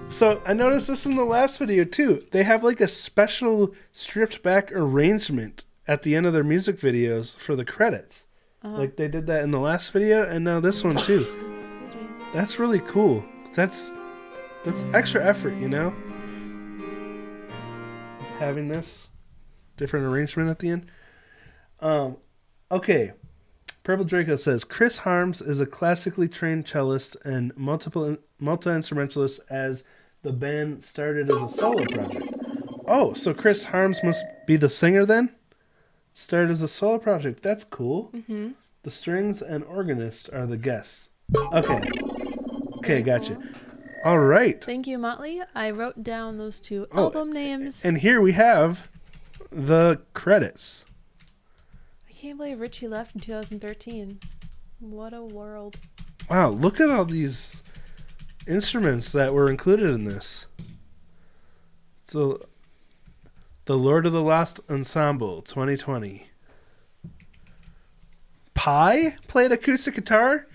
So I noticed this in the last video too. They have like a special stripped back arrangement at the end of their music videos for the credits. Like they did that in the last video and now this one too. That's really cool. That's extra effort, you know? Having this different arrangement at the end. Okay. Purple Draco says Chris Harms is a classically trained cellist and multi-instrumentalist as the band started as a solo project. Oh, so Chris Harms must be the singer then? Started as a solo project. That's cool. Mm-hmm. The strings and organist are the guests. Okay, gotcha. All right. Thank you, Motley. I wrote down those two album names. And here we have the credits. I can't believe Richie left in 2013. What a world. Wow, look at all these instruments that were included in this. So, the Lord of the Lost Ensemble 2020. Pi played acoustic guitar?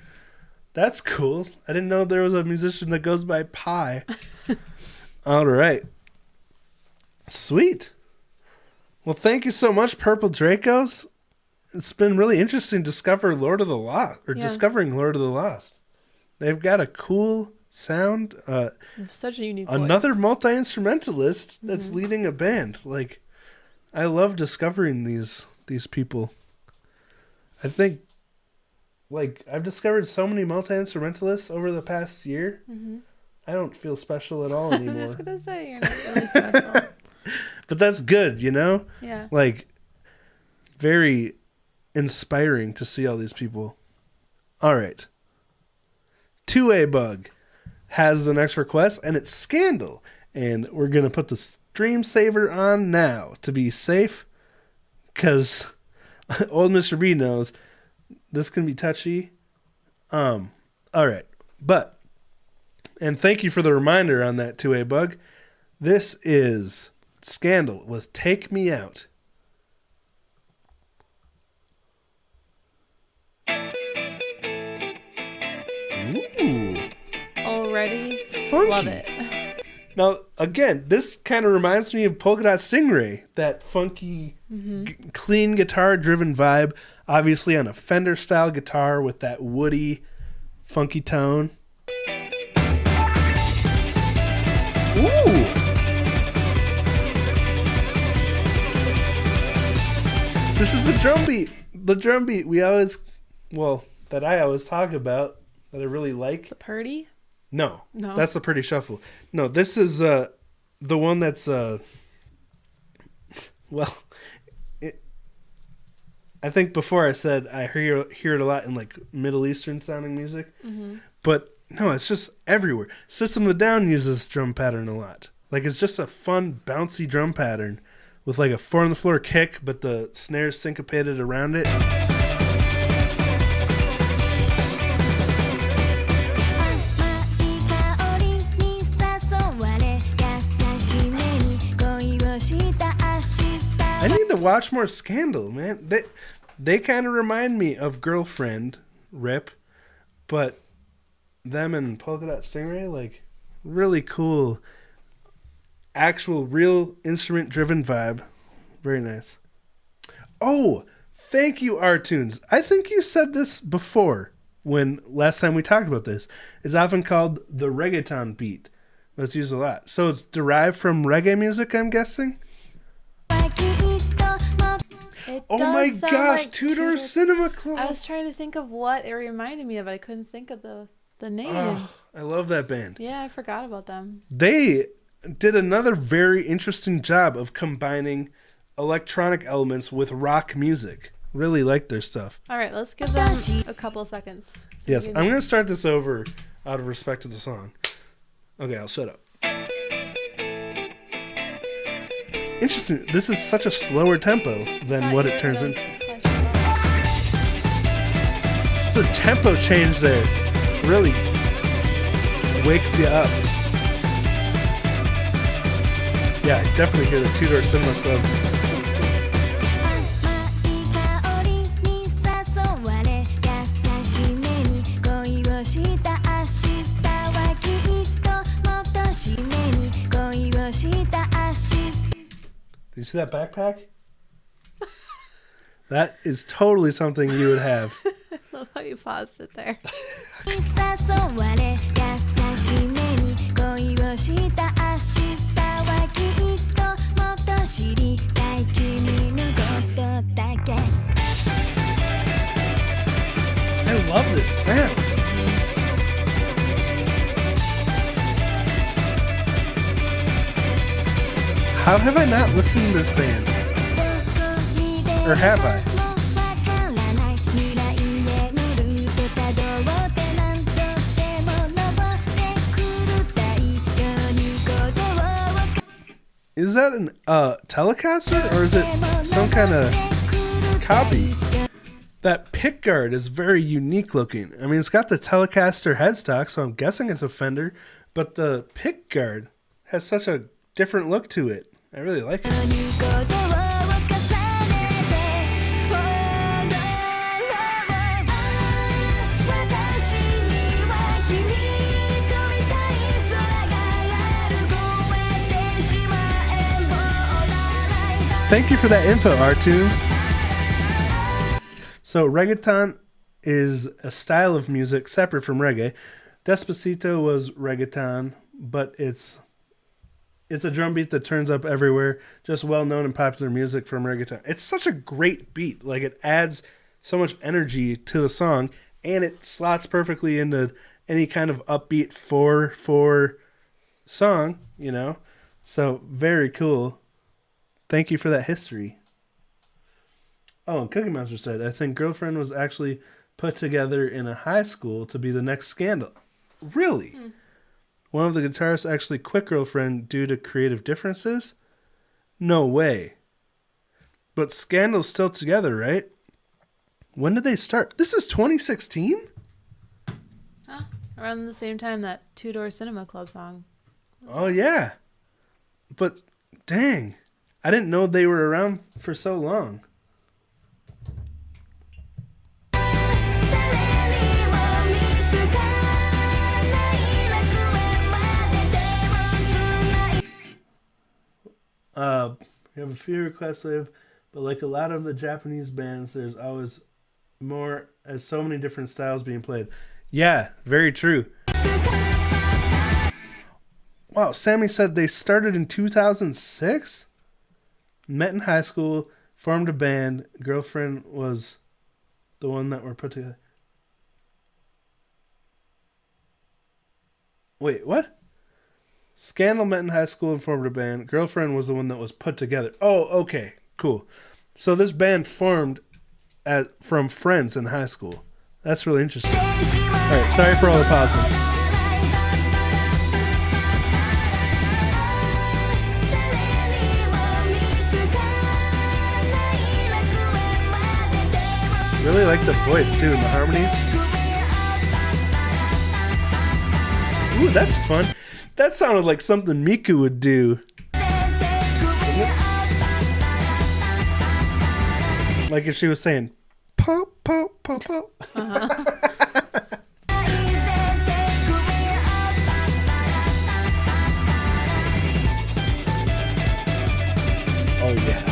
That's cool. I didn't know there was a musician that goes by Pi. All right. Sweet. Well, thank you so much, Purple Dracos. It's been really interesting discovering Lord of the Lost. They've got a cool sound. Such a unique another voice. Multi-instrumentalist that's leading a band. Like, I love discovering these people. I think, like, I've discovered so many multi-instrumentalists over the past year. Mm-hmm. I don't feel special at all anymore. I was just going to say, you're not really special. But that's good, you know? Yeah. Like, very inspiring to see all these people. All right. 2A Bug has the next request, and it's Scandal. And we're going to put the stream saver on now to be safe, because old Mr. B knows this can be touchy. All right. But, and thank you for the reminder on that 2A Bug. This is Scandal with Take Me Out. Ooh. Already Funky. love it. Now, again, this kind of reminds me of Polka Dot Stingray, that funky, clean guitar-driven vibe, obviously on a Fender-style guitar with that woody, funky tone. Ooh! This is the drum beat. The drum beat that I always talk about, that I really like. The Purdy? No, No. That's the Pretty Shuffle. No, this is the one that's I think before I said I hear it a lot in like Middle Eastern sounding music, but no, it's just everywhere. System of a Down uses this drum pattern a lot. Like, it's just a fun bouncy drum pattern with like a 4-on-the-floor kick, but the snares syncopated around it. I need to watch more Scandal, man. They kind of remind me of Girlfriend, RIP, but them and Polka Dot Stingray, like, really cool, actual, real instrument-driven vibe. Very nice. Oh, thank you, R-Tunes. I think you said this before when last time we talked about this. It's often called the reggaeton beat. That's used a lot. So it's derived from reggae music, I'm guessing? Oh my gosh, like Tudor Cinema Club. I was trying to think of what it reminded me of. I couldn't think of the name. Oh, I love that band. Yeah, I forgot about them. They did another very interesting job of combining electronic elements with rock music. Really like their stuff. All right, let's give them a couple of seconds. Yes, I'm going to start this over out of respect to the song. Okay, I'll shut up. Interesting. This is such a slower tempo than what it turns into. Just the tempo change there really wakes you up. Yeah, I definitely hear the Two-Door Cinema Club. see that backpack? That is totally something you would have. I love how you paused it there. I love this sound. How have I not listened to this band? Or have I? Is that an Telecaster or is it some kind of copy? That pickguard is very unique looking. I mean, it's got the Telecaster headstock, so I'm guessing it's a Fender, but the pickguard has such a different look to it. I really like it. Thank you for that info, R-Tunes. So reggaeton is a style of music separate from reggae. Despacito was reggaeton, but it's a drum beat that turns up everywhere, just well-known and popular music from reggaeton. It's such a great beat. Like, it adds so much energy to the song, and it slots perfectly into any kind of upbeat 4/4 song, you know? So, very cool. Thank you for that history. Oh, and Cookie Monster said, I think Girlfriend was actually put together in a high school to be the next Scandal. Really? One of the guitarists actually quit Girlfriend due to creative differences? No way. But Scandal's still together, right? When did they start? This is 2016? Around the same time that Two Door Cinema Club song. Oh, yeah. But, dang. I didn't know they were around for so long. We have a few requests live, but like a lot of the Japanese bands, there's always more, as so many different styles being played. Yeah, very true. Wow, Sammy said they started in 2006? Met in high school, formed a band. Girlfriend was the one that were put together. Wait, what? Scandal met in high school and formed a band. Girlfriend was the one that was put together. Oh, okay, cool. So this band formed from friends in high school. That's really interesting. All right, sorry for all the pausing. Really like the voice too, and the harmonies. Ooh, that's fun. That sounded like something Miku would do. Like if she was saying, pop, pop, pop, pop. Oh, yeah.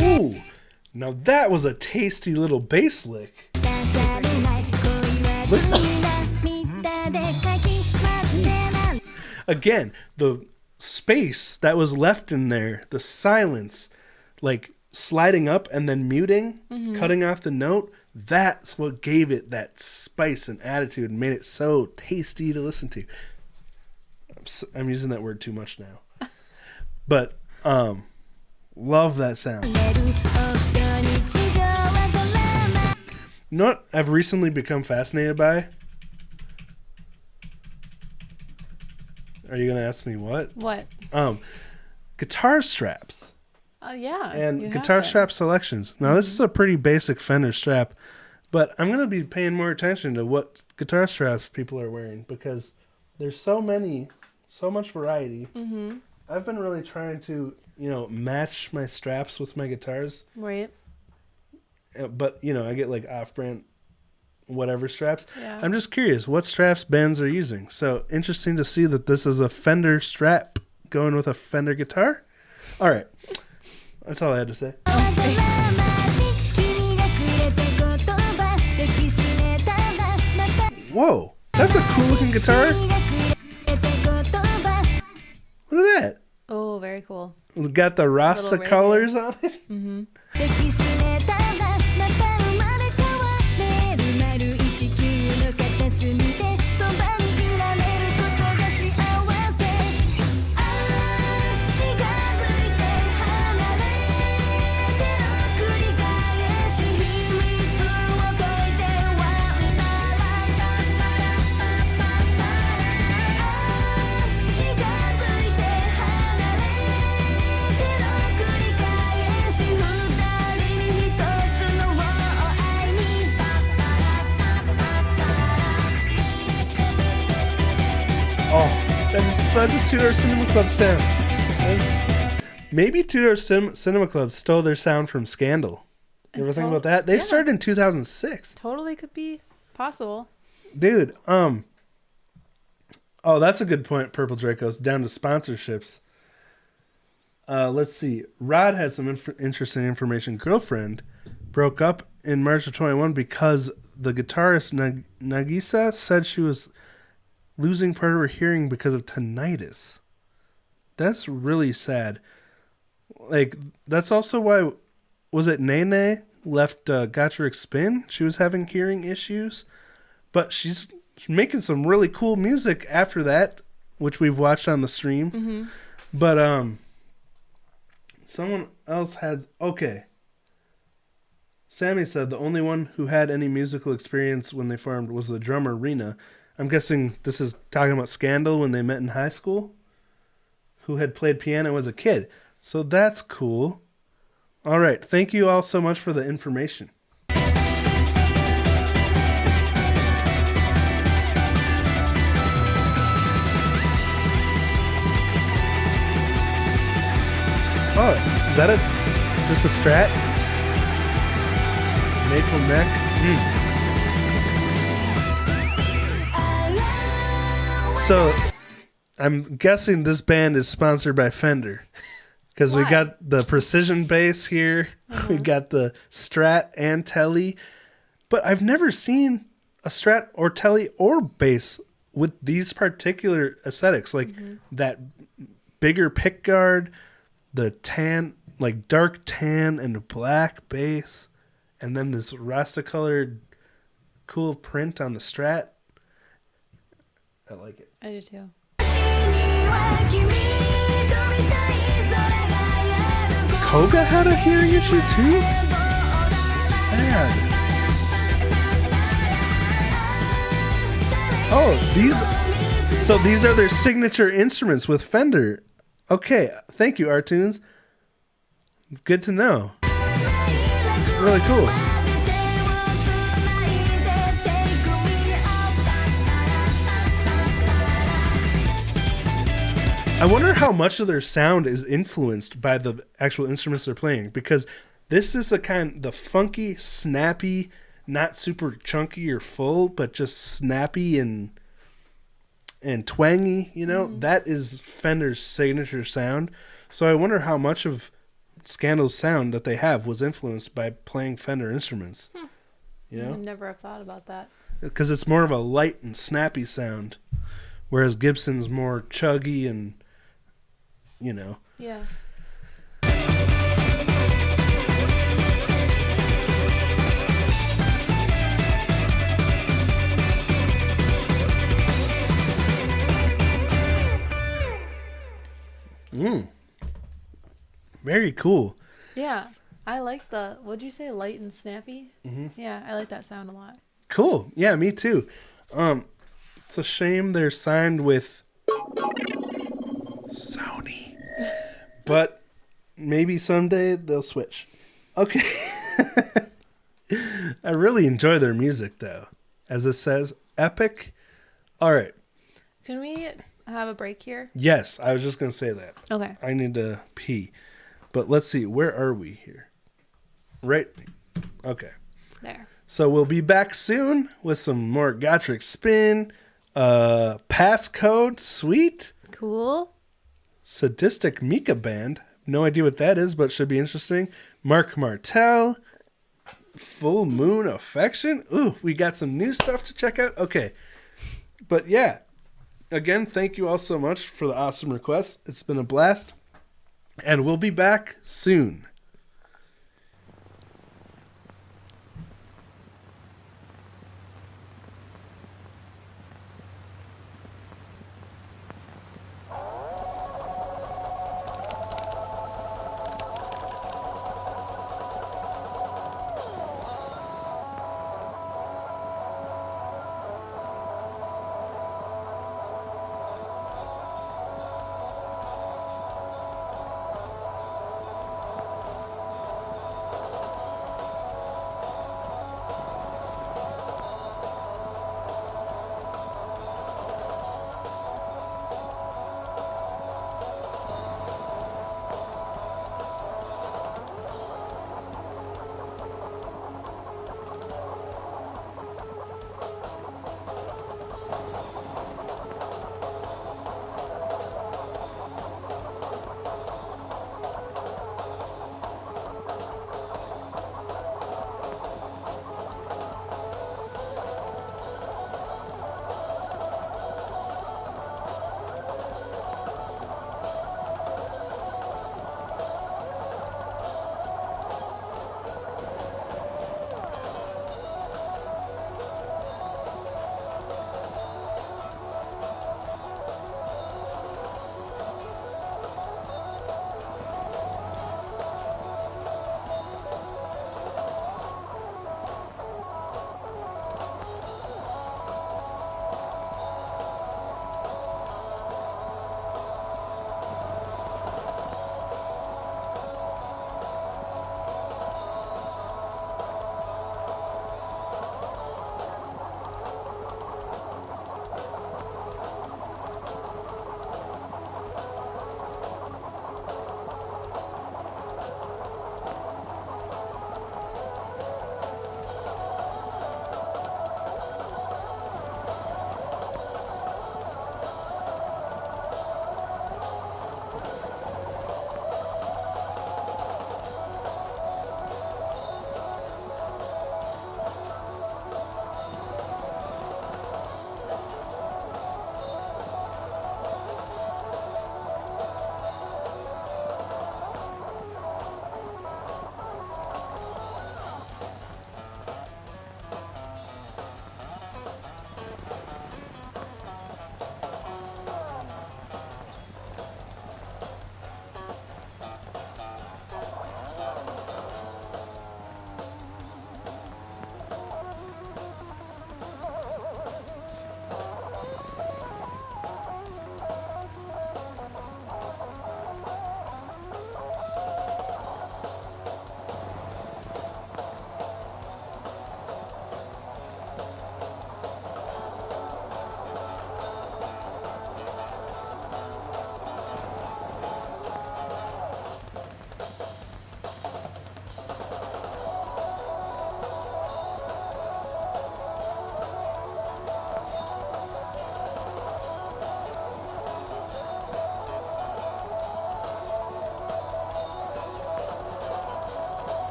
Ooh, now that was a tasty little bass lick. Listen. Again, the space that was left in there, the silence, like sliding up and then muting, cutting off the note, that's what gave it that spice and attitude and made it so tasty to listen to. I'm using that word too much now. But, love that sound. You know what I've recently become fascinated by? Are you going to ask me what? What? Guitar straps. Oh, yeah. And guitar strap selections. Now, this is a pretty basic Fender strap, but I'm going to be paying more attention to what guitar straps people are wearing because there's so much variety. I've been really trying to, match my straps with my guitars. Right. But, I get like off-brand whatever straps. Yeah. I'm just curious what straps bands are using. So interesting to see that this is a Fender strap going with a Fender guitar. All right. That's all I had to say. Whoa. That's a cool looking guitar. Look at that. Oh, very cool. We got the Rasta Little colors on it. Mm-hmm. Oh, that is such a Two Door Cinema Club sound. Maybe Two Door Cinema Club stole their sound from Scandal. You ever think about that? They started in 2006. Totally could be possible. Dude, oh, that's a good point, Purple Dracos. Down to sponsorships. Let's see. Rod has some interesting information. Girlfriend broke up in March of 21 because the guitarist Nagisa said she was losing part of her hearing because of tinnitus. That's really sad. Like, that's also why, was it Nene left Gacharic Spin? She was having hearing issues. But she's making some really cool music after that, which we've watched on the stream. Mm-hmm. But someone else has... Okay. Sammy said the only one who had any musical experience when they formed was the drummer Rena. I'm guessing this is talking about Scandal when they met in high school, who had played piano as a kid. So that's cool. All right. Thank you all so much for the information. Oh, is that it? Just a Strat? Maple neck? So, I'm guessing this band is sponsored by Fender. Because we got the precision bass here. We got the Strat and Telly. But I've never seen a Strat or Telly or bass with these particular aesthetics. Like that bigger pick guard, the tan, like dark tan and black bass. And then this Rasta colored cool print on the Strat. I like it. I do too. Koga had a hearing issue too? Sad. Oh, these are their signature instruments with Fender. Okay, thank you, Artunes. Good to know. It's really cool. I wonder how much of their sound is influenced by the actual instruments they're playing, because this is the funky, snappy, not super chunky or full, but just snappy and twangy, That is Fender's signature sound. So I wonder how much of Scandal's sound that they have was influenced by playing Fender instruments. I never have thought about that. Because it's more of a light and snappy sound, whereas Gibson's more chuggy and Yeah. Very cool. Yeah. I like what'd you say, light and snappy? Mm-hmm. Yeah, I like that sound a lot. Cool. Yeah, me too. It's a shame they're signed with Sony. But maybe someday they'll switch. Okay. I really enjoy their music, though. As it says, epic. All right. Can we... have a break here? Yes, I was just going to say that. Okay. I need to pee. But let's see. Where are we here? Right. Okay. There. So we'll be back soon with some more Gacharic Spin. PassCode. Sweet. Cool. Sadistic Mika Band. No idea what that is, but should be interesting. Mark Martel. Full Moon Affection. Ooh, we got some new stuff to check out. Okay. But yeah. Again, thank you all so much for the awesome requests. It's been a blast. And we'll be back soon.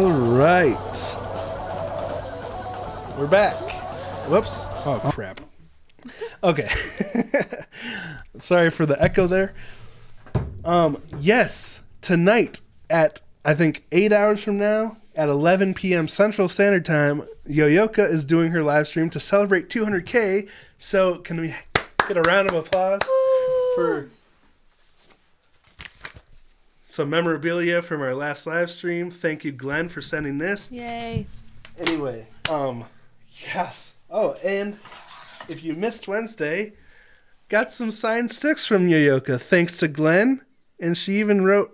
All right. We're back. Whoops. Oh, crap. Okay. Sorry for the echo there. Yes, tonight at, I think, 8 hours from now at 11 p.m. Central Standard Time, Yoyoka is doing her live stream to celebrate 200K. So can we get a round of applause for some memorabilia from our last live stream? Thank you, Glenn, for sending this. Yay. Anyway, yes. Oh, and if you missed Wednesday, got some signed sticks from Yoyoka, thanks to Glenn. And she even wrote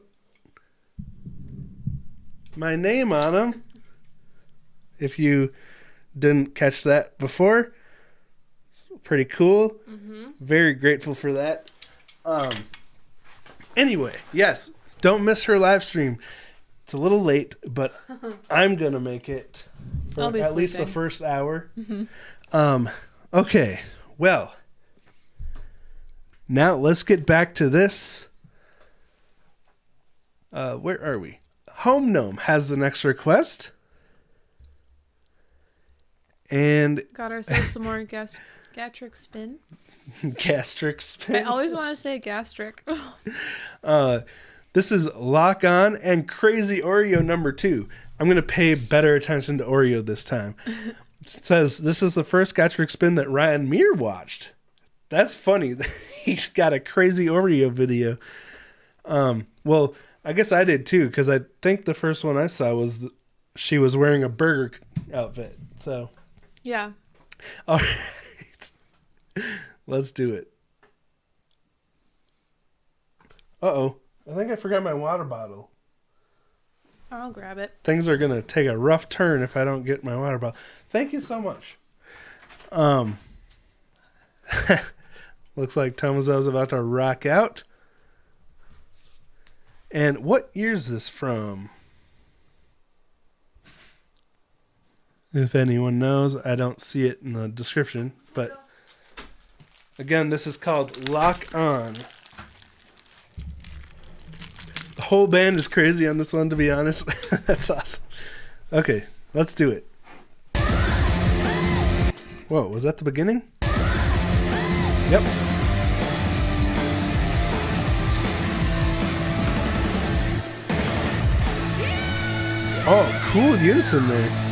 my name on them. If you didn't catch that before, it's pretty cool. Mm-hmm. Very grateful for that. Anyway, yes, don't miss her live stream. It's a little late, but I'm going to make it for I'll be at least the sleeping. first hour. Mm-hmm. Okay, well, now let's get back to this. Where are we? Home Gnome has the next request. And Got ourselves some more Gacharic Spin. Gastric Spin. I always want to say gastric. This is Lock On and Crazy Oreo number 2. I'm going to pay better attention to Oreo this time. It says, this is the first Gacharic Spin that Ryan Meir watched. That's funny. He got a Crazy Oreo video. Well, I guess I did too, because I think the first one I saw was she was wearing a burger outfit. So, Yeah. all right. Let's do it. Uh-oh. I think I forgot my water bottle. I'll grab it. Things are going to take a rough turn if I don't get my water bottle. Thank you so much. Looks like Tomazel's about to rock out. And what year is this from? If anyone knows, I don't see it in the description. But again, this is called Lock On. The whole band is crazy on this one, to be honest. That's awesome. Okay, let's do it. Whoa, was that the beginning? Yep. Oh, cool unison there.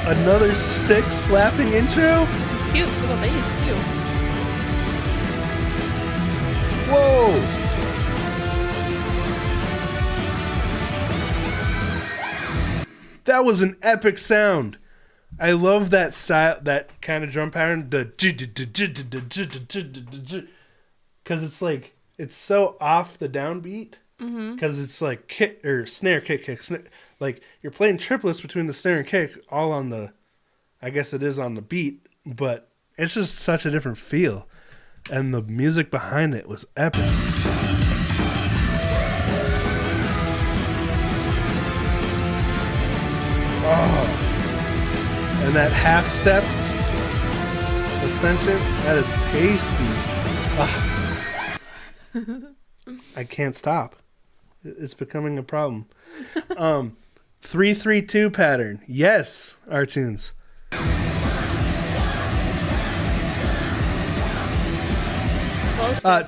Another sick slapping intro? Cute little bass, too. Whoa! That was an epic sound. I love that style, that kind of drum pattern. Because it's like, it's so off the downbeat. Because it's like kick or snare, kick, snare. Like you're playing triplets between the snare and kick, all on the, I guess it is on the beat, but it's just such a different feel. And the music behind it was epic. Oh. And that half step ascension, that is tasty. I can't stop. It's becoming a problem. 3-3-2 pattern. Yes, our tunes.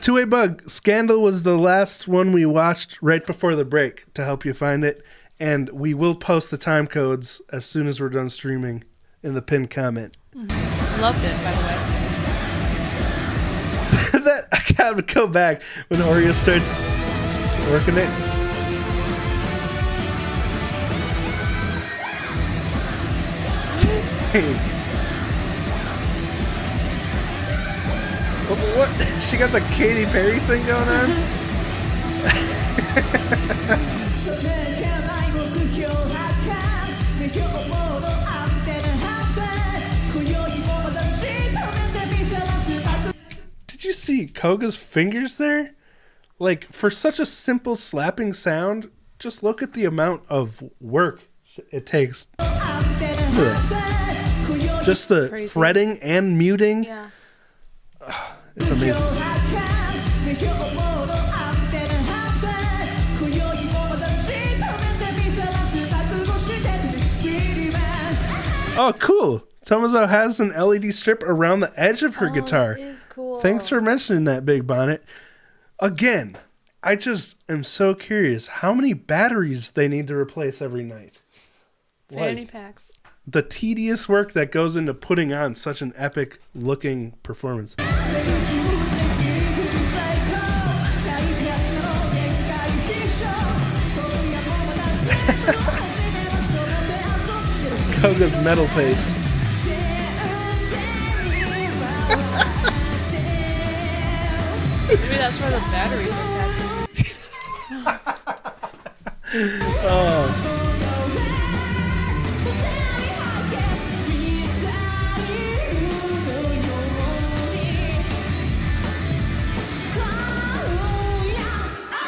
Two-way bug. Scandal was the last one we watched right before the break to help you find it. And we will post the time codes as soon as we're done streaming in the pinned comment. Loved it, by the way. That I gotta go back when Oreo starts working it. What? She got the Katy Perry thing going on? see Koga's fingers there? Like, for such a simple slapping sound, just look at the amount of work it takes. Just the crazy. fretting and muting. Yeah. It's amazing. Oh, cool. Tomozo has an LED strip around the edge of her guitar. That is cool. Thanks for mentioning that, Big Bonnet. Again, I just am so curious how many batteries they need to replace every night. Fanny Like, packs. the tedious work that goes into putting on such an epic looking performance. Koga's metal face. Maybe that's where the batteries are connected. Oh.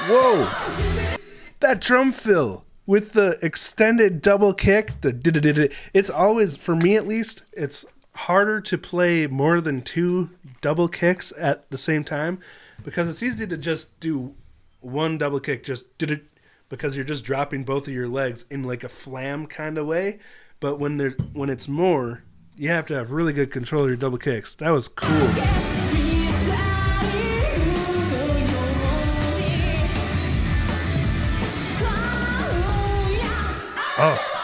Whoa! That drum fill with the extended double kick, it's always, for me at least, it's harder to play more than 2 double kicks at the same time because it's easy to just do one double kick, just because you're just dropping both of your legs in like a flam kind of way. But when it's more, you have to have really good control of your double kicks. That was cool. Oh.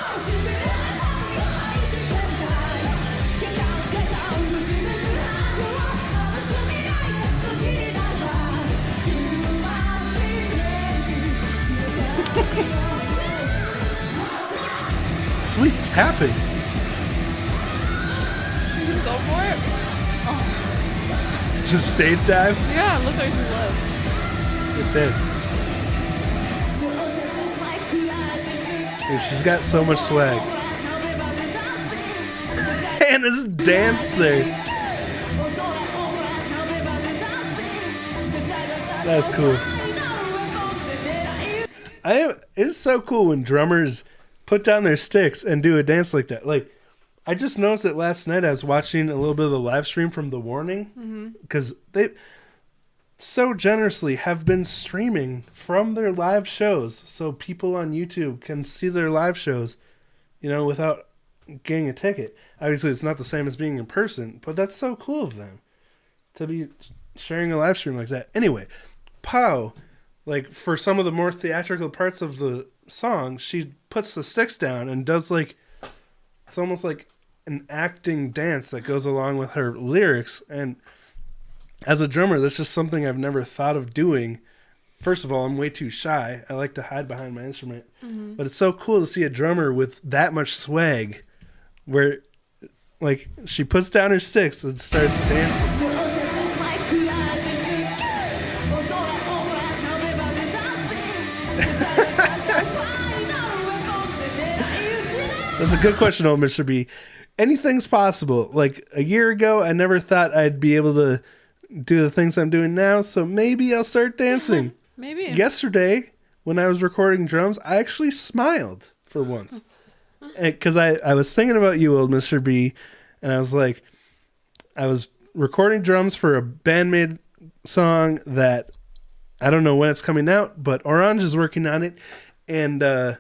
Sweet tapping. Go for it. It's a stage dive. Yeah, look like he was. It did. Dude, she's got so much swag. And this dance there. That's cool. It's so cool when drummers put down their sticks and do a dance like that. Like, I just noticed it last night. I was watching a little bit of the live stream from The Warning because they so generously have been streaming from their live shows so people on YouTube can see their live shows, you know, without getting a ticket. Obviously, it's not the same as being in person, but that's so cool of them to be sharing a live stream like that. Anyway, Pau, like, for some of the more theatrical parts of the song, she puts the sticks down and does, like, it's almost like an acting dance that goes along with her lyrics. And as a drummer, that's just something I've never thought of doing. First of all, I'm way too shy. I like to hide behind my instrument. But it's so cool to see a drummer with that much swag where, like, she puts down her sticks and starts dancing. That's a good question, old Mr. B. Anything's possible. Like, a year ago, I never thought I'd be able to do the things I'm doing now, so maybe I'll start dancing. Maybe. Yesterday, when I was recording drums, I actually smiled for once. Because I was thinking about you, old Mr. B, and I was like, I was recording drums for a bandmate song that I don't know when it's coming out, but Orange is working on it, and I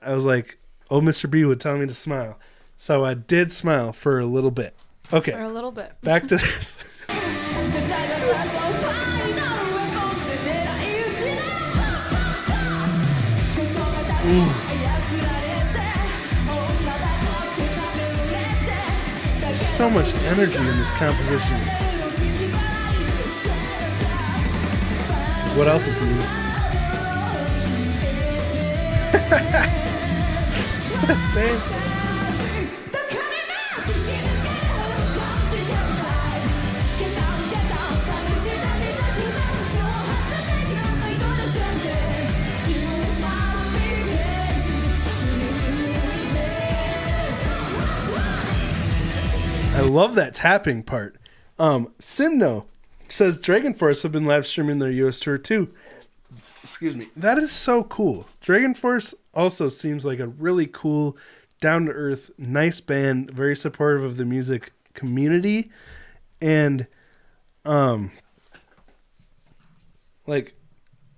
was like, old Mr. B would tell me to smile. So I did smile for a little bit. Okay. For a little bit. Back to this. There's so much energy in this composition. What else is new? Dang. I love that tapping part. Simno, says Dragon Force have been live streaming their US tour too. Excuse me. That is so cool. Dragon Force also seems like a really cool, down-to-earth, nice band, very supportive of the music community. And, like,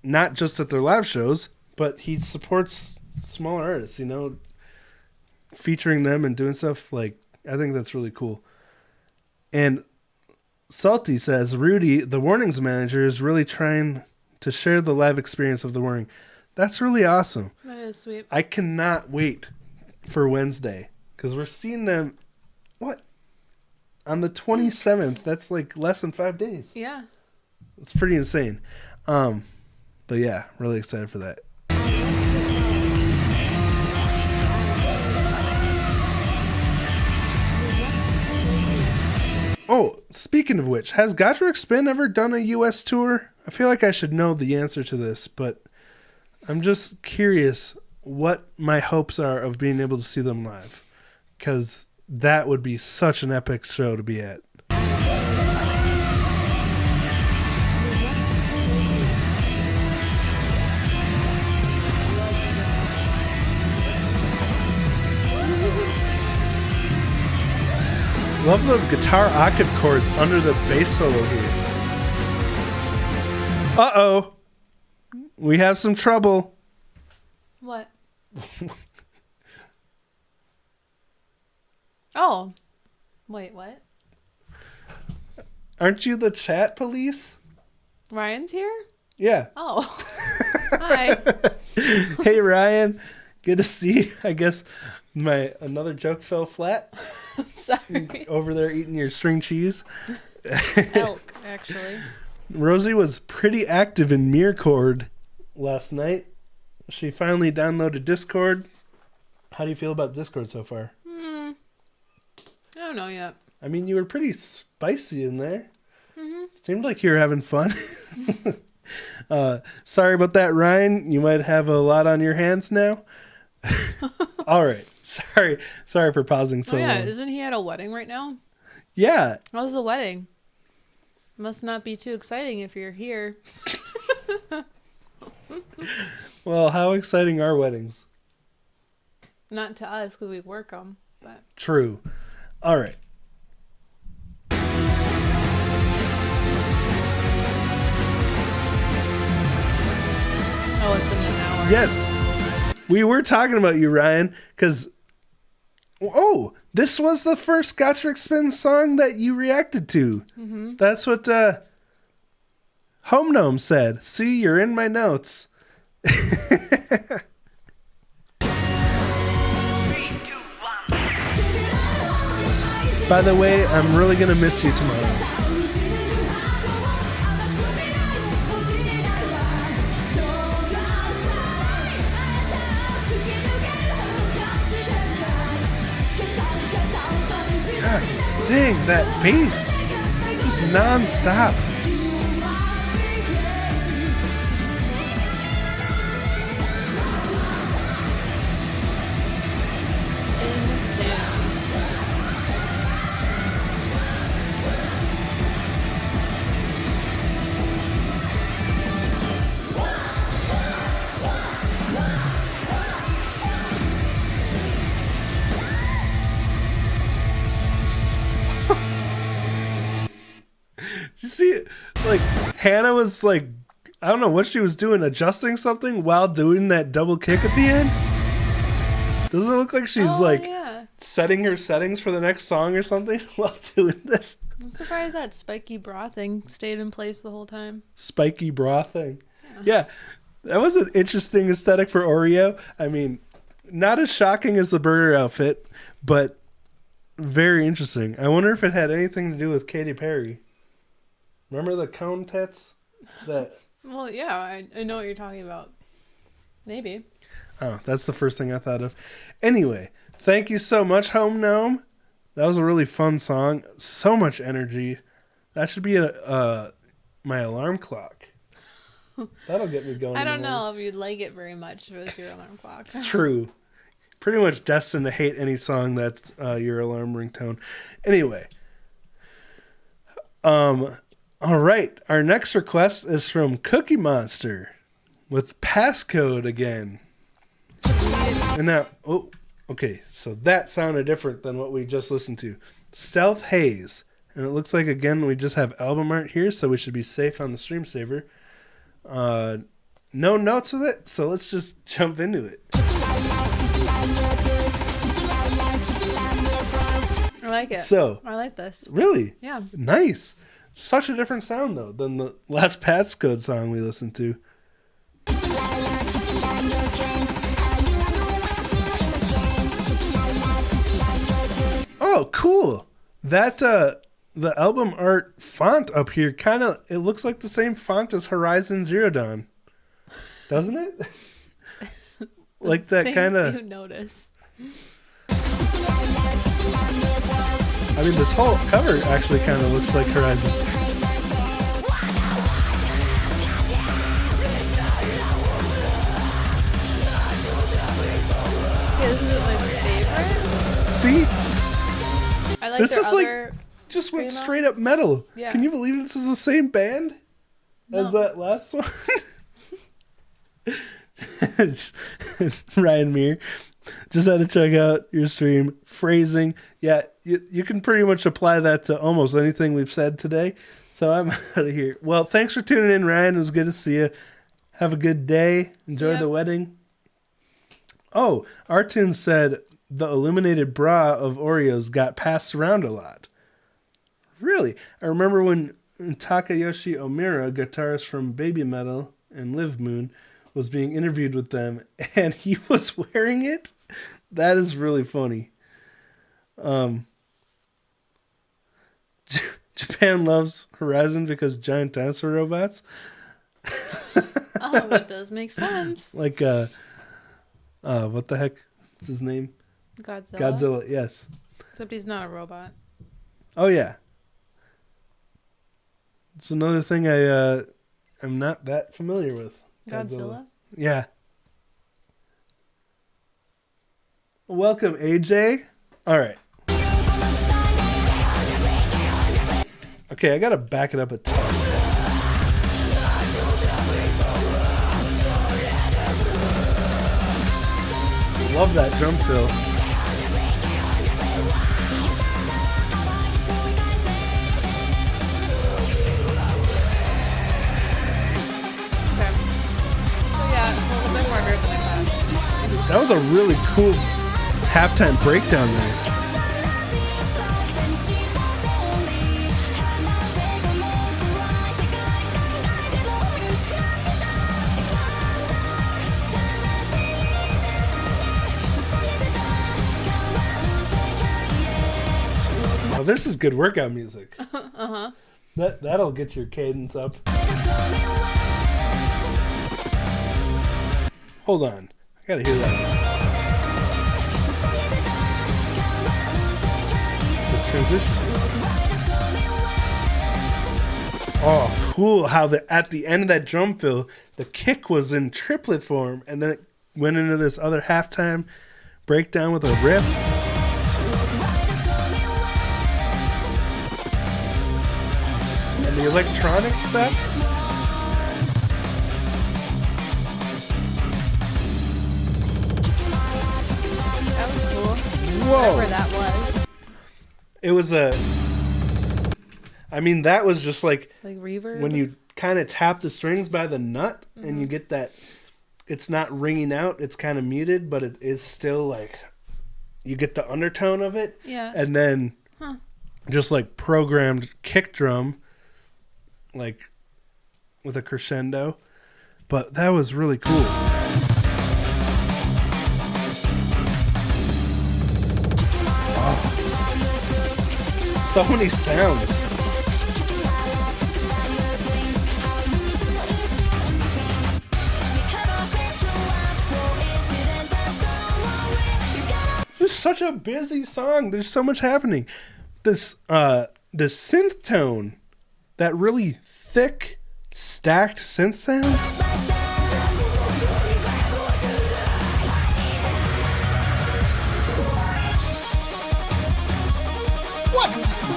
not just at their live shows, but he supports smaller artists, you know, featuring them and doing stuff. Like, I think that's really cool. And Salty says, Rudy, the Warnings manager, is really trying to share the live experience of the Warning. That's really awesome. That is sweet. I cannot wait for Wednesday because we're seeing them, what, on the 27th. That's like less than 5 days. Yeah. It's pretty insane. But yeah, really excited for that. Oh, speaking of which, has Gacharic Spin ever done a US tour? I feel like I should know the answer to this, but I'm just curious what my hopes are of being able to see them live. Because that would be such an epic show to be at. Love those guitar octave chords under the bass solo here. Uh-oh. We have some trouble. What? Oh. Wait, what? Aren't you the chat police? Ryan's here? Yeah. Oh. Hi. Hey, Ryan. Good to see you. I guess another joke fell flat. Sorry. Over there eating your string cheese. Elk, actually. Rosie was pretty active in Mircord last night. She finally downloaded Discord. How do you feel about Discord so far? I don't know yet. I mean, you were pretty spicy in there. Seemed like you were having fun. Sorry about that, Ryan. You might have a lot on your hands now. All right. Sorry for pausing so Oh yeah, long. isn't he at a wedding right now? Yeah. How's the wedding? Must not be too exciting if you're here. Well, how exciting are weddings? Not to us because we work them, but True. All right. oh, it's in an hour. Yes. We were talking about you, Ryan, because this was the first Gacharic Spin song that you reacted to. Mm-hmm. That's what Home Gnome said. See, you're in my notes. By the way, I'm really going to miss you tomorrow. God dang, that bass. Just non-stop. You see, like, Hannah was like, I don't know what she was doing, adjusting something while doing that double kick at the end. Doesn't it look like she's setting her settings for the next song or something while doing this? I'm surprised that spiky bra thing stayed in place the whole time. Spiky bra thing. Yeah, that was an interesting aesthetic for Oreo. I mean, not as shocking as the burger outfit, but very interesting. I wonder if it had anything to do with Katy Perry. Remember the cone tits? Well, yeah, I know what you're talking about. Maybe. Oh, that's the first thing I thought of. Anyway, thank you so much, Home Gnome. That was a really fun song. So much energy. That should be my alarm clock. That'll get me going. I don't know if you'd like it very much if it was your alarm clock. It's true. Pretty much destined to hate any song that's your alarm ringtone. Anyway. All right. Our next request is from Cookie Monster with PassCode again. And now, okay. So that sounded different than what we just listened to. Stealth Haze. And it looks like, again, we just have album art here, so we should be safe on the stream saver. No notes with it, so let's just jump into it. I like it. So, I like this. really? Yeah. Nice. Such a different sound, though, than the last PassCode song we listened to. Oh, cool. That, the album art font up here it looks like the same font as Horizon Zero Dawn. Doesn't it? Like that kind of... you notice. I mean, this whole cover actually kind of looks like Horizon. Yeah, this is my favorite. See? I like This their is other... like... Just went Screamo? straight up metal. Yeah. Can you believe this is the same band as that last one? Ryan Meir. Just had to check out your stream. Phrasing. Yeah, you can pretty much apply that to almost anything we've said today. So I'm out of here. Well, thanks for tuning in, Ryan. It was good to see you. Have a good day. Enjoy the wedding. Oh, Artun said the illuminated bra of Oreos got passed around a lot. Really? I remember when Takayoshi Omura, guitarist from Baby Metal and Live Moon, was being interviewed with them, and he was wearing it. That is really funny. Japan loves Horizon because giant dinosaur robots. Oh, that does make sense. Like, what the heck is his name? Godzilla. Godzilla, yes. Except he's not a robot. Oh, yeah. It's another thing I am not that familiar with. Godzilla? Yeah. Welcome, AJ. All right. Okay, I gotta back it up a touch. Love that drum fill. Okay. So yeah, it's a little bit harder than I thought. That was a really cool halftime breakdown there. Oh, this is good workout music. Uh-huh. That'll get your cadence up. Hold on. I gotta hear that. This transition. Oh, cool. How at the end of that drum fill, the kick was in triplet form, and then it went into this other halftime breakdown with a riff. And the electronic stuff. That was cool. Whoa. Whatever that was. It was I mean, that was just like reverb? when you kind of tap the strings by the nut and you get that, it's not ringing out, it's kind of muted, but it is still like, you get the undertone of it. Yeah. And then just like programmed kick drum, like with a crescendo. But that was really cool. Oh. So many sounds. This is such a busy song. There's so much happening. This synth tone, that really thick, stacked synth sound. What?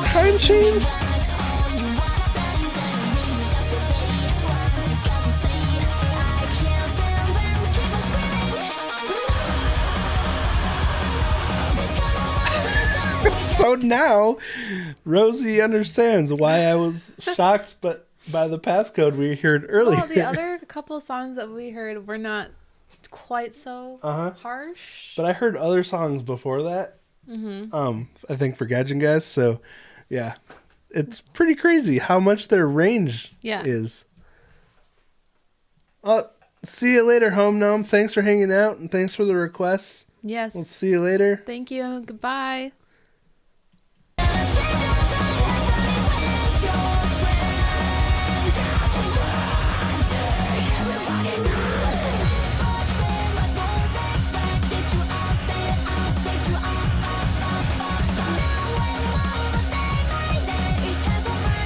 Time change? So now Rosie understands why I was shocked by the passcode we heard earlier. Well, the other couple songs that we heard were not quite so harsh. But I heard other songs before that. I think for Gadget Guys. So yeah, it's pretty crazy how much their range is. See you later, Home Gnome. Thanks for hanging out and thanks for the requests. Yes. We'll see you later. Thank you. Goodbye.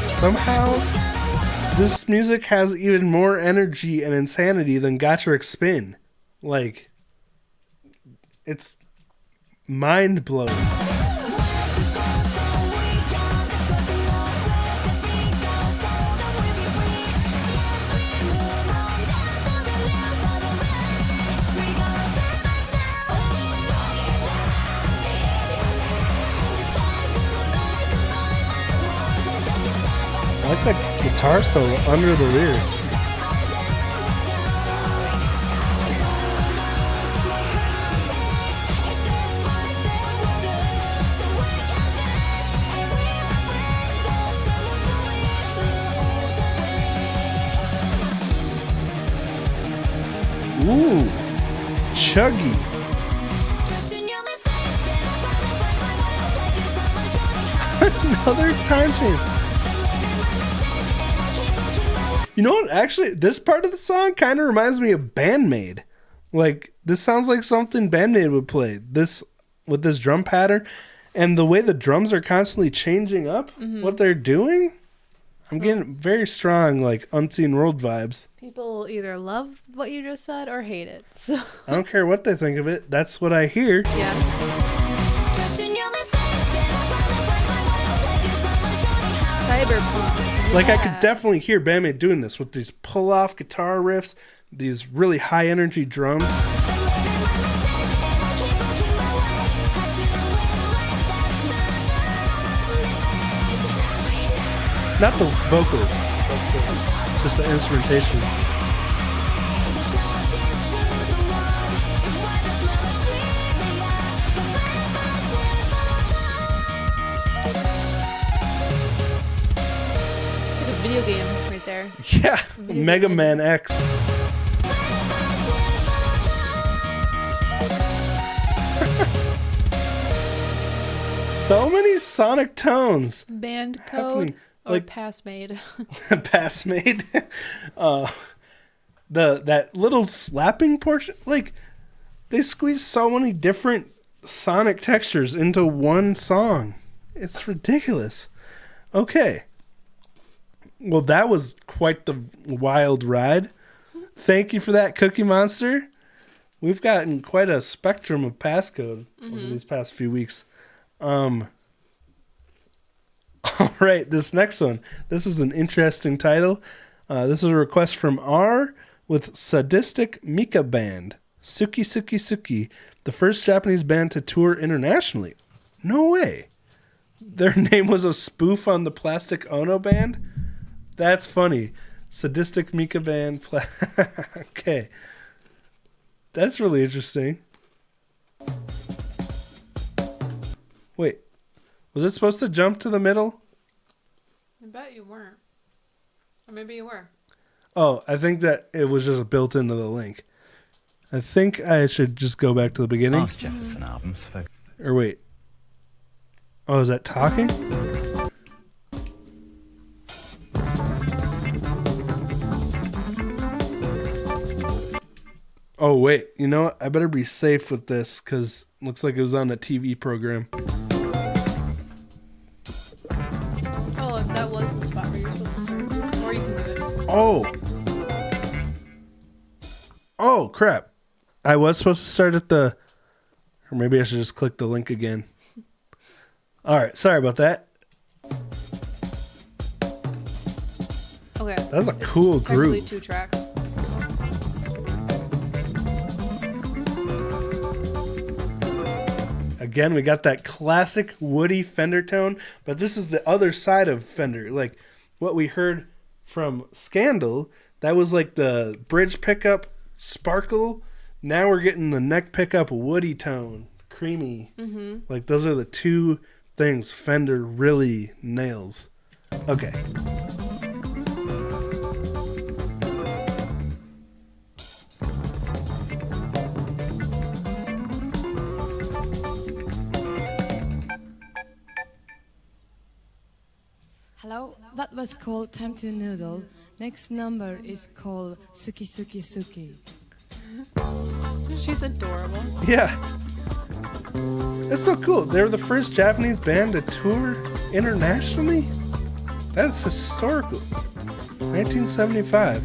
Somehow, this music has even more energy and insanity than Gacharic Spin. Like, it's mind-blowing. I like that guitar solo under the lyrics. Ooh, chuggy. Another time change. You know what? Actually, this part of the song kind of reminds me of Bandmade. Like, this sounds like something Bandmade would play. This with this drum pattern and the way the drums are constantly changing up what they're doing. I'm getting very strong, like, Unseen World vibes. People either love what you just said or hate it. So I don't care what they think of it. That's what I hear. yeah. Cyberpunk. Like, I Yeah. could definitely hear Bandmade doing this with these pull-off guitar riffs, these really high-energy drums. Not the vocals, just the instrumentation. Like a video game right there. Yeah, Mega Man X. So many sonic tones. Band Happening. code or Like- PassMade. PassMade. That little slapping portion, like, they squeeze so many different sonic textures into one song. It's ridiculous. Okay. Well, that was quite the wild ride. Thank you for that, Cookie Monster. We've gotten quite a spectrum of passcode over these past few weeks. All right, this next one. This is an interesting title. This is a request from R with Sadistic Mika Band. Suki Suki Suki, the first Japanese band to tour internationally. No way. Their name was a spoof on the Plastic Ono Band? That's funny. Sadistic Mika Band. Okay. That's really interesting. Wait. Was it supposed to jump to the middle? I bet you weren't. Or maybe you were. Oh, I think that it was just built into the link. I think I should just go back to the beginning. Last Jefferson albums, folks. Or wait. Oh, is that talking? Oh, wait. You know what? I better be safe with this because it looks like it was on a TV program. Oh, that was the spot where you're supposed to start. Or you can do it. Oh. Oh, crap. I was supposed to start at the... Or maybe I should just click the link again. All right. Sorry about that. Okay. That was a cool technically groove. 2 tracks. Again, we got that classic woody Fender tone, but this is the other side of Fender. Like what we heard from Scandal, that was like the bridge pickup sparkle. Now we're getting the neck pickup woody tone, creamy. Like those are the two things Fender really nails. Okay. Hello, that was called Time to Noodle. Next number is called Suki Suki Suki. She's adorable. Yeah. That's so cool. They were the first Japanese band to tour internationally? That's historical. 1975.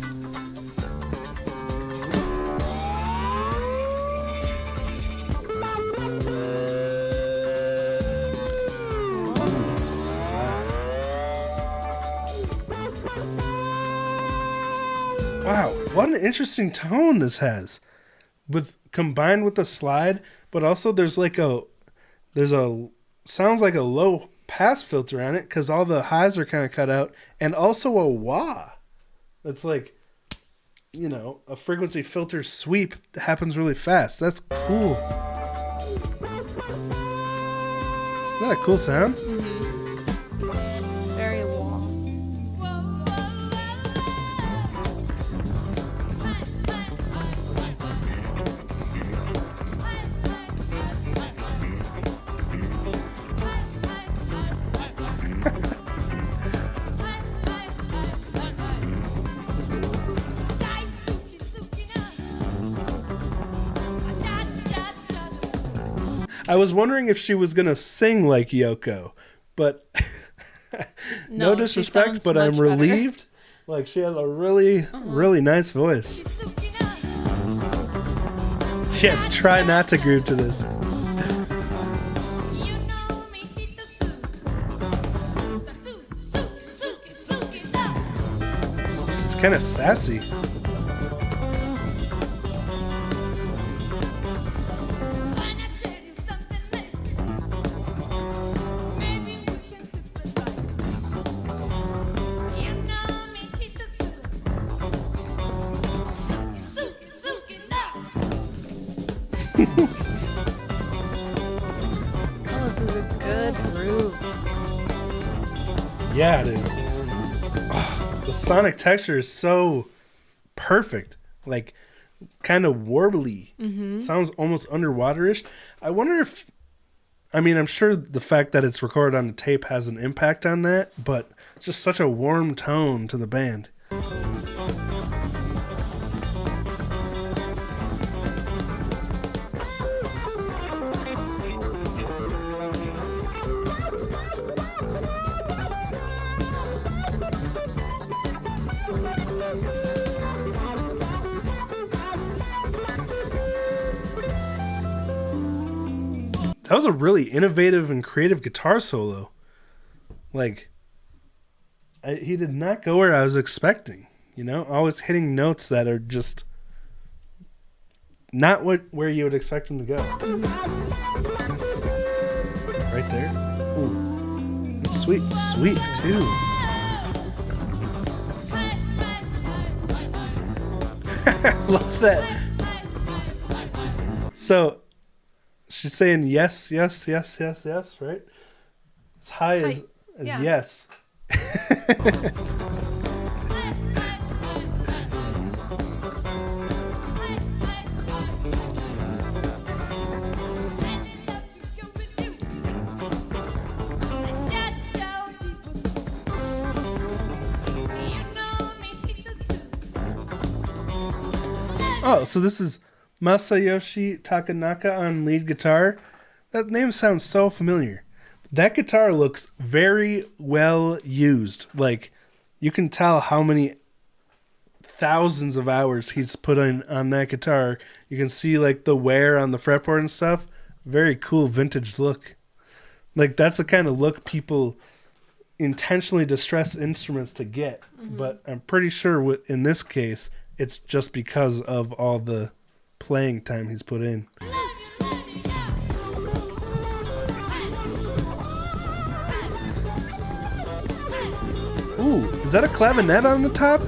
Wow, what an interesting tone this has. Combined with the slide, but also there's sounds like a low pass filter on it because all the highs are kind of cut out, and also a wah. That's like, a frequency filter sweep that happens really fast. That's cool. Isn't that a cool sound? Very long. I was wondering if she was going to sing like Yoko, but no disrespect, but I'm relieved. Like, she has a really, really nice voice. Yes, try not to groove to this. It's kind of sassy. Oh, this is a good groove. Yeah, it is. Oh, the sonic texture is so perfect. Like, kind of warbly. Sounds almost underwaterish. I wonder if... I'm sure the fact that it's recorded on the tape has an impact on that, but it's just such a warm tone to the band. That was a really innovative and creative guitar solo. Like, he did not go where I was expecting. Always hitting notes that are just not where you would expect him to go. Right there. Ooh. It's sweet, too. I love that. So, she's saying yes, yes, yes, yes, yes, right? As high as yes. Oh, so this is Masayoshi Takanaka on lead guitar. That name sounds so familiar. That guitar looks very well used. Like, you can tell how many thousands of hours he's put on that guitar. You can see, like, the wear on the fretboard and stuff. Very cool vintage look. Like, that's the kind of look people intentionally distress instruments to get. But I'm pretty sure in this case, it's just because of all the playing time he's put in. Is that a clavinet on the top?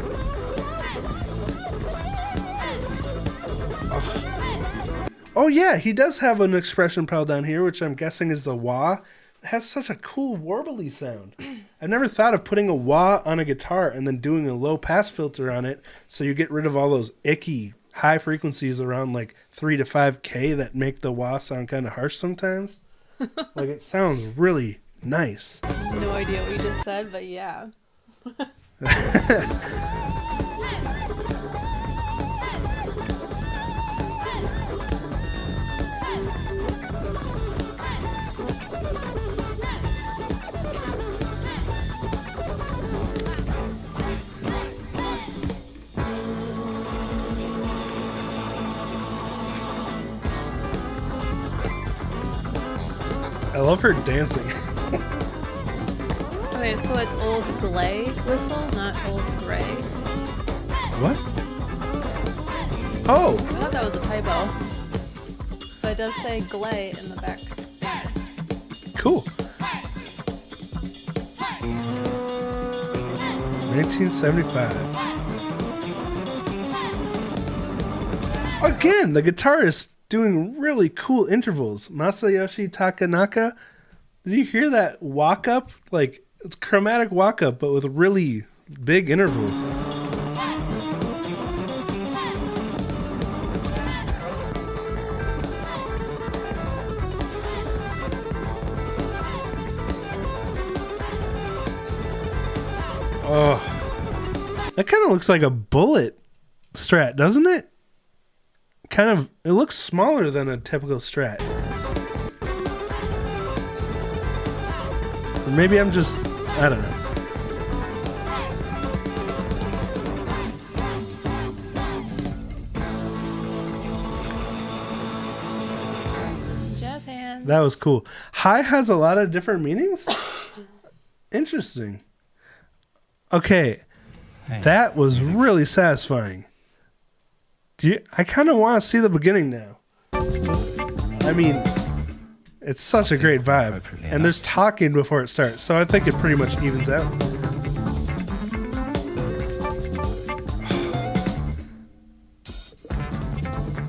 Oh yeah, he does have an expression pedal down here, which I'm guessing is the wah. It has such a cool warbly sound. I've never thought of putting a wah on a guitar and then doing a low pass filter on it so you get rid of all those icky high frequencies around like 3 to 5K that make the wah sound kind of harsh sometimes. Like it sounds really nice. No idea what you just said, but yeah. I love her dancing. Okay, so it's Old Glay whistle, not Old Gray. What? Oh! I thought that was a typo. But it does say Glay in the back. Cool. 1975. Again, the guitarist doing really cool intervals. Masayoshi Takanaka. Did you hear that walk up? Like, it's chromatic walk up, but with really big intervals. Oh, that kind of looks like a Bullet Strat, doesn't it? Kind of, it looks smaller than a typical Strat. Or maybe I'm just, I don't know. Jazz hands. That was cool. High has a lot of different meanings? Interesting. Okay, that was really satisfying. I kind of want to see the beginning now. I mean, it's such a great vibe. And there's talking before it starts, so I think it pretty much evens out.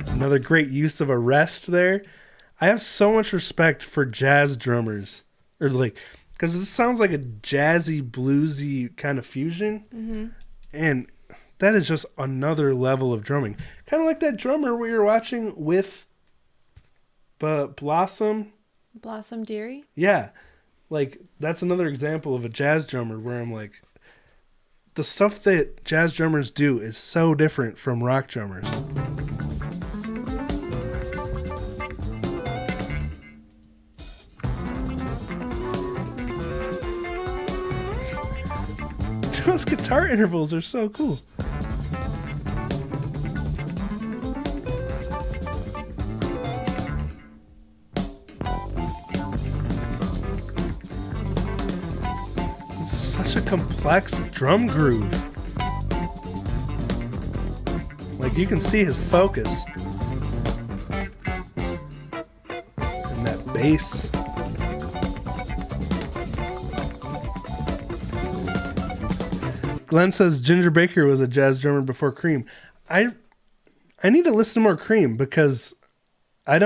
Another great use of a rest there. I have so much respect for jazz drummers. Or like, because this sounds like a jazzy, bluesy kind of fusion. Mm-hmm. And that is just another level of drumming. Kind of like that drummer we were watching with Blossom Dearie? Yeah. Like, that's another example of a jazz drummer where I'm like, the stuff that jazz drummers do is so different from rock drummers. Those guitar intervals are so cool. This is such a complex drum groove. Like, you can see his focus. And that bass. Glenn says Ginger Baker was a jazz drummer before Cream. I need to listen to more Cream because I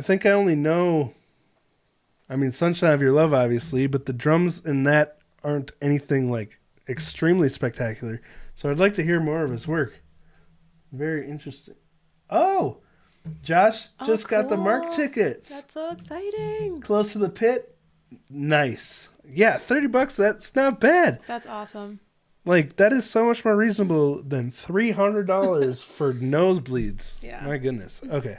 think I only know, I mean, Sunshine of Your Love, obviously, but the drums in that aren't anything like extremely spectacular. So I'd like to hear more of his work. Very interesting. Oh, Josh just got the Mark tickets. That's so exciting. Close to the Pit. Nice. Yeah, $30. That's not bad. That's awesome. Like, that is so much more reasonable than $300 for nosebleeds. Yeah. My goodness. Okay.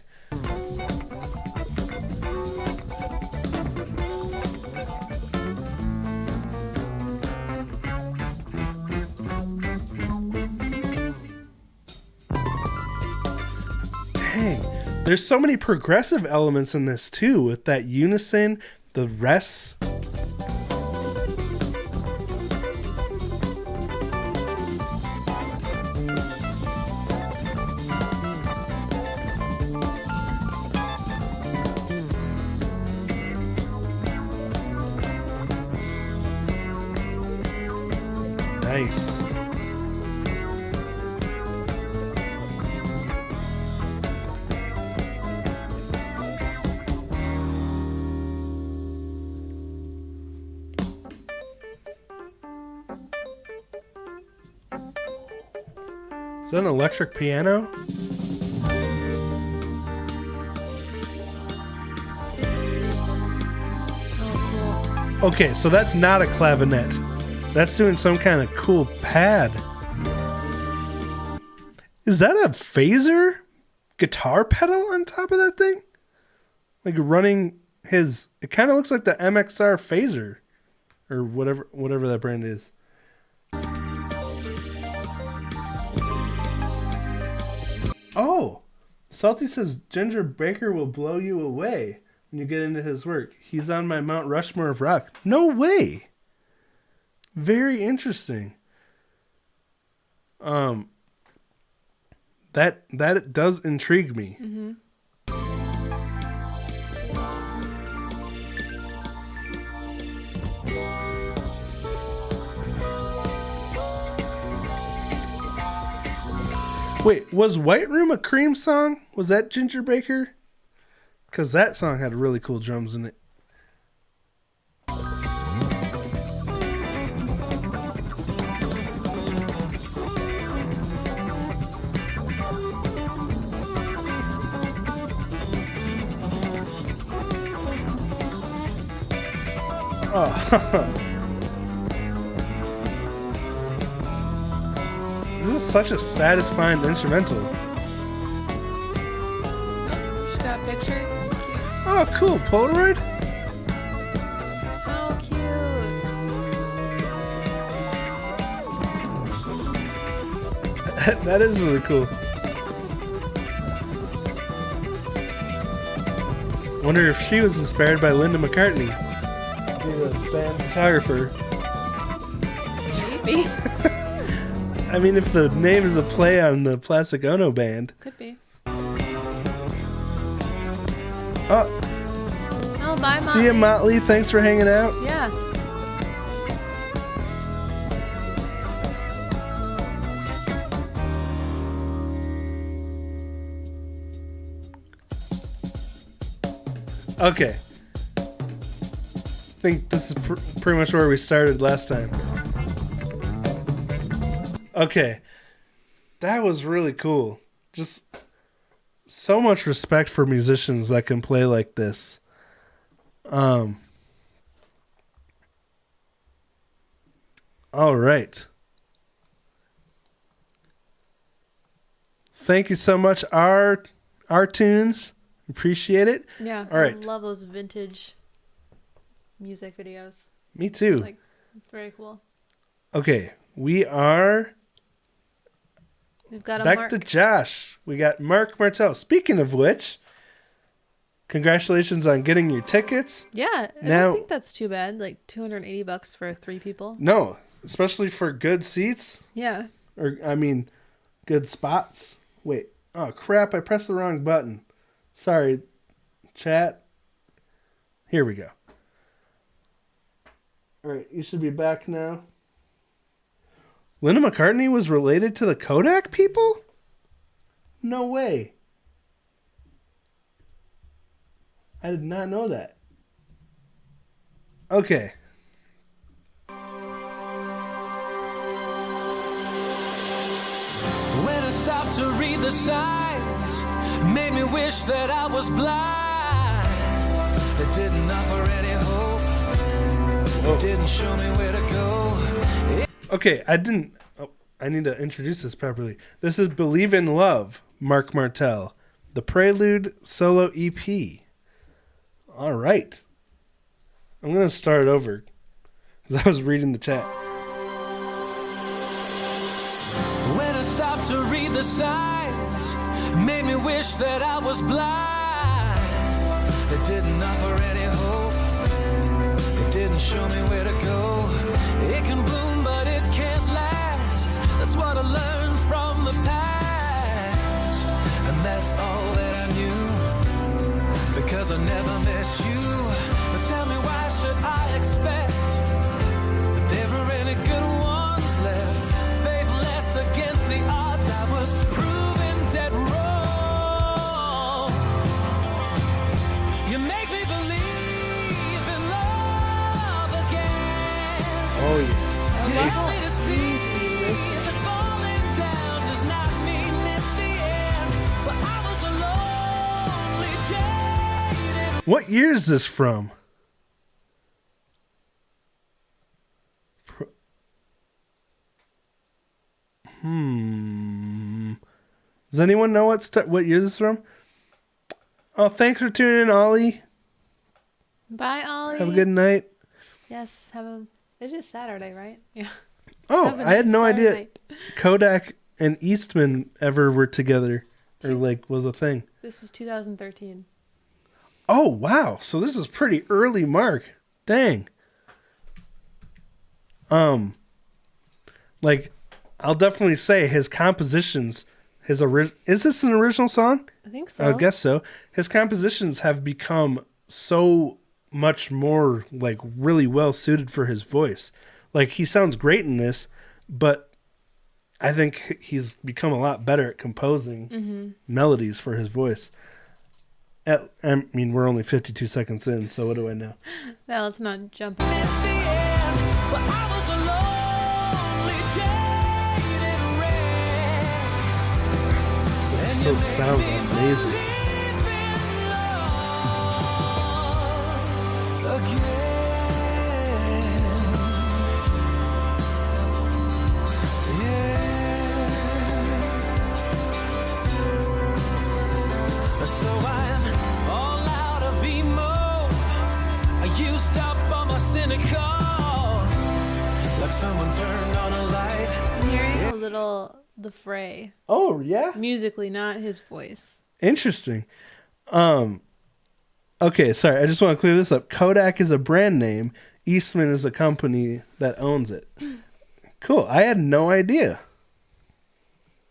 Dang. There's so many progressive elements in this, too, with that unison, the rests. Nice. Is that an electric piano? Oh, Okay, so that's not a clavinet. That's doing some kind of cool pad. Is that a phaser guitar pedal on top of that thing? Like running his... It kind of looks like the MXR phaser. Or whatever that brand is. Oh! Salty says Ginger Baker will blow you away when you get into his work. He's on my Mount Rushmore of rock. No way! Very interesting. That does intrigue me. Mm-hmm. Wait, was White Room a Cream song? Was that Ginger Baker? Because that song had really cool drums in it. Oh. This is such a satisfying instrumental. She got a picture. Cute. Oh, cool. Polaroid? How cute. That is really cool. Wonder if she was inspired by Linda McCartney. Be the band photographer. Maybe. I mean, if the name is a play on the Plastic Ono band. Could be. Oh, Oh, bye, Mom. see ya, Motley. Thanks for hanging out. Yeah. Okay. I think this is pretty much where we started last time. Okay. That was really cool. Just so much respect for musicians that can play like this. All right. Thank you so much, our tunes. Appreciate it. Yeah. All right. I love those vintage music videos. Me too. Like, very cool. Okay, we've got a back Mark. to Josh. We got Mark Martel. Speaking of which, congratulations on getting your tickets. Yeah, I Now- don't think that's too bad. Like $280 for 3 people. No, especially for good seats. Yeah. Or, I mean, good spots. Wait. Oh, crap. I pressed the wrong button. Sorry, chat. Here we go. All right, you should be back now. Linda McCartney was related to the Kodak people? No way. I did not know that. Okay. When I stopped to read the signs, made me wish that I was blind. It didn't offer any hope. It didn't show me where to go. Okay, I need to introduce this properly. This is Believe in Love, Mark Martel, the Prelude solo EP. All right. I'm going to start over because I was reading the chat. When I stopped to read the signs, made me wish that I was blind. It didn't offer any hope. It didn't show me where to go. It can bloom, but it can't last. That's what I learned from the past. And that's all that I knew, because I never met you. But tell me, why should I expect that there are any good ones left? Oh yeah. What year is this from? Does anyone know what year this is from? Oh, thanks for tuning in, Ollie. Bye, Ollie. Have a good night. Yes, it's just Saturday, right? Yeah. Oh, I had no Saturday idea night. Kodak and Eastman ever were together or like was a thing. This is 2013. Oh, wow. So this is pretty early, Mark. Dang. Like, I'll definitely say his compositions, is this an original song? I think so. I guess so. His compositions have become so much more, like, really well suited for his voice. Like, he sounds great in this, but I think he's become a lot better at composing melodies for his voice. I mean, we're only 52 seconds in, so what do I know? Now let's not jump. It still sounds amazing. Someone turned on a light. I'm hearing a little the fray. Oh, yeah? Musically, not his voice. Interesting. Okay, sorry. I just want to clear this up. Kodak is a brand name. Eastman is the company that owns it. Cool. I had no idea.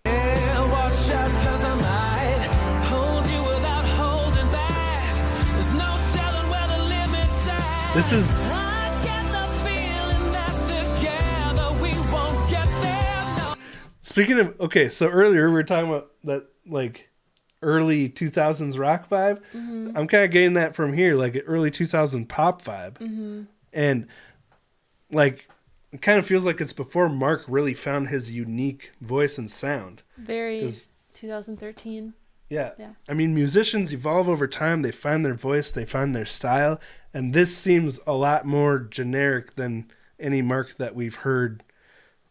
Yeah, watch out, 'cause I might hold you without holding back. There's no telling where the limit's at. This is... I get the feeling that together we won't get there. No. Speaking of... Okay, so earlier we were talking about that, like, early 2000s rock vibe. I'm kind of getting that from here, like, an early 2000 pop vibe. And, like... It kind of feels like it's before Mark really found his unique voice and sound. Very 2013. Yeah. Yeah. I mean, musicians evolve over time. They find their voice. They find their style. And this seems a lot more generic than any Mark that we've heard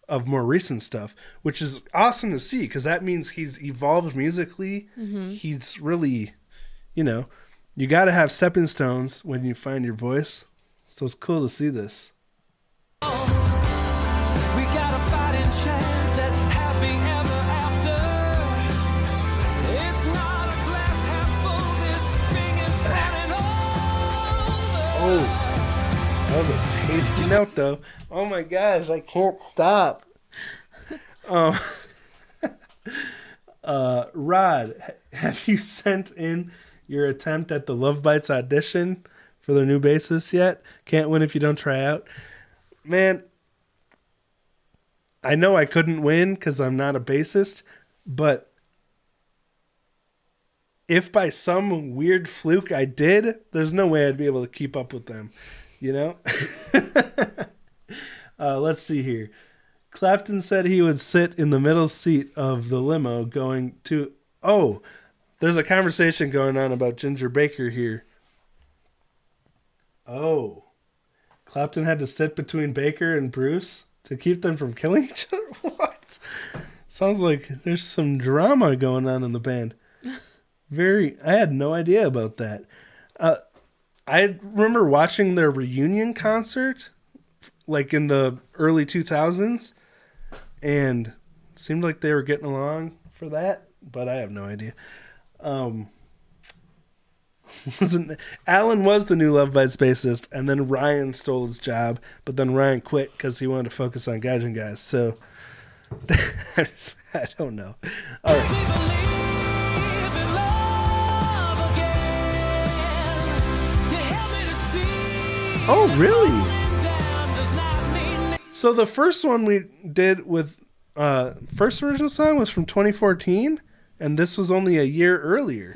of more recent stuff, which is awesome to see because that means he's evolved musically. He's really, you know, you got to have stepping stones when you find your voice. So it's cool to see this. We got a fighting chance at happy ever after. It's not a glass half full. This thing is running over. Oh, that was a tasty note, though. Oh my gosh, I can't stop. Rod, have you sent in your attempt at the Love Bites audition for their new bassist yet? Can't win if you don't try out. Man, I know I couldn't win because I'm not a bassist, but if by some weird fluke I did, there's no way I'd be able to keep up with them, you know? Let's see here. Clapton said he would sit in the middle seat of the limo going to... Oh, there's a conversation going on about Ginger Baker here. Oh. Clapton had to sit between Baker and Bruce to keep them from killing each other? What? Sounds like there's some drama going on in the band. I had no idea about that. I remember watching their reunion concert, like in the early 2000s, and it seemed like they were getting along for that, but I have no idea. Alan was the new Love Bites bassist, and then Ryan stole his job, but then Ryan quit because he wanted to focus on Gaijin Guys. So I don't know. All right. We believe in love again. You help me to see. Oh, really? Down does not mean So the first one we did with first original song was from 2014, and this was only a year earlier.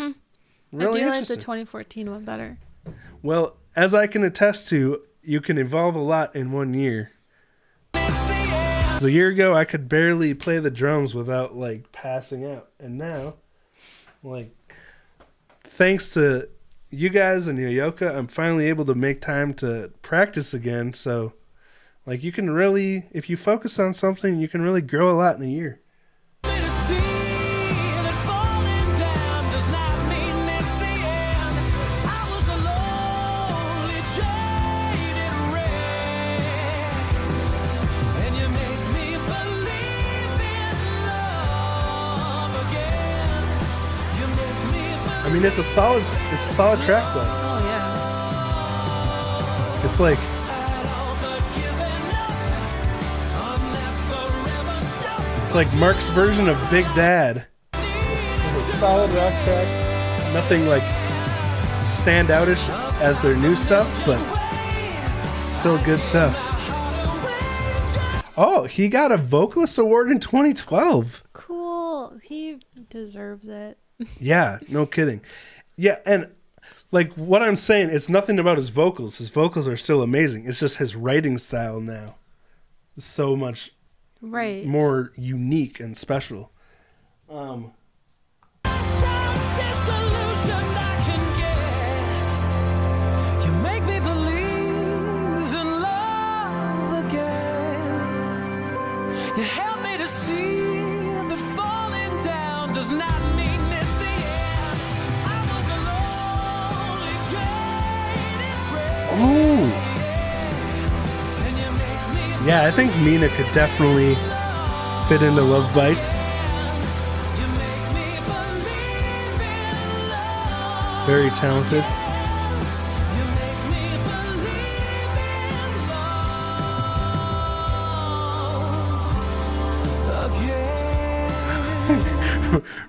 Really I do like the interesting. 2014 one better. Well, as I can attest to, you can evolve a lot in 1 year. A year ago, I could barely play the drums without like passing out, and now, like, thanks to you guys and Yoyoka, I'm finally able to make time to practice again. So, like, you can really, if you focus on something, you can really grow a lot in a year. I mean, it's a solid track though. Oh yeah. It's like, it's like Mark's version of Big Dad. It's a solid rock track. Nothing like standoutish as their new stuff, but still good stuff. Oh, he got a vocalist award in 2012. Cool. He deserves it. Yeah, no kidding. Yeah, and like what I'm saying, it's nothing about his vocals. His vocals are still amazing. It's just his writing style now is so much more unique and special. You help me to see that falling down does not mean it's the end. I was a lonely jaded Oh. Yeah, I think Mina could definitely fit into Love Bites. Very talented.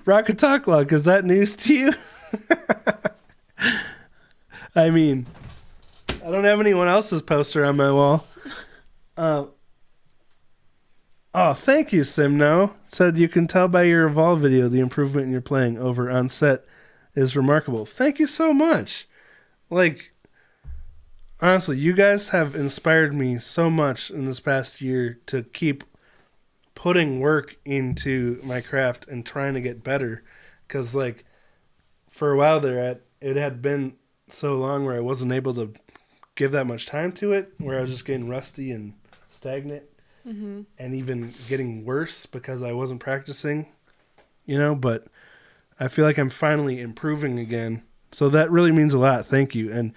Rocket Talk Log, is that news to you? I mean, I don't have anyone else's poster on my wall. Oh, thank you, Simno. Said you can tell by your Evolve video the improvement in your playing over on set is remarkable. Thank you so much. Like, honestly, you guys have inspired me so much in this past year to keep putting work into my craft and trying to get better, because like for a while there it had been so long where I wasn't able to give that much time to it, where I was just getting rusty and stagnant, and even getting worse because I wasn't practicing, but I feel like I'm finally improving again, so that really means a lot. Thank you. And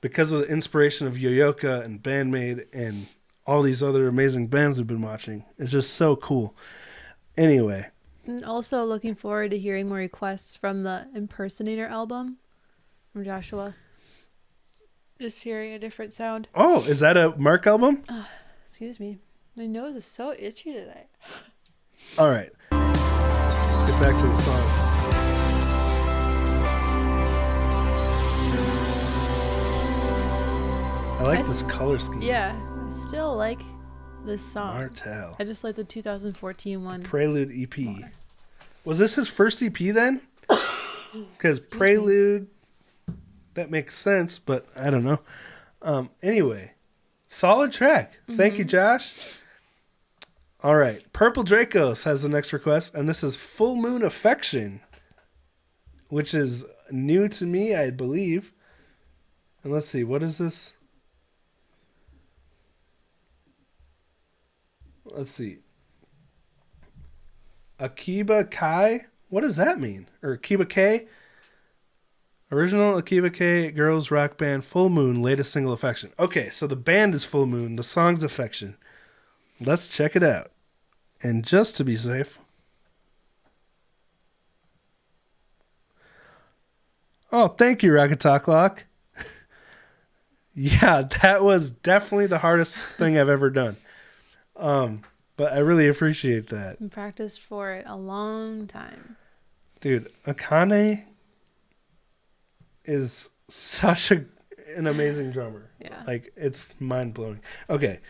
because of the inspiration of Yoyoka and Bandmade and all these other amazing bands we've been watching. It's just so cool. Anyway. And also looking forward to hearing more requests from the Impersonator album from Joshua. Just hearing a different sound. Oh, is that a Mark album? Excuse me. My nose is so itchy today. All right. Let's get back to the song. I like this color scheme. Yeah. I still like this song. Martel. I just like the 2014 one. Prelude EP. More. Was this his first EP then? Because Prelude, that makes sense, but I don't know. Anyway, solid track. Thank you, Josh. All right. Purple Dracos has the next request, and this is Full Moon Affection, which is new to me, I believe. And let's see, what is this? Let's see. Akiba Kai? What does that mean? Or Akiba K? Original Akiba K girls rock band Full Moon, latest single Affection. Okay, so the band is Full Moon, the song's Affection. Let's check it out. And just to be safe. Oh, thank you, Rocket Talk Lock. Yeah, that was definitely the hardest thing I've ever done. But I really appreciate that. I practiced for it a long time. Dude, Akane is such an amazing drummer. Yeah. Like, it's mind-blowing. Okay.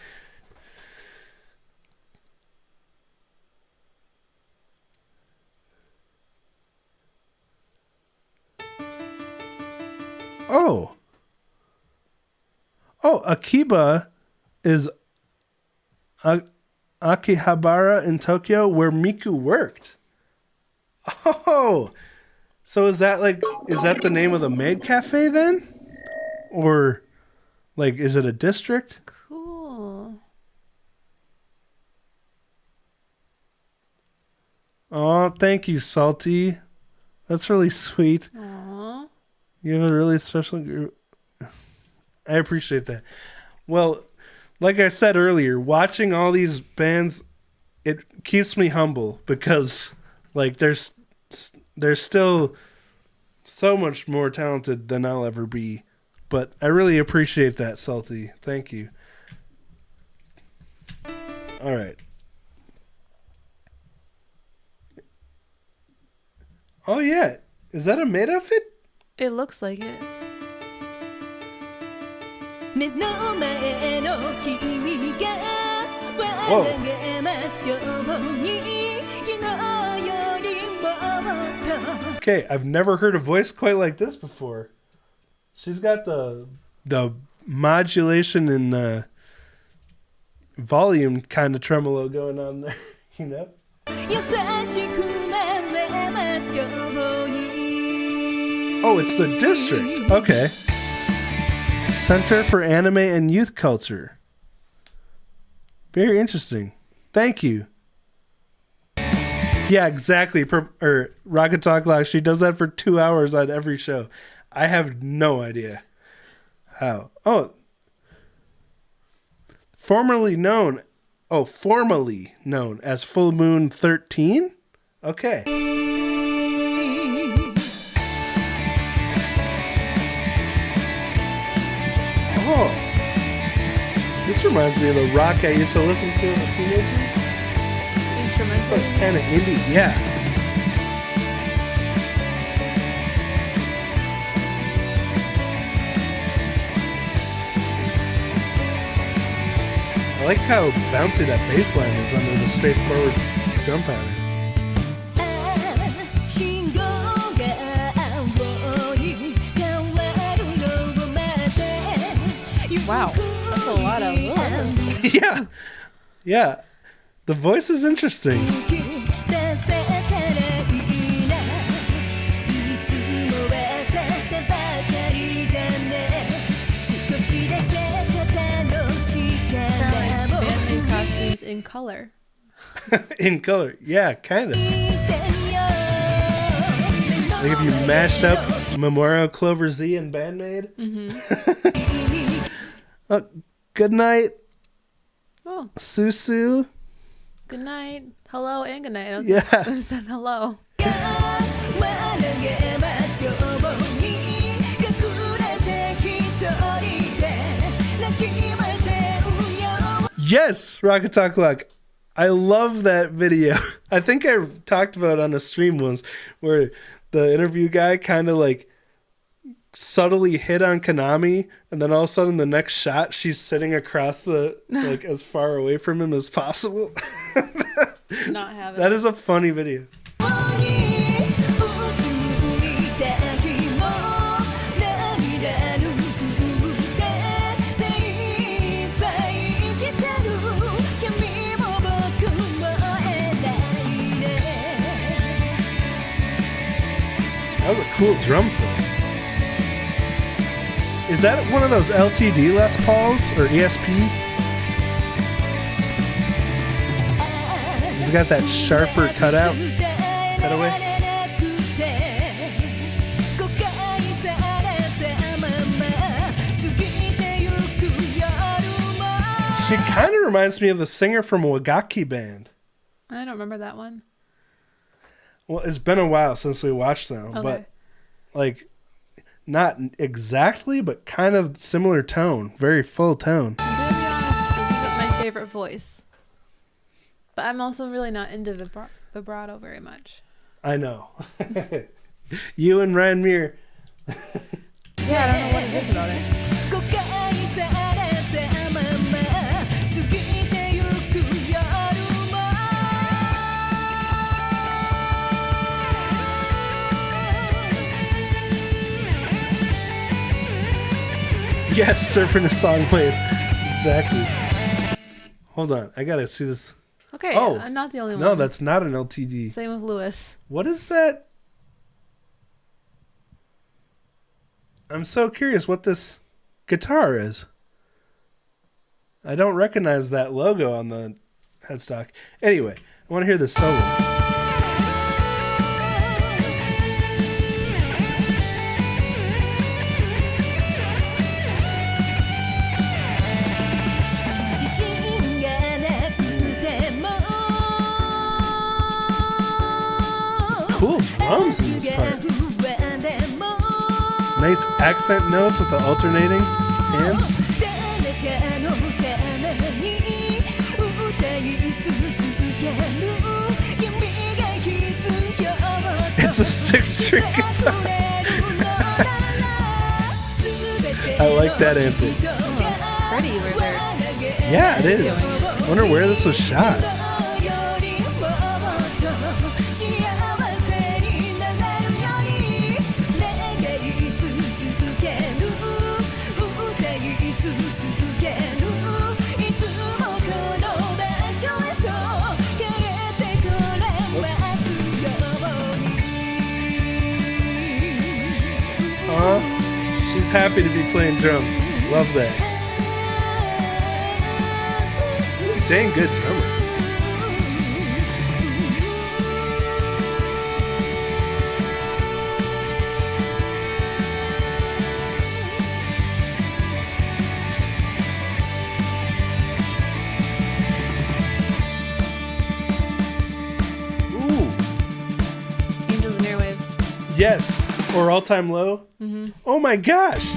Oh, Akiba is Akihabara in Tokyo, where Miku worked. Oh, so is that the name of the maid cafe then? Or like, is it a district? Cool. Oh, thank you, Salty. That's really sweet. Aww. You have a really special group. I appreciate that. Well, like I said earlier, watching all these bands, it keeps me humble because, like, there's still so much more talented than I'll ever be. But I really appreciate that, Salty. Thank you. All right. Oh, yeah. Is that a maid outfit? It looks like it. Whoa. Okay, I've never heard a voice quite like this before. She's got the modulation and volume kind of tremolo going on there, you know? Oh, it's the district. Okay. Center for Anime and Youth Culture. Very interesting. Thank you. Yeah, exactly. Rocket Talk Lock, she does that for 2 hours on every show. I have no idea how. Oh, formally known as Full Moon 13? Okay. Oh, this reminds me of the rock I used to listen to as a teenager. Instrumental. Kind of indie, yeah. I like how bouncy that bass line is under the straightforward drum pattern. Wow, that's a lot of. Yeah, yeah. The voice is interesting. Batman costumes in color. In color, yeah, kind of. Like if you mashed up Memorial Clover Z and Bandmaid. Mm-hmm. Good night. Oh. Susu. Good night. Hello and good night. Yeah. I said hello. Yes, Rocket Talk Clock. I love that video. I think I talked about it on a stream once where the interview guy kind of like subtly hit on Konami, and then all of a sudden the next shot she's sitting across the like as far away from him as possible. Not having that is a funny video. That was a cool drum fill. Is that one of those LTD Les Pauls or ESP? He's got that sharper cutaway. She kind of reminds me of the singer from Wagaki Band. I don't remember that one. Well, it's been a while since we watched them, Okay. but like not exactly, but kind of similar tone, very full tone. I'm gonna be honest, this isn't my favorite voice, but I'm also really not into vibrato very much. I know. You and Ryan Muir. Yeah, I don't know what it is about it. Yes, surfing a song wave. Exactly. Hold on, I gotta see this. Okay, Oh, I'm not the only one. No, that's not an LTD. Same with Lewis. What is that? I'm so curious what this guitar is. I don't recognize that logo on the headstock. Anyway, I want to hear this solo. Cool drums in this part. Nice accent notes with the alternating hands. It's a 6-string guitar. I like that answer. Oh, it's pretty where they're... Yeah, it is. I wonder where this was shot. She's happy to be playing drums. Love that. Dang good drummer. Ooh. Angels and Airwaves. Yes. Or All Time Low. Mm-hmm. Oh my gosh.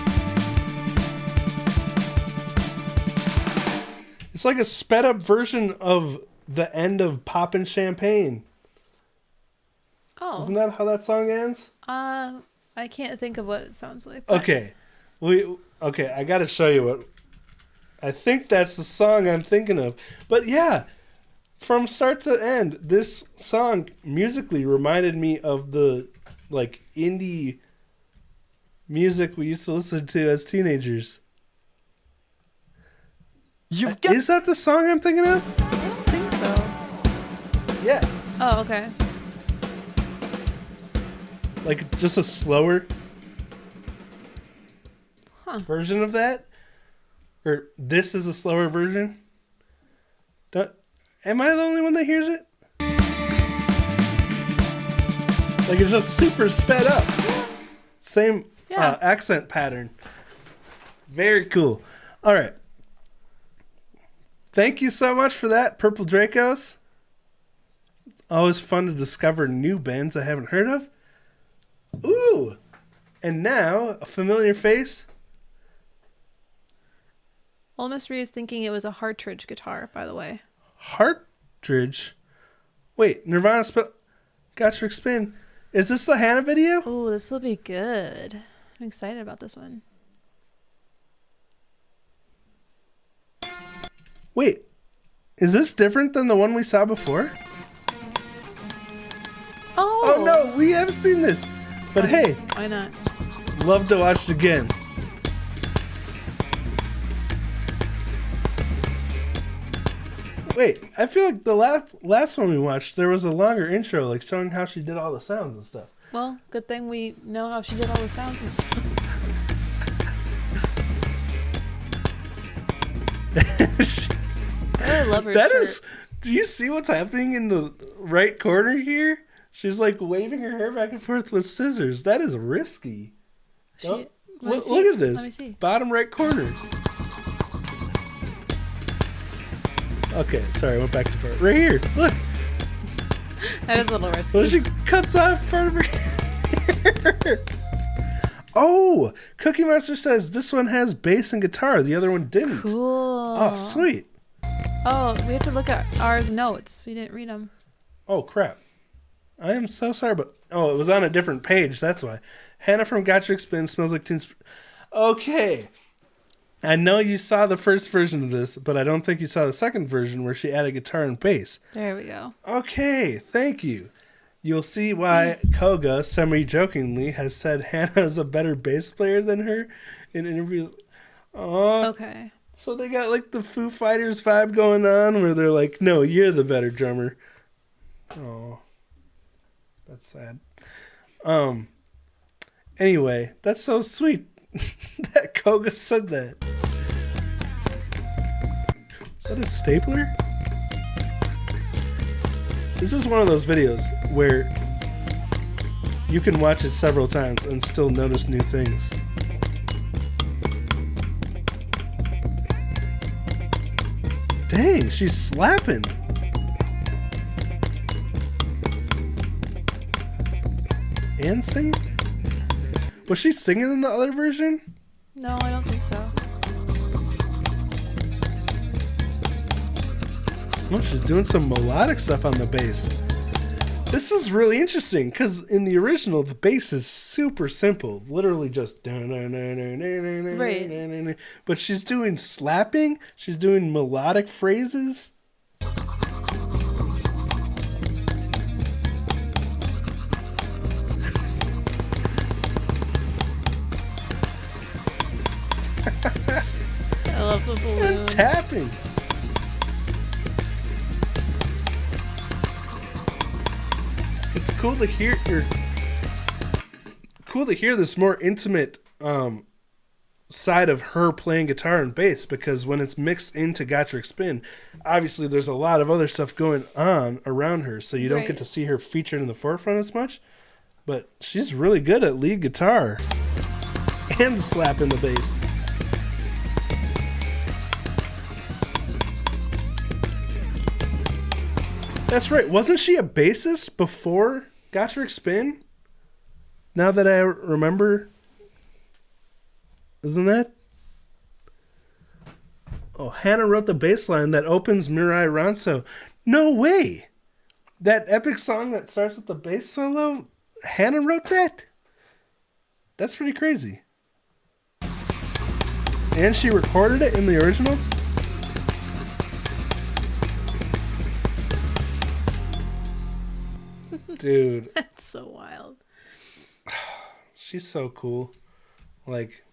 It's like a sped up version of the end of Poppin' Champagne. Oh. Isn't that how that song ends? I can't think of what it sounds like. Okay. I gotta show you what I think that's the song I'm thinking of. But yeah, from start to end, this song musically reminded me of the like indie music we used to listen to as teenagers. Is that the song I'm thinking of? I don't think so. Yeah. Oh, okay. Like just a slower version of that? Or this is a slower version? Am I the only one that hears it? Like it's just super sped up. Same accent pattern. Very cool. All right. Thank you so much for that, Purple Dracos. It's always fun to discover new bands I haven't heard of. Ooh. And now, a familiar face. Old Mystery is thinking it was a Hartridge guitar, by the way. Hartridge? Wait, Nirvana Gacharic Spin. Is this the Hannah video? Ooh, this will be good. I'm excited about this one. Wait, is this different than the one we saw before? Oh no, we have seen this. But hey, why not? Love to watch it again. Wait, I feel like the last one we watched, there was a longer intro, like showing how she did all the sounds and stuff. Well, good thing we know how she did all the sounds and stuff. I love her. That is. Do you see what's happening in the right corner here? She's like waving her hair back and forth with scissors. That is risky. Look at this. Let me see. Bottom right corner. Okay, sorry, I went back to part. Right here, look. That is a little risky. Well, she cuts off part of her hair. Oh, Cookie Monster says this one has bass and guitar. The other one didn't. Cool. Oh, sweet. Oh, we have to look at ours notes. We didn't read them. Oh, crap. I am so sorry, but... Oh, it was on a different page. That's why. Hannah from Gacharic Spin, Smells Like Teen Spirit. Okay. I know you saw the first version of this, but I don't think you saw the second version where she added guitar and bass. There we go. Okay, thank you. You'll see why Koga, semi-jokingly, has said Hannah is a better bass player than her in interviews. Okay. So they got like the Foo Fighters vibe going on where they're like, no, you're the better drummer. Oh, that's sad. Anyway, that's so sweet that Koga said that. Is that a stapler? This is one of those videos where you can watch it several times and still notice new things. Dang, she's slapping. And singing? Was she singing in the other version? No, I don't think so. Oh, she's doing some melodic stuff on the bass. This is really interesting because in the original, the bass is super simple. Literally just... Right. But she's doing slapping. She's doing melodic phrases. I love the balloon. And tapping. It's cool to hear this more intimate side of her playing guitar and bass, because when it's mixed into Gacharic Spin, obviously there's a lot of other stuff going on around her, so you don't get to see her featured in the forefront as much. But she's really good at lead guitar and slapping the bass. That's right. Wasn't she a bassist before Gacharic Spin? Now that I remember. Isn't that? Oh, Hannah wrote the bass line that opens Mirai Ranso. No way! That epic song that starts with the bass solo? Hannah wrote that? That's pretty crazy. And she recorded it in the original? Dude. That's so wild. She's so cool. Like,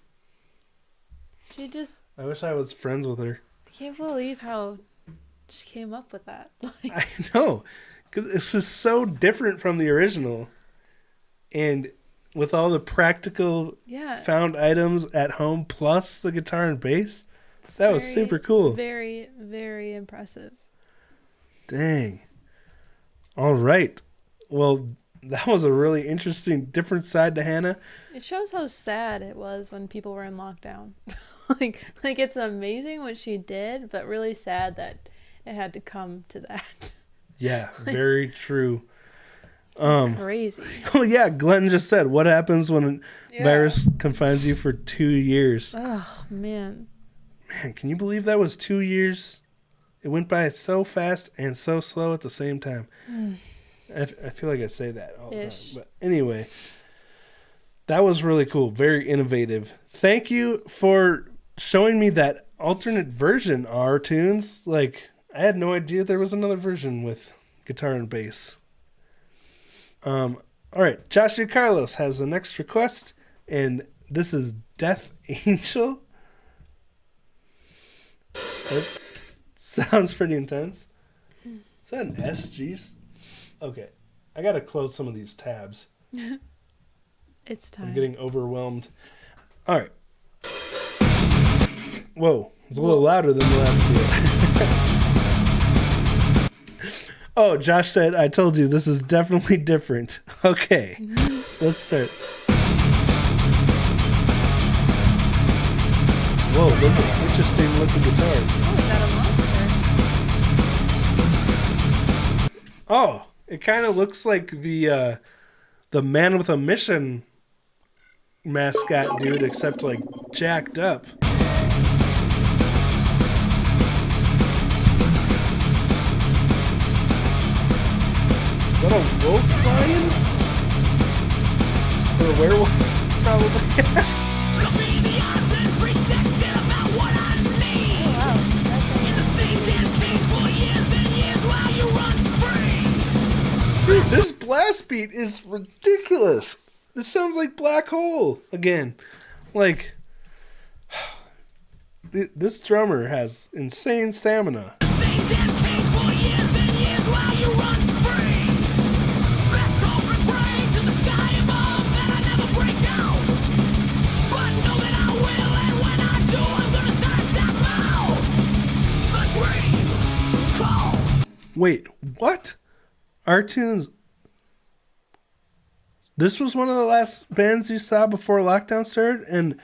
She just... I wish I was friends with her. I can't believe how she came up with that. Like, I know. Because this is so different from the original. And with all the practical found items at home, plus the guitar and bass, that was super cool. Very, very impressive. Dang. All right. Well, that was a really interesting, different side to Hannah. It shows how sad it was when people were in lockdown. like it's amazing what she did, but really sad that it had to come to that. Yeah, very true. Crazy. Oh yeah, Glenn just said, what happens when a virus confines you for 2 years? Oh, man. Man, can you believe that was 2 years? It went by so fast and so slow at the same time. I feel like I say that all the time. But anyway, that was really cool. Very innovative. Thank you for showing me that alternate version, R-Tunes. Like, I had no idea there was another version with guitar and bass. All right, Joshua Carlos has the next request, and this is Death Angel. That sounds pretty intense. Is that an SG? Okay, I gotta close some of these tabs. It's time. I'm getting overwhelmed. All right. Whoa, it's a little louder than the last video. Oh, Josh said, I told you, this is definitely different. Okay, let's start. Whoa, those are interesting looking guitars. Oh, we got a monster. Oh, it kind of looks like the Man with a Mission mascot dude, except like jacked up. Is that a wolf lion? Or a werewolf? Probably. Dude, this blast beat is ridiculous. This sounds like Black Hole again. Like, This drummer has insane stamina. Wait, what? R-Tunes. This was one of the last bands you saw before lockdown started, and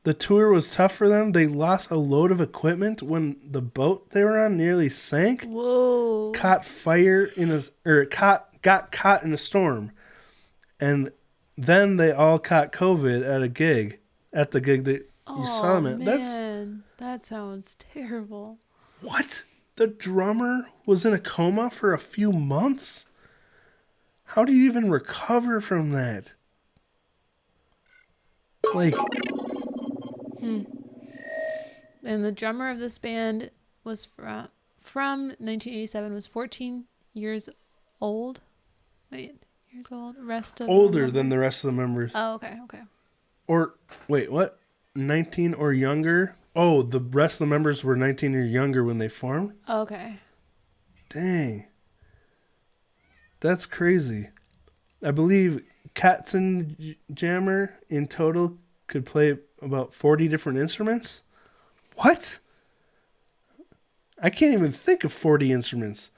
the tour was tough for them. They lost a load of equipment when the boat they were on nearly sank. Whoa. Got caught in a storm. And then they all caught COVID at the gig that you saw them at. Man, that sounds terrible. What? The drummer was in a coma for a few months? How do you even recover from that? Like... And the drummer of this band was from 1987, was 14 years old. Wait, years old? Older than the rest of the members. Oh, okay. Or, wait, what? 19 or younger? Oh, the rest of the members were 19 or younger when they formed? Okay. Dang. That's crazy. I believe Katzenjammer in total could play about 40 different instruments? What? I can't even think of 40 instruments.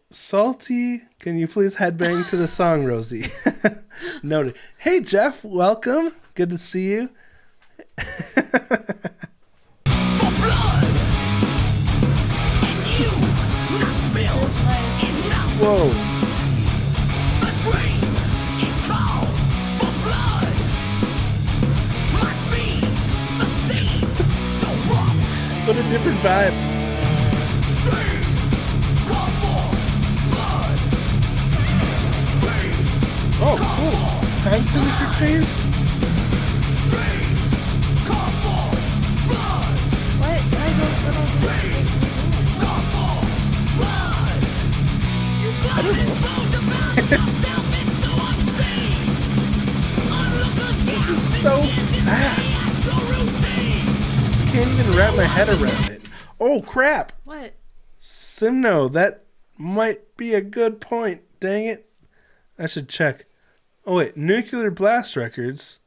Salty, can you please headbang to the song, Rosie? Noted. Hey, Jeff, welcome. Good to see you. Whoa. What a different vibe. Oh, cool. Time signature change? What? Why those little... I don't know. This is so fast. Can't even wrap my head around it. Oh, crap. What? Simno, that might be a good point. Dang it. I should check. Oh, wait. Nuclear Blast Records.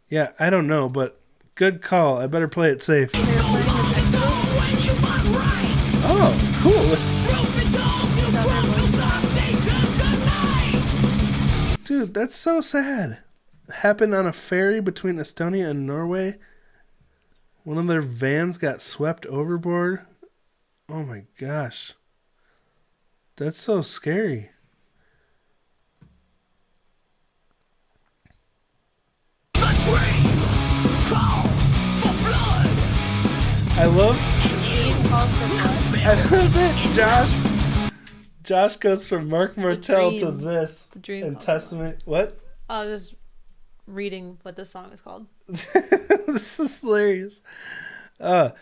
Yeah, I don't know, but good call. I better play it safe. Oh, cool. Dude, that's so sad. Happened on a ferry between Estonia and Norway. One of their vans got swept overboard. Oh my gosh. That's so scary. I love that Josh goes from Mark Martel to this. The Dream and calls Testament. What? I was just reading what this song is called. This is hilarious. I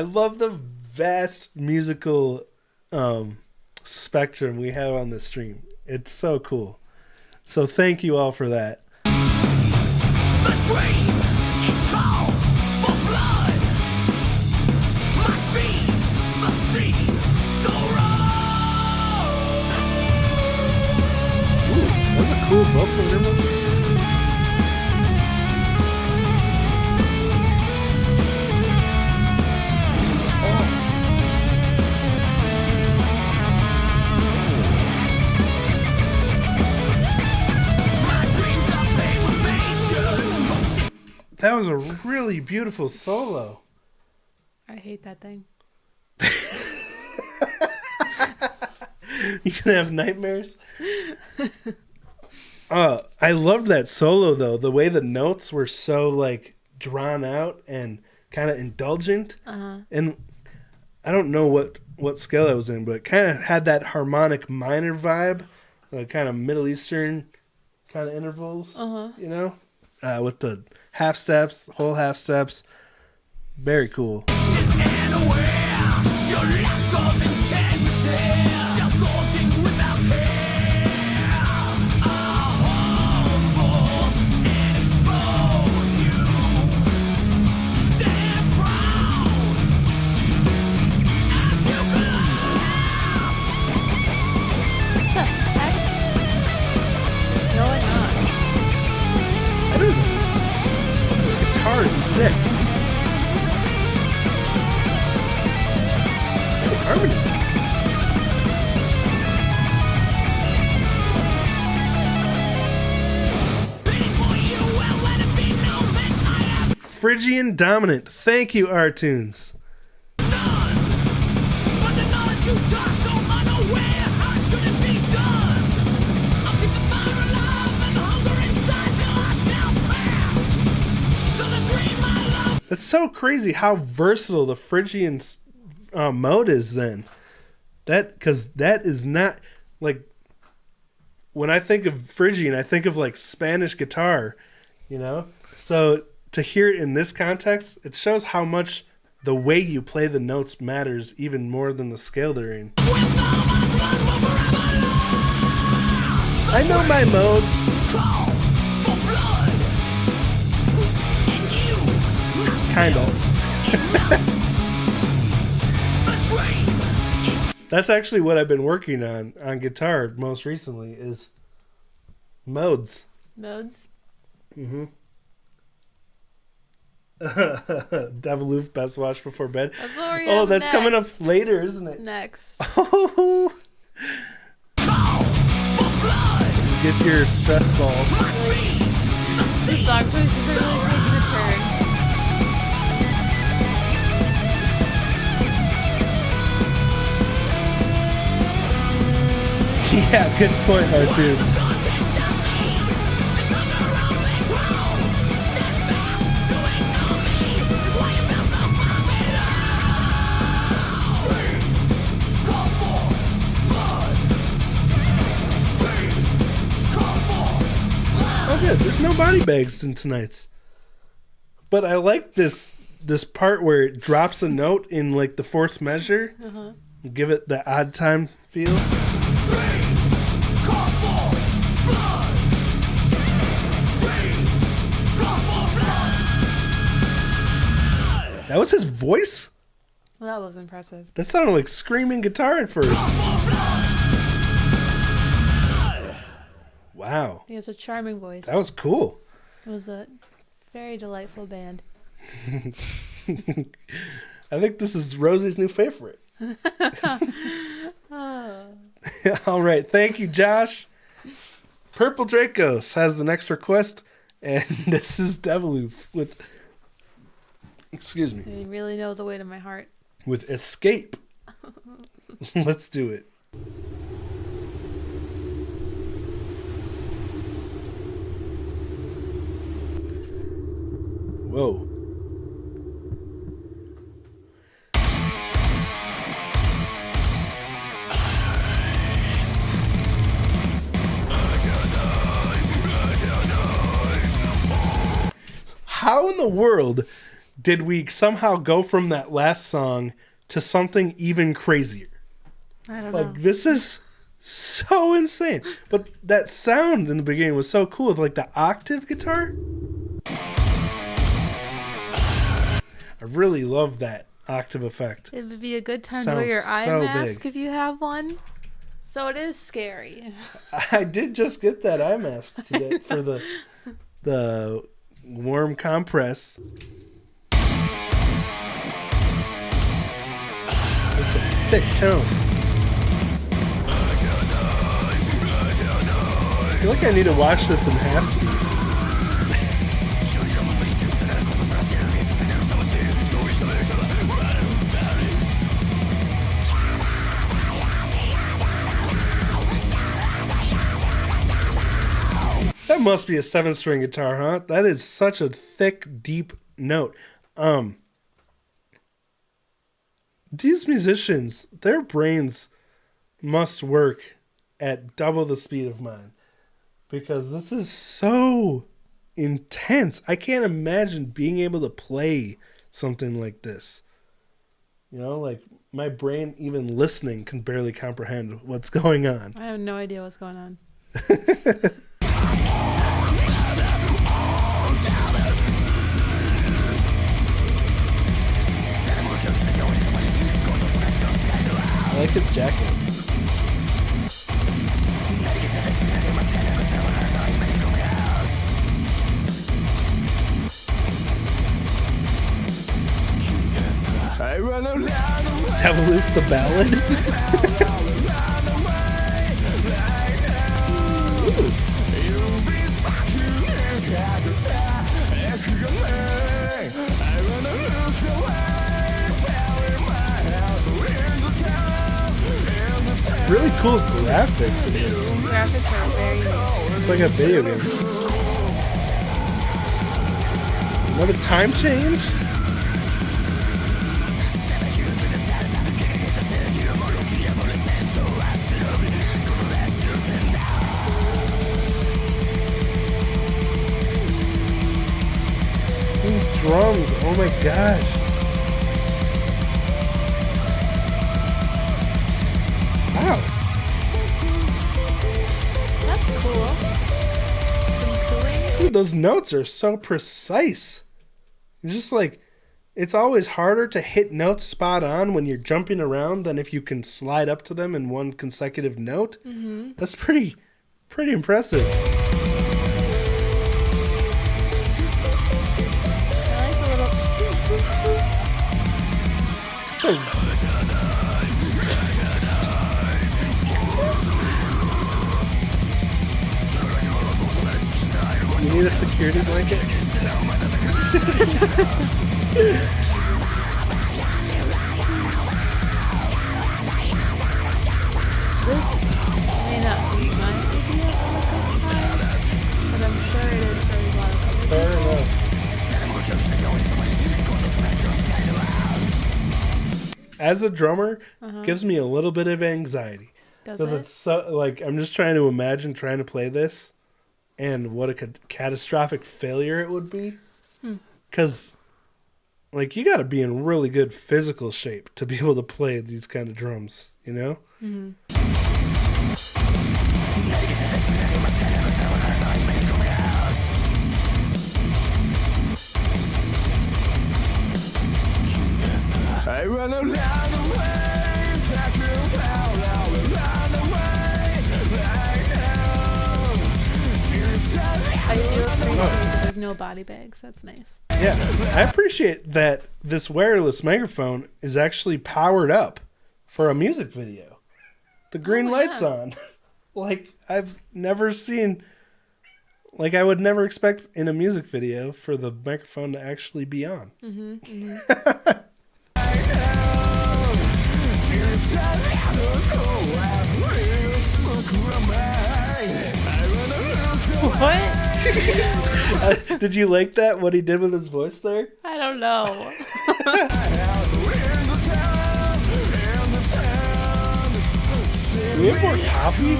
love the vast musical spectrum we have on the stream. It's so cool. So thank you all for that. Ooh, that's a cool vocal interval. That was a really beautiful solo. I hate that thing. You can have nightmares. I loved that solo though. The way the notes were so like drawn out and kind of indulgent. And I don't know what scale I was in, but it kind of had that harmonic minor vibe, kind of Middle Eastern kind of intervals. You know, with the half steps, whole half steps. Very cool. Phrygian Dominant. Thank you, Artunes. But the knowledge you taught so unaware, how should it be done? I'll keep the fire alive and the hunger inside till I shall pass. So the dream I love. That's so crazy how versatile the Phrygian mode is then. Because that is not, like, when I think of Phrygian, I think of, like, Spanish guitar, you know? So to hear it in this context, it shows how much the way you play the notes matters even more than the scale they're in. I know my modes. Kind of. That's actually what I've been working on guitar most recently is modes. Modes? Mm-hmm. Deviloof, best watch before bed. That's what we're Oh, that's next. coming up later, isn't it? Next. Oh. Get your stress ball. The song choices are really taking a turn. Yeah, good point, Artunes. Oh, good. There's no body bags in tonight's. But I like this part where it drops a note in like the fourth measure. Uh-huh. Give it the odd time feel. That was his voice? Well, that was impressive. That sounded like screaming guitar at first. Wow. He has a charming voice. That was cool. It was a very delightful band. I think this is Rosie's new favorite. Oh. All right. Thank you, Josh. Purple Dracos has the next request, and this is Deviloof with... Excuse me. You really know the weight of my heart. With Escape. Let's do it. Whoa. How in the world did we somehow go from that last song to something even crazier? I don't know. Like, this is so insane. But that sound in the beginning was so cool with, like, the octave guitar. I really love that octave effect. It would be a good time to wear your eye mask if you have one. So it is scary. I did just get that eye mask today for the warm compress. It's a thick tone. I feel like I need to watch this in half speed. That must be a 7-string guitar, huh? That is such a thick, deep note. These musicians, their brains must work at double the speed of mine. Because this is so intense. I can't imagine being able to play something like this. You know, like my brain even listening can barely comprehend what's going on. I have no idea what's going on. I like his jacket. Deviloof the Ballad. really cool graphics in this. Graphics are very neat. It's like a video game. Another time change? These drums, oh my gosh. Wow. That's cool. Some cooling. Dude, those notes are so precise. It's just like, it's always harder to hit notes spot on when you're jumping around than if you can slide up to them in one consecutive note. Mm-hmm. That's pretty impressive. I like the little. So you need a security blanket? This may not be my idea of a good time, but I'm sure it is for a lot of other people. Fair enough. As a drummer, gives me a little bit of anxiety. Does Because it? it's so, like, I'm just trying to imagine trying to play this and what a catastrophic failure it would be. Because, like, you got to be in really good physical shape to be able to play these kind of drums, you know? I run around the way, track you down, I'll run away right now. I do appreciate that there's no body bags. That's nice. Yeah, I appreciate that this wireless microphone is actually powered up for a music video. The green Oh, light's yeah. on. Like, I've never seen... Like, I would never expect in a music video for the microphone to actually be on. What? Did you like that, what he did with his voice there? I don't know. Do we have more coffee?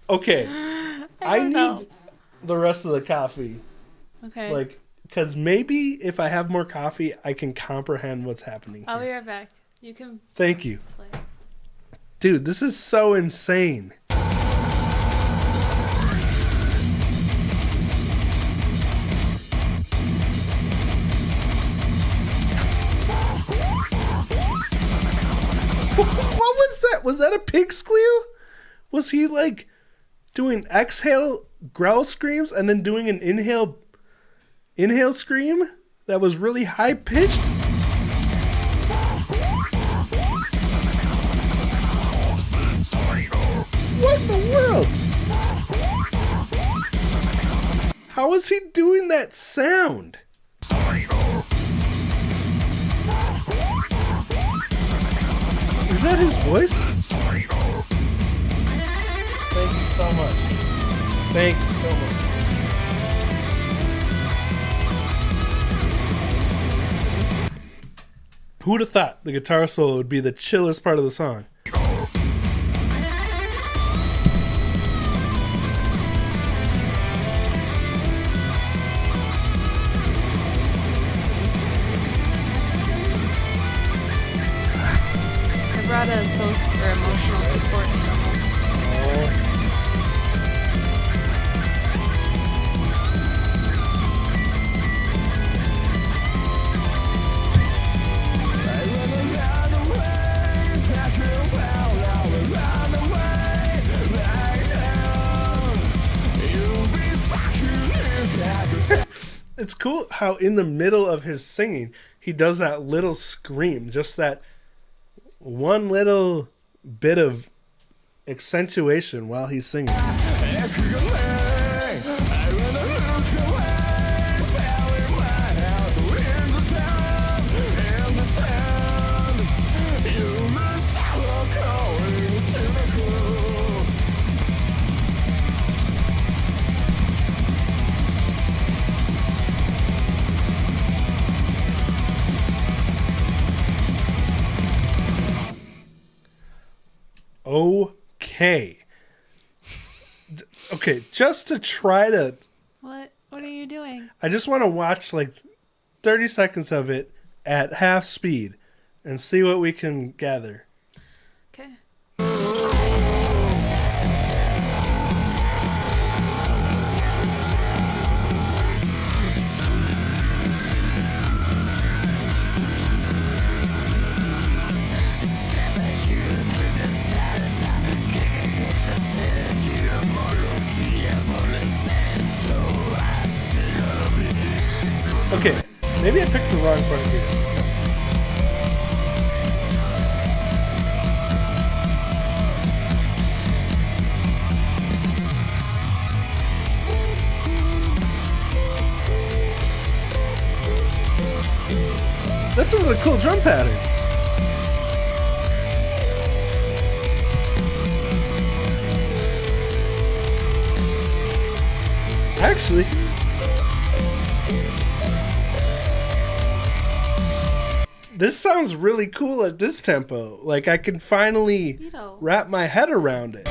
Okay, I don't need know. the rest of the coffee. Okay. Like, because maybe if I have more coffee, I can comprehend what's happening I'll here. be right back. You can Thank you. play. Dude, this is so insane. What was that? Was that a pig squeal? Was he like doing exhale growl screams and then doing an inhale scream that was really high pitched? What in the world? How is he doing that sound? Is that his voice? Thank you so much. Thank you so much. Who would have thought the guitar solo would be the chillest part of the song? I brought a social or emotional support drum. It's cool how in the middle of his singing, he does that little scream, just that one little bit of accentuation while he's singing. Okay. Okay, just to try to... What are you doing? I just want to watch like 30 seconds of it at half speed and see what we can gather. Okay. Okay, maybe I picked the wrong part here. That's a really cool drum pattern. Actually, this sounds really cool at this tempo. Like I can finally wrap my head around it.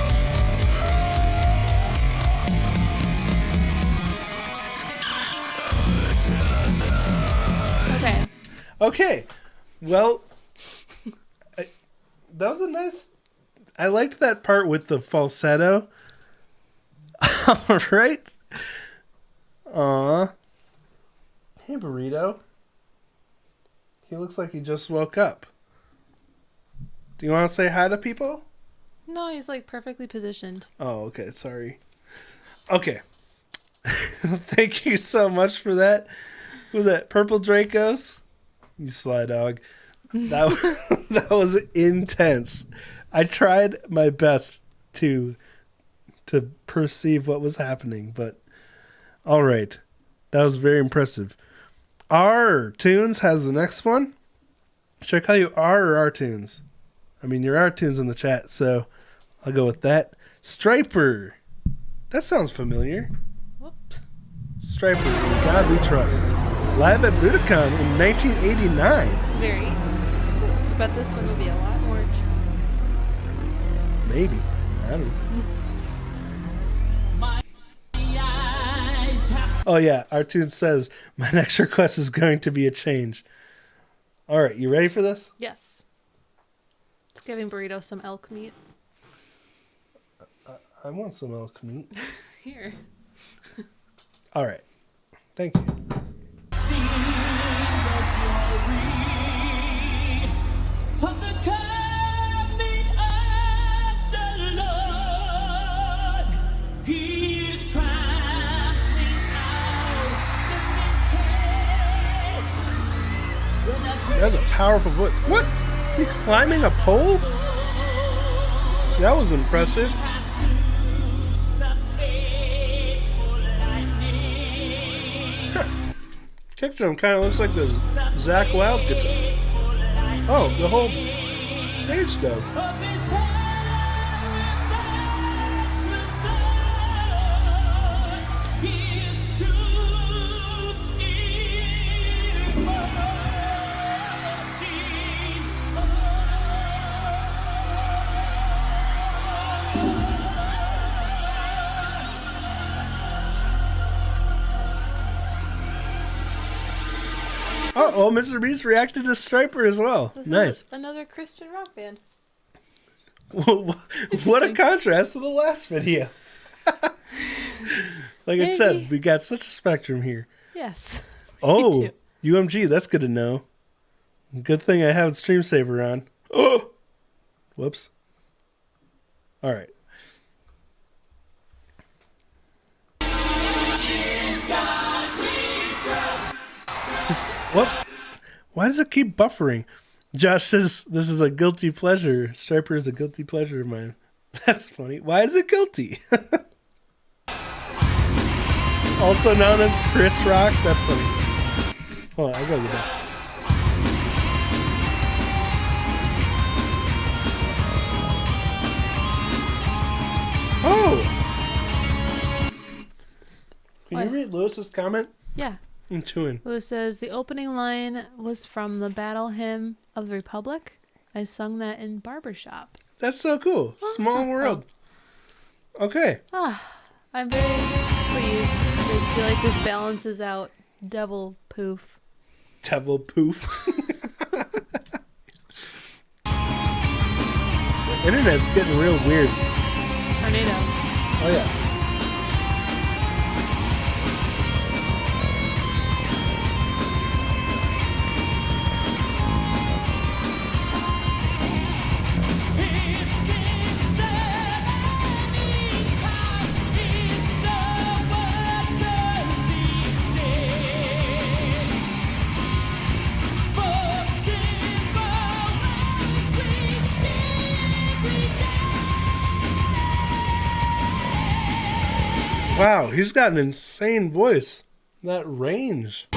Okay. Okay. Well, that was a nice... I liked that part with the falsetto. All right. Aw. Hey, Burrito. He looks like he just woke up. Do you want to say hi to people? No, he's like perfectly positioned. Oh, okay. Sorry. Okay. Thank you so much for that. Who was that? Purple Dracos? You sly dog. That was intense. I tried my best to perceive what was happening, but all right. That was very impressive. R Tunes has the next one. Should I call you R or R Tunes? I mean, you're R Tunes in the chat, so I'll go with that. Striper. That sounds familiar. Whoops. Striper, In God We Trust. Live at Budokan in 1989. Very cool. I bet this one will be a lot more. Maybe. I don't know. Oh yeah, Artune says, my next request is going to be a change. All right, you ready for this? Yes. It's giving Burrito some elk meat. I want some elk meat. Here. All right. Thank you. That's a powerful voice. What? You climbing a pole? That was impressive. Huh. Kick drum kind of looks like the Zakk Wylde guitar. Oh, the whole stage does. Oh, Mr. Beast reacted to Striper as well. This nice. Is another Christian rock band. What a contrast to the last video. Like I said, we got such a spectrum here. Yes. Oh, UMG, that's good to know. Good thing I have Stream Saver on. Oh! Whoops. All right. Whoops. Why does it keep buffering? Josh says this is a guilty pleasure. Striper is a guilty pleasure of mine. That's funny. Why is it guilty? Also known as Chris Rock. That's funny. Hold on, I gotta get back. Oh! Can you read Lewis's comment? Yeah. I'm chewing. Lewis says, the opening line was from the Battle Hymn of the Republic. I sung that in barbershop. That's so cool. Small world. Okay. I'm very pleased. I feel like this balances out Devil Poof. Devil Poof. The internet's getting real weird. Tornado. Oh, yeah. Wow, he's got an insane voice. That range.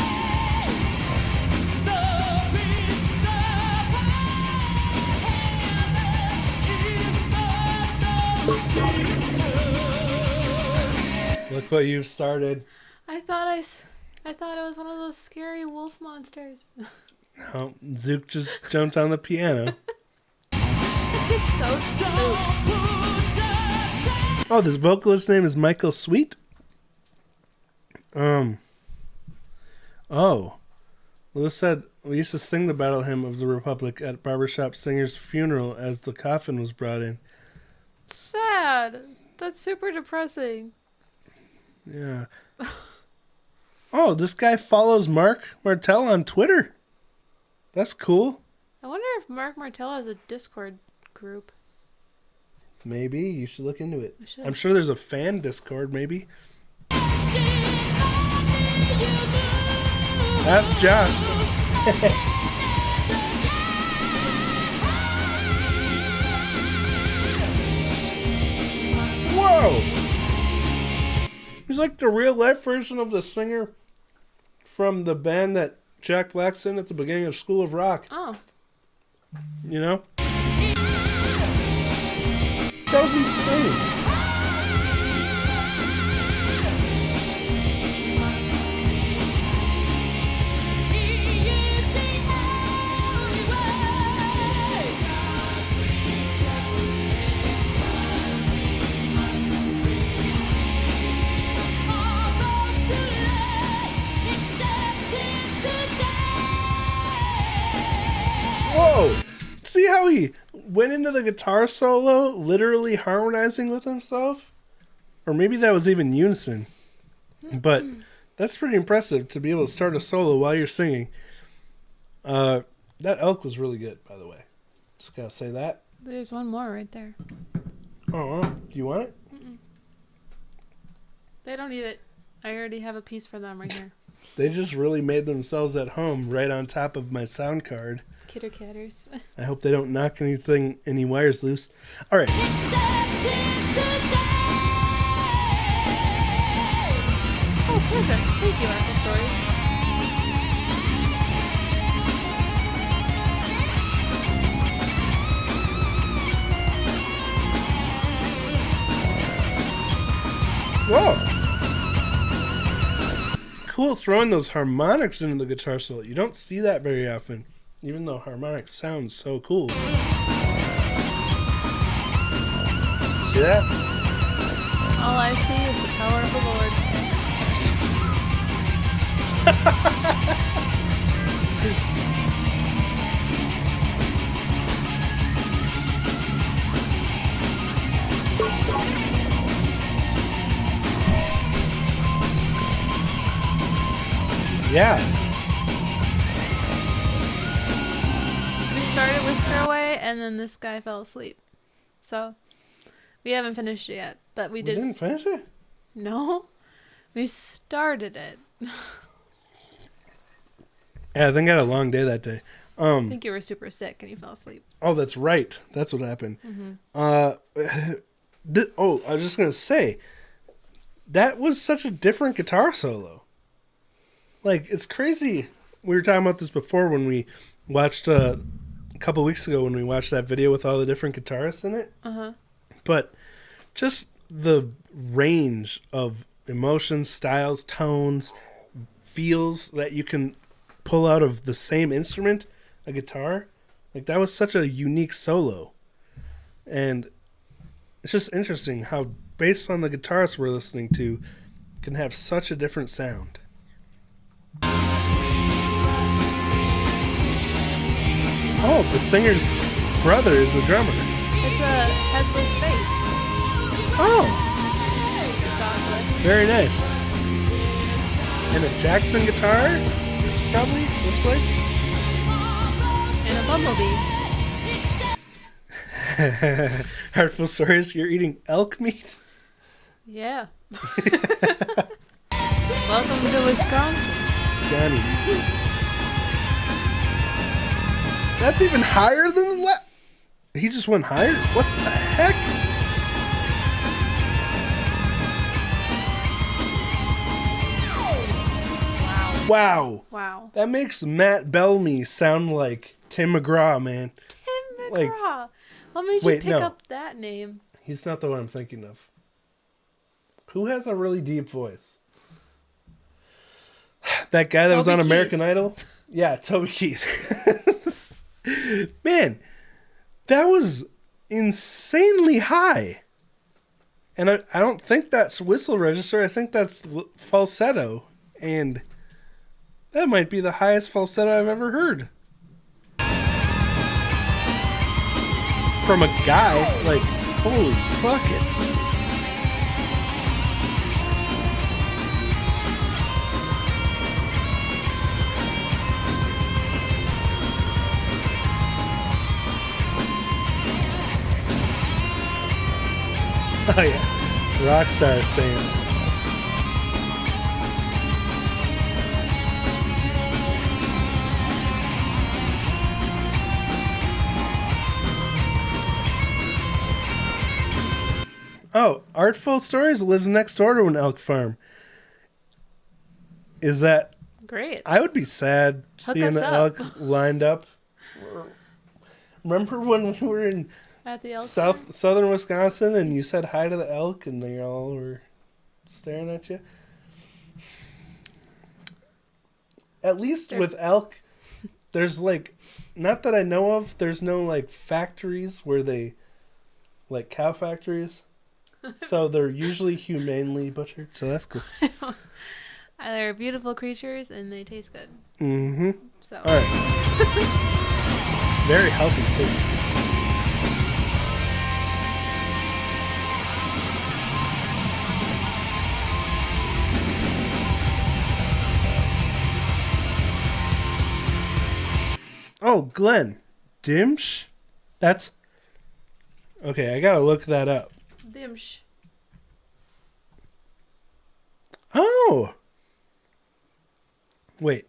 Look what you've started. I thought it was one of those scary wolf monsters. Oh, Zook just jumped on the piano. It's so stupid. Oh, this vocalist's name is Michael Sweet? Oh. Lewis said, we used to sing the Battle Hymn of the Republic at Barbershop Singer's funeral as the coffin was brought in. Sad. That's super depressing. Yeah. Oh, this guy follows Mark Martel on Twitter. That's cool. I wonder if Mark Martel has a Discord group. Maybe. You should look into it. I should. I'm sure there's a fan Discord, maybe. Ask Josh. Whoa! He's like the real life version of the singer from the band that Jack Black's in at the beginning of School of Rock. Oh. You know? That was insane. Whoa! See how he went into the guitar solo literally harmonizing with himself? Or maybe that was even unison. But that's pretty impressive to be able to start a solo while you're singing. That elk was really good, by the way. Just gotta say that. There's one more right there. Oh, do you want it? They don't need it. I already have a piece for them right here. They just really made themselves at home right on top of my sound card. Kitter catters. I hope they don't knock any wires loose. All right. Oh, perfect. Thank you, Arthur Stories. Whoa! Cool throwing those harmonics into the guitar solo. You don't see that very often, even though harmonics sound so cool. See that? All I see is the power of the Lord. Yeah. We started Whisker Away, and then this guy fell asleep. So, we haven't finished it yet, but we did. Didn't finish it? No, we started it. Yeah, I think I had a long day that day. I think you were super sick and you fell asleep. Oh, that's right. That's what happened. Mm-hmm. I was just going to say, that was such a different guitar solo. Like, it's crazy. We were talking about this before when we watched, a couple weeks ago when we watched that video with all the different guitarists in it. Uh-huh. But just the range of emotions, styles, tones, feels that you can pull out of the same instrument, a guitar. Like, that was such a unique solo. And it's just interesting how based on the guitarist we're listening to, can have such a different sound. Oh, the singer's brother is the drummer. It's a headless bass. Oh, Stockless. very nice. And a Jackson guitar, probably, looks like. And a bumblebee. Heartful Stories, you're eating elk meat? Yeah. Welcome to Wisconsin. Scotty. That's even higher than the He just went higher? What the heck? Wow. Wow. That makes Matt Bellamy sound like Tim McGraw, man. Tim Like- McGraw. What made you Wait, pick no. up that name? He's not the one I'm thinking of. Who has a really deep voice? That guy that was Toby on Keith. American Idol? Yeah, Toby Keith. Man, that was insanely high. And I don't think that's whistle register. I think that's falsetto. And that might be the highest falsetto I've ever heard. From a guy, like, holy buckets. Oh yeah, Rockstar stance. Oh, Artful Stories lives next door to an elk farm. Is that... Great. I would be sad seeing us the up. elk lined up. Remember when we were in At the elk. southern Wisconsin and you said hi to the elk and they all were staring at you? At least with elk, there's like... Not that I know of, there's no like factories where they... Like cow factories. So they're usually humanely butchered, so that's cool. They're beautiful creatures and they taste good. Mm-hmm. So. All right. Very healthy, too. Oh, Glenn. Dimsh? That's... Okay, I gotta look that up. Dimsh. Oh! Wait.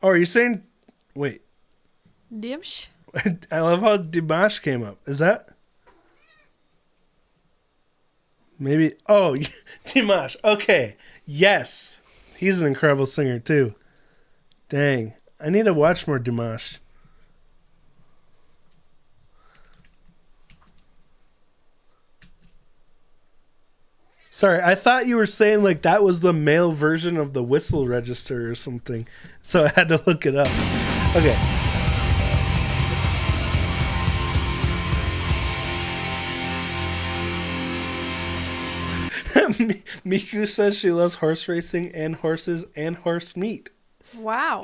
Oh, are you saying... Wait. Dimsh? I love how Dimash came up. Is that... Maybe... Oh, Dimash. Okay. Yes. He's an incredible singer, too. Dang. I need to watch more Dimash. Sorry, I thought you were saying like that was the male version of the whistle register or something. So I had to look it up. Okay. Miku says she loves horse racing and horses and horse meat. Wow.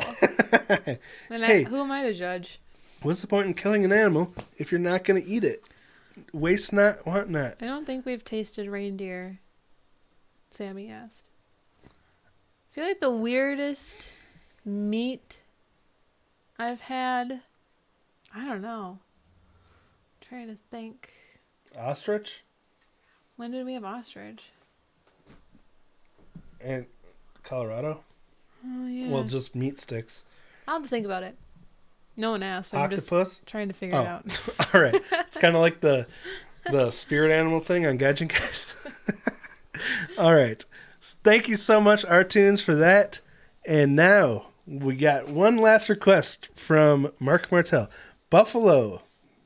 And Hey. who am I to judge? What's the point in killing an animal if you're not going to eat it? Waste not, want not. I don't think we've tasted reindeer. Sammy asked. I feel like the weirdest meat I've had, I don't know. I'm trying to think. Ostrich? When did we have ostrich? And Colorado? Oh, yeah. Well, just meat sticks. I'll have to think about it. No one asked. I'm Octopus? just trying to figure it out. All right. It's kind of like the spirit animal thing on Gadget Guys. All right. Thank you so much, Artunes, for that. And now we got one last request from Mark Martel. Buffalo.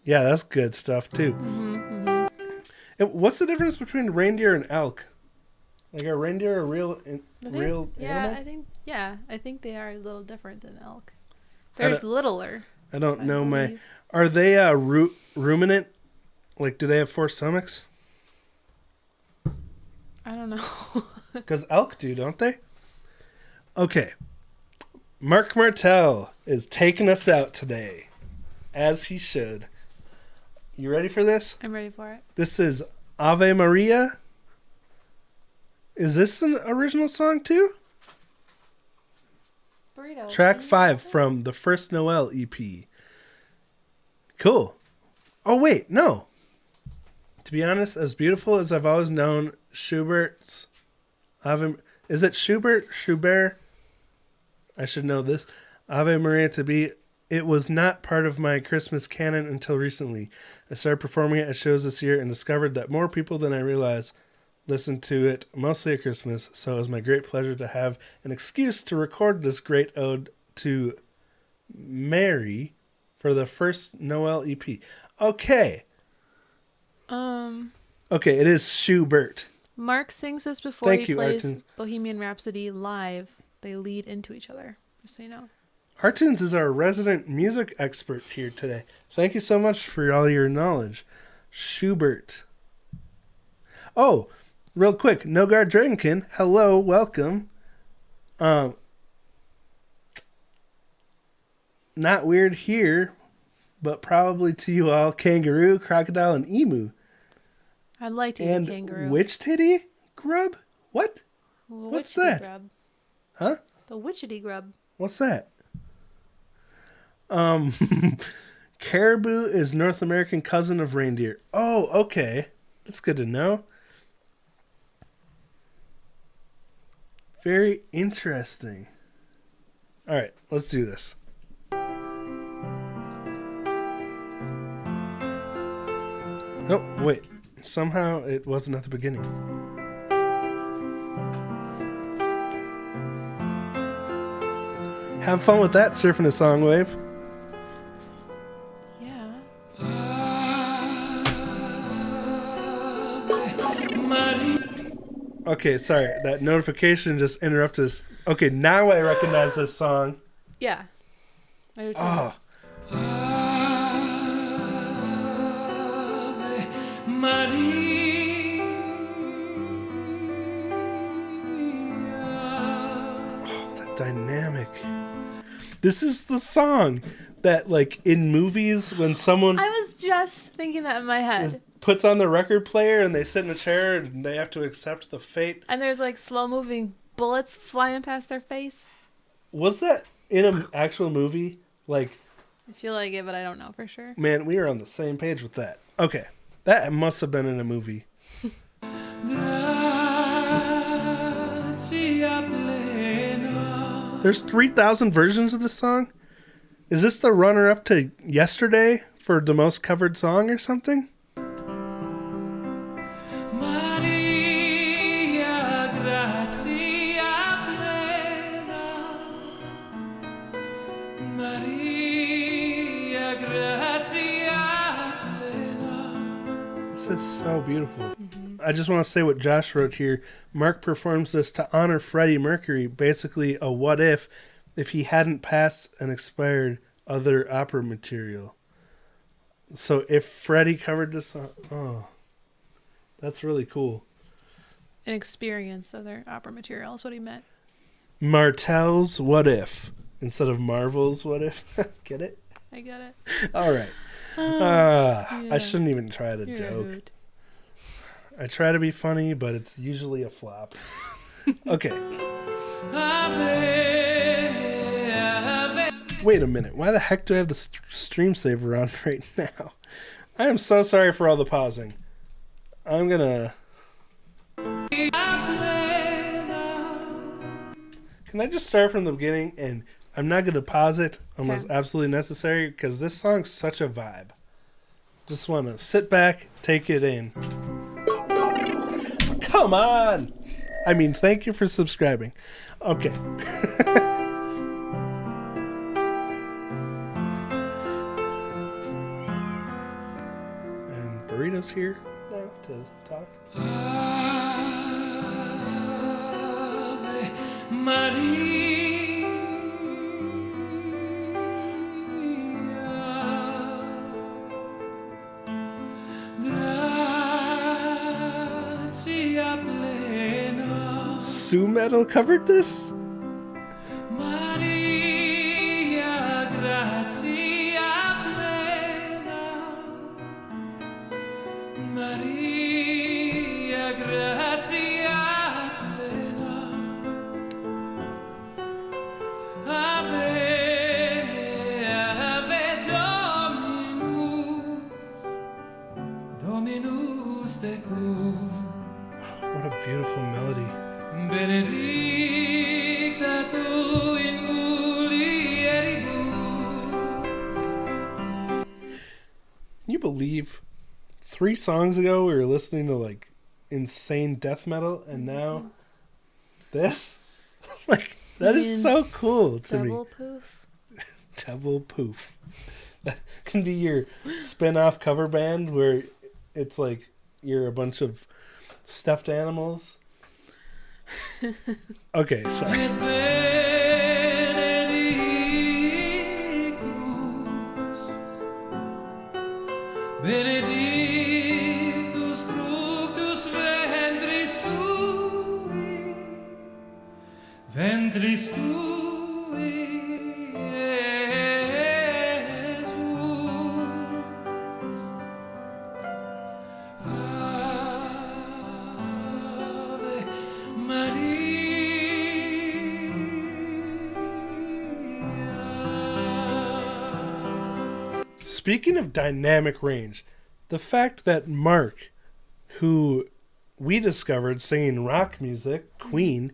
Yeah, that's good stuff, too. What's the difference between reindeer and elk? Like, are reindeer a real animal? I think they are a little different than elk. They're littler. I don't know believe. Are they ruminant? Like, do they have 4 stomachs? I don't know. Because elk do, don't they? Okay. Mark Martel is taking us out today, as he should. You ready for this? I'm ready for it. This is Ave Maria. Is this an original song too? Burrito. Track 5 from the first Noel EP. Cool. Oh, wait, no. To be honest, as beautiful as I've always known Schubert's Ave... Is it Schubert? I should know this. Ave Maria to be... It was not part of my Christmas canon until recently. I started performing it at shows this year and discovered that more people than I realized listened to it mostly at Christmas, so it was my great pleasure to have an excuse to record this great ode to Mary for the first Noel EP. Okay. Okay, it is Schubert. Mark sings this before Thank he you, plays Artun. Bohemian Rhapsody live. They lead into each other, just so you know. Artunes is our resident music expert here today. Thank you so much for all your knowledge. Schubert. Oh, real quick, Nogar Dragonkin, hello, welcome. Not weird here, but probably to you all, kangaroo, crocodile, and emu. I'd like to And eat kangaroo. witch titty grub? What? Well, what's witchetty that? Grub. Huh? The witchetty grub. What's that? Caribou is North American cousin of reindeer. Oh, okay. That's good to know. Very interesting. All right, let's do this. Oh, wait. Somehow it wasn't at the beginning. Have fun with that, surfing a song wave. Yeah. Okay, sorry. That notification just interrupted us. Okay, now I recognize this song. Yeah. I do too. Oh, that dynamic. This is the song that, like, in movies, when someone I was just thinking that in my head. puts on the record player and they sit in a chair and they have to accept the fate. And there's like slow moving bullets flying past their face. Was that in an actual movie? Like, I feel like it, but I don't know for sure. man, we are on the same page with that. Okay, that must have been in a movie. There's 3,000 versions of this song? Is this the runner-up to Yesterday for the most covered song or something? This is so beautiful. I just want to say what Josh wrote here. Mark performs this to honor Freddie Mercury, basically a what if he hadn't passed and expired other opera material. So if Freddie covered this song, oh, that's really cool. An experience of their opera material is what he meant. Martel's What If instead of Marvel's What If. Get it? I get it. All right. Yeah. I shouldn't even try to You're a joke. hoot. I try to be funny, but it's usually a flop. Okay. Wait a minute. Why the heck do I have the stream saver on right now? I am so sorry for all the pausing. I'm gonna... Can I just start from the beginning? And I'm not gonna pause it unless Okay. absolutely necessary, because this song's such a vibe. Just want to sit back, take it in. Come on! I mean, thank you for subscribing. Okay. And Burrito's here now to talk. Grazia plena. Sue Metal covered this? Maria grazia plena, Maria grazia plena, Ave, Ave Dominus, Dominus tecum. What a beautiful melody. Benedicta tu in mulieribus. Can you believe 3 songs ago we were listening to like insane death metal and now this? Like, that is so cool to me. Double poof. Devil Poof. That can be your spin-off cover band where it's like you're a bunch of stuffed animals. Okay, sorry. Et benedictus, benedictus fructus ventris tui, ventris tui, Jesus. Ave Maria. Speaking of dynamic range, the fact that Mark, who we discovered singing rock music, Queen,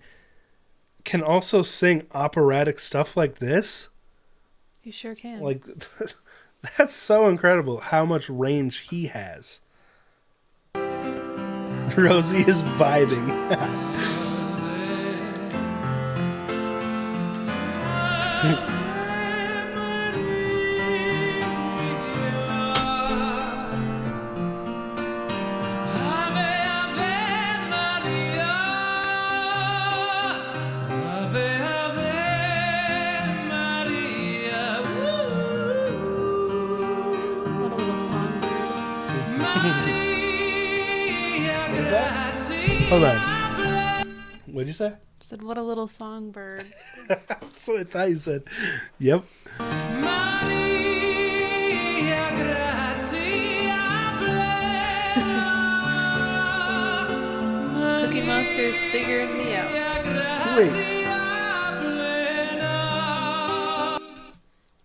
can also sing operatic stuff like this, You sure can. like, that's so incredible how much range he has. Rosie is vibing. What a little songbird. Hold on. What'd you say? I said, what a little songbird. That's what I thought you said. Yep. Cookie Monster's figuring me out. Wait.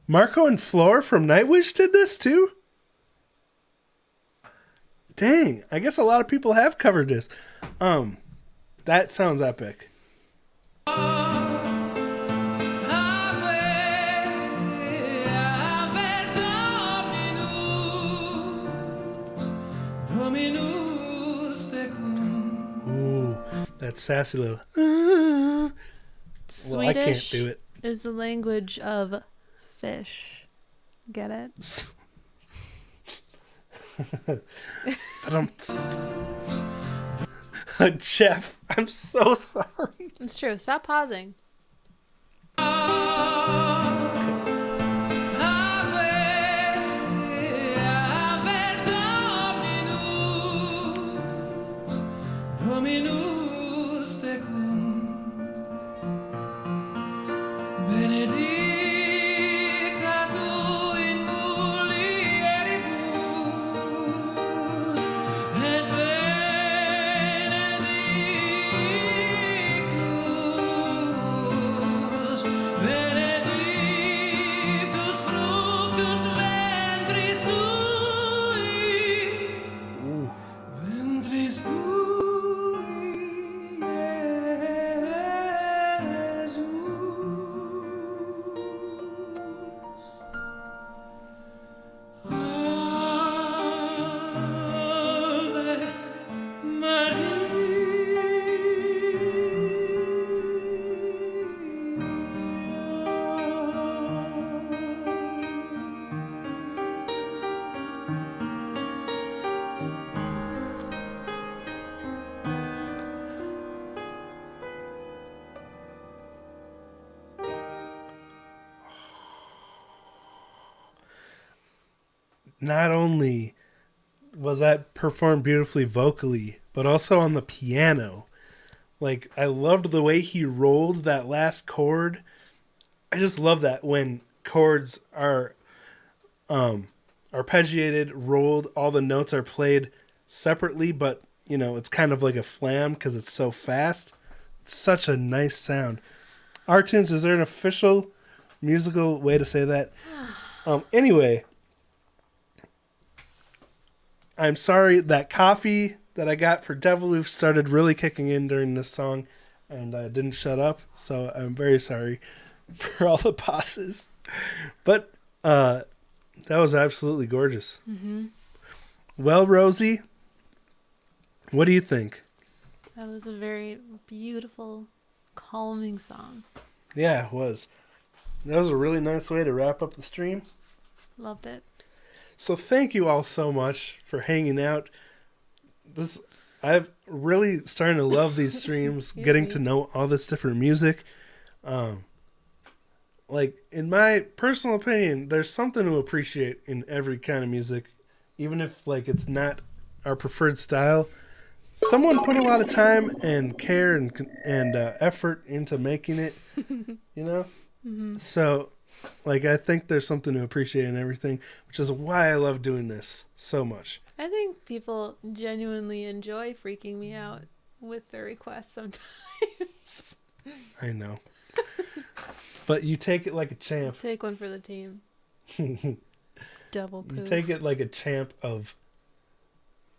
Marco and Floor from Nightwish did this too? Dang, I guess a lot of people have covered this. That sounds epic. Ooh, that sassy little. Well, I can't Swedish do it. is the language of fish. Get it? Jeff, I'm so sorry. It's true. Stop pausing. Dominus tecum, benedicta tu in mulieribus, et benedictus, benedictus fructus ventris tui, ventris tui. Not only was that performed beautifully vocally, but also on the piano. Like, I loved the way he rolled that last chord. I just love that when chords are arpeggiated, rolled, all the notes are played separately, but, you know, it's kind of like a flam because it's so fast. It's such a nice sound. R-Tunes, is there an official musical way to say that? Anyway, I'm sorry that coffee that I got for Deviloof started really kicking in during this song, and I didn't shut up, so I'm very sorry for all the pauses. But that was absolutely gorgeous. Mm-hmm. Well, Rosie, what do you think? That was a very beautiful, calming song. Yeah, it was. That was a really nice way to wrap up the stream. Loved it. So thank you all so much for hanging out. I've really starting to love these streams, getting to know all this different music. Like, in my personal opinion, there's something to appreciate in every kind of music, even if, like, it's not our preferred style. Someone put a lot of time and care and effort into making it, you know? Mm-hmm. So, like, I think there's something to appreciate in everything, which is why I love doing this so much. I think people genuinely enjoy freaking me out with their requests sometimes. I know. But you take it like a champ. Take one for the team. Double poof. You take it like a champ of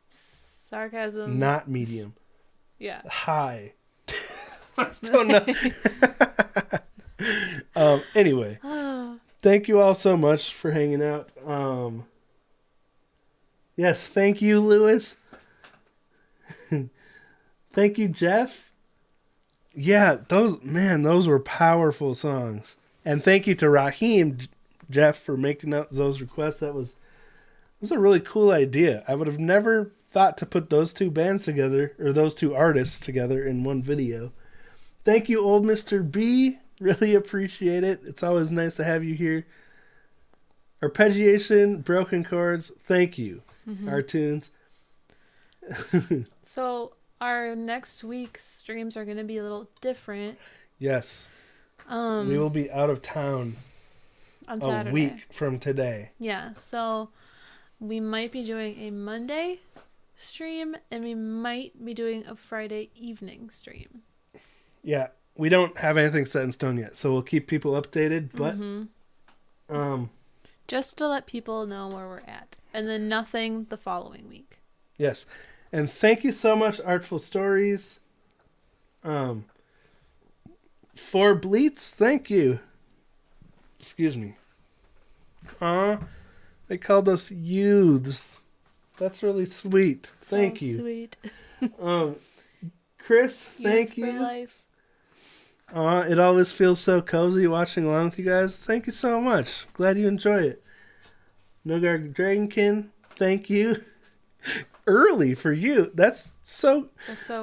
sarcasm. Not medium. Yeah. High. I don't know. Anyway. Thank you all so much for hanging out. Yes, thank you, Lewis. Thank you, Jeff. Yeah, those were powerful songs. And thank you to Raheem, Jeff, for making those requests. It was a really cool idea. I would have never thought to put those two bands together, or those two artists together in one video. Thank you, old Mr. B. Really appreciate it. It's always nice to have you here. Arpeggiation, broken chords, thank you. Mm-hmm. R-Tunes. So our next week's streams are going to be a little different. Yes. We will be out of town on Saturday. A week from today. Yeah, so we might be doing a Monday stream, and we might be doing a Friday evening stream. Yeah, we don't have anything set in stone yet, so we'll keep people updated, but just to let people know where we're at. And then nothing the following week. Yes. And thank you so much, Artful Stories. For Bleats, thank you. Excuse me. They called us youths. That's really sweet. Thank you. Sweet. Chris, thank you. For life. It always feels so cozy watching along with you guys. Thank you so much. Glad you enjoy it. Nogar Dragonkin, thank you. Early for you. That's so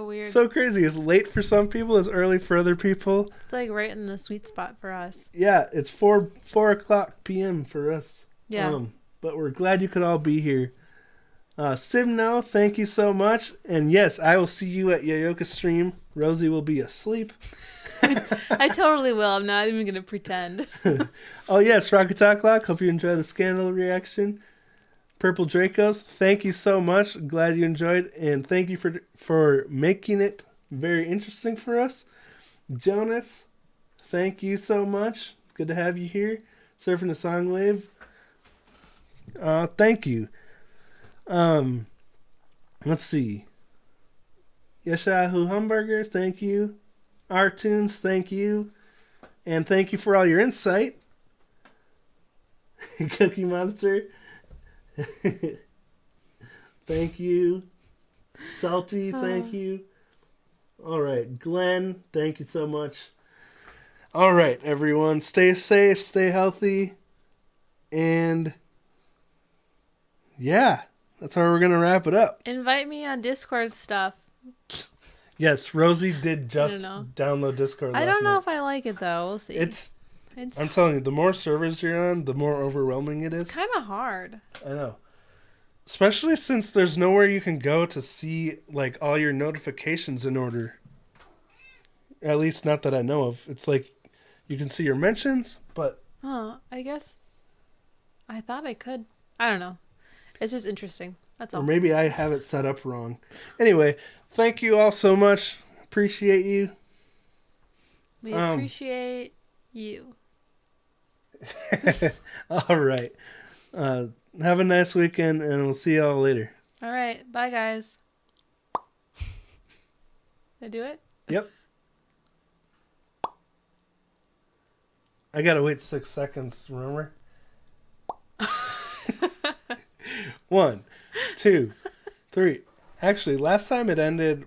weird. So crazy. It's late for some people. It's early for other people. It's like right in the sweet spot for us. Yeah, it's 4 o'clock p.m. for us. Yeah. But we're glad you could all be here. Simno, thank you so much. And yes, I will see you at Yoyoka's stream. Rosie will be asleep. I totally will. I'm not even going to pretend. Oh, yes, Rocket Talk Clock. Hope you enjoy the scandal reaction. Purple Dracos, thank you so much. Glad you enjoyed, and thank you for making it very interesting for us. Jonas, thank you so much. It's good to have you here. Surfing the Song Wave. Thank you. Let's see. Yeshahu Hamburger, thank you. R-Tunes, thank you. And thank you for all your insight. Cookie Monster. Thank you. Salty, thank you. All right, Glenn, thank you so much. All right, everyone, stay safe, stay healthy, and yeah, that's how we're gonna wrap it up. Invite me on Discord stuff. Yes, Rosie did just download Discord. I don't know if I like it though. We'll see. I'm telling you, the more servers you're on, the more overwhelming it is. It's kind of hard. I know. Especially since there's nowhere you can go to see like all your notifications in order. At least not that I know of. It's like you can see your mentions, but I guess. I thought I could. I don't know. It's just interesting. That's all. or maybe I have it set up wrong. Anyway, thank you all so much. Appreciate you. We appreciate you. All right. Have a nice weekend, and we'll see y'all later. All right. Bye, guys. Did I do it? Yep. I gotta wait 6 seconds, remember? 1, 2, 3. Actually, last time it ended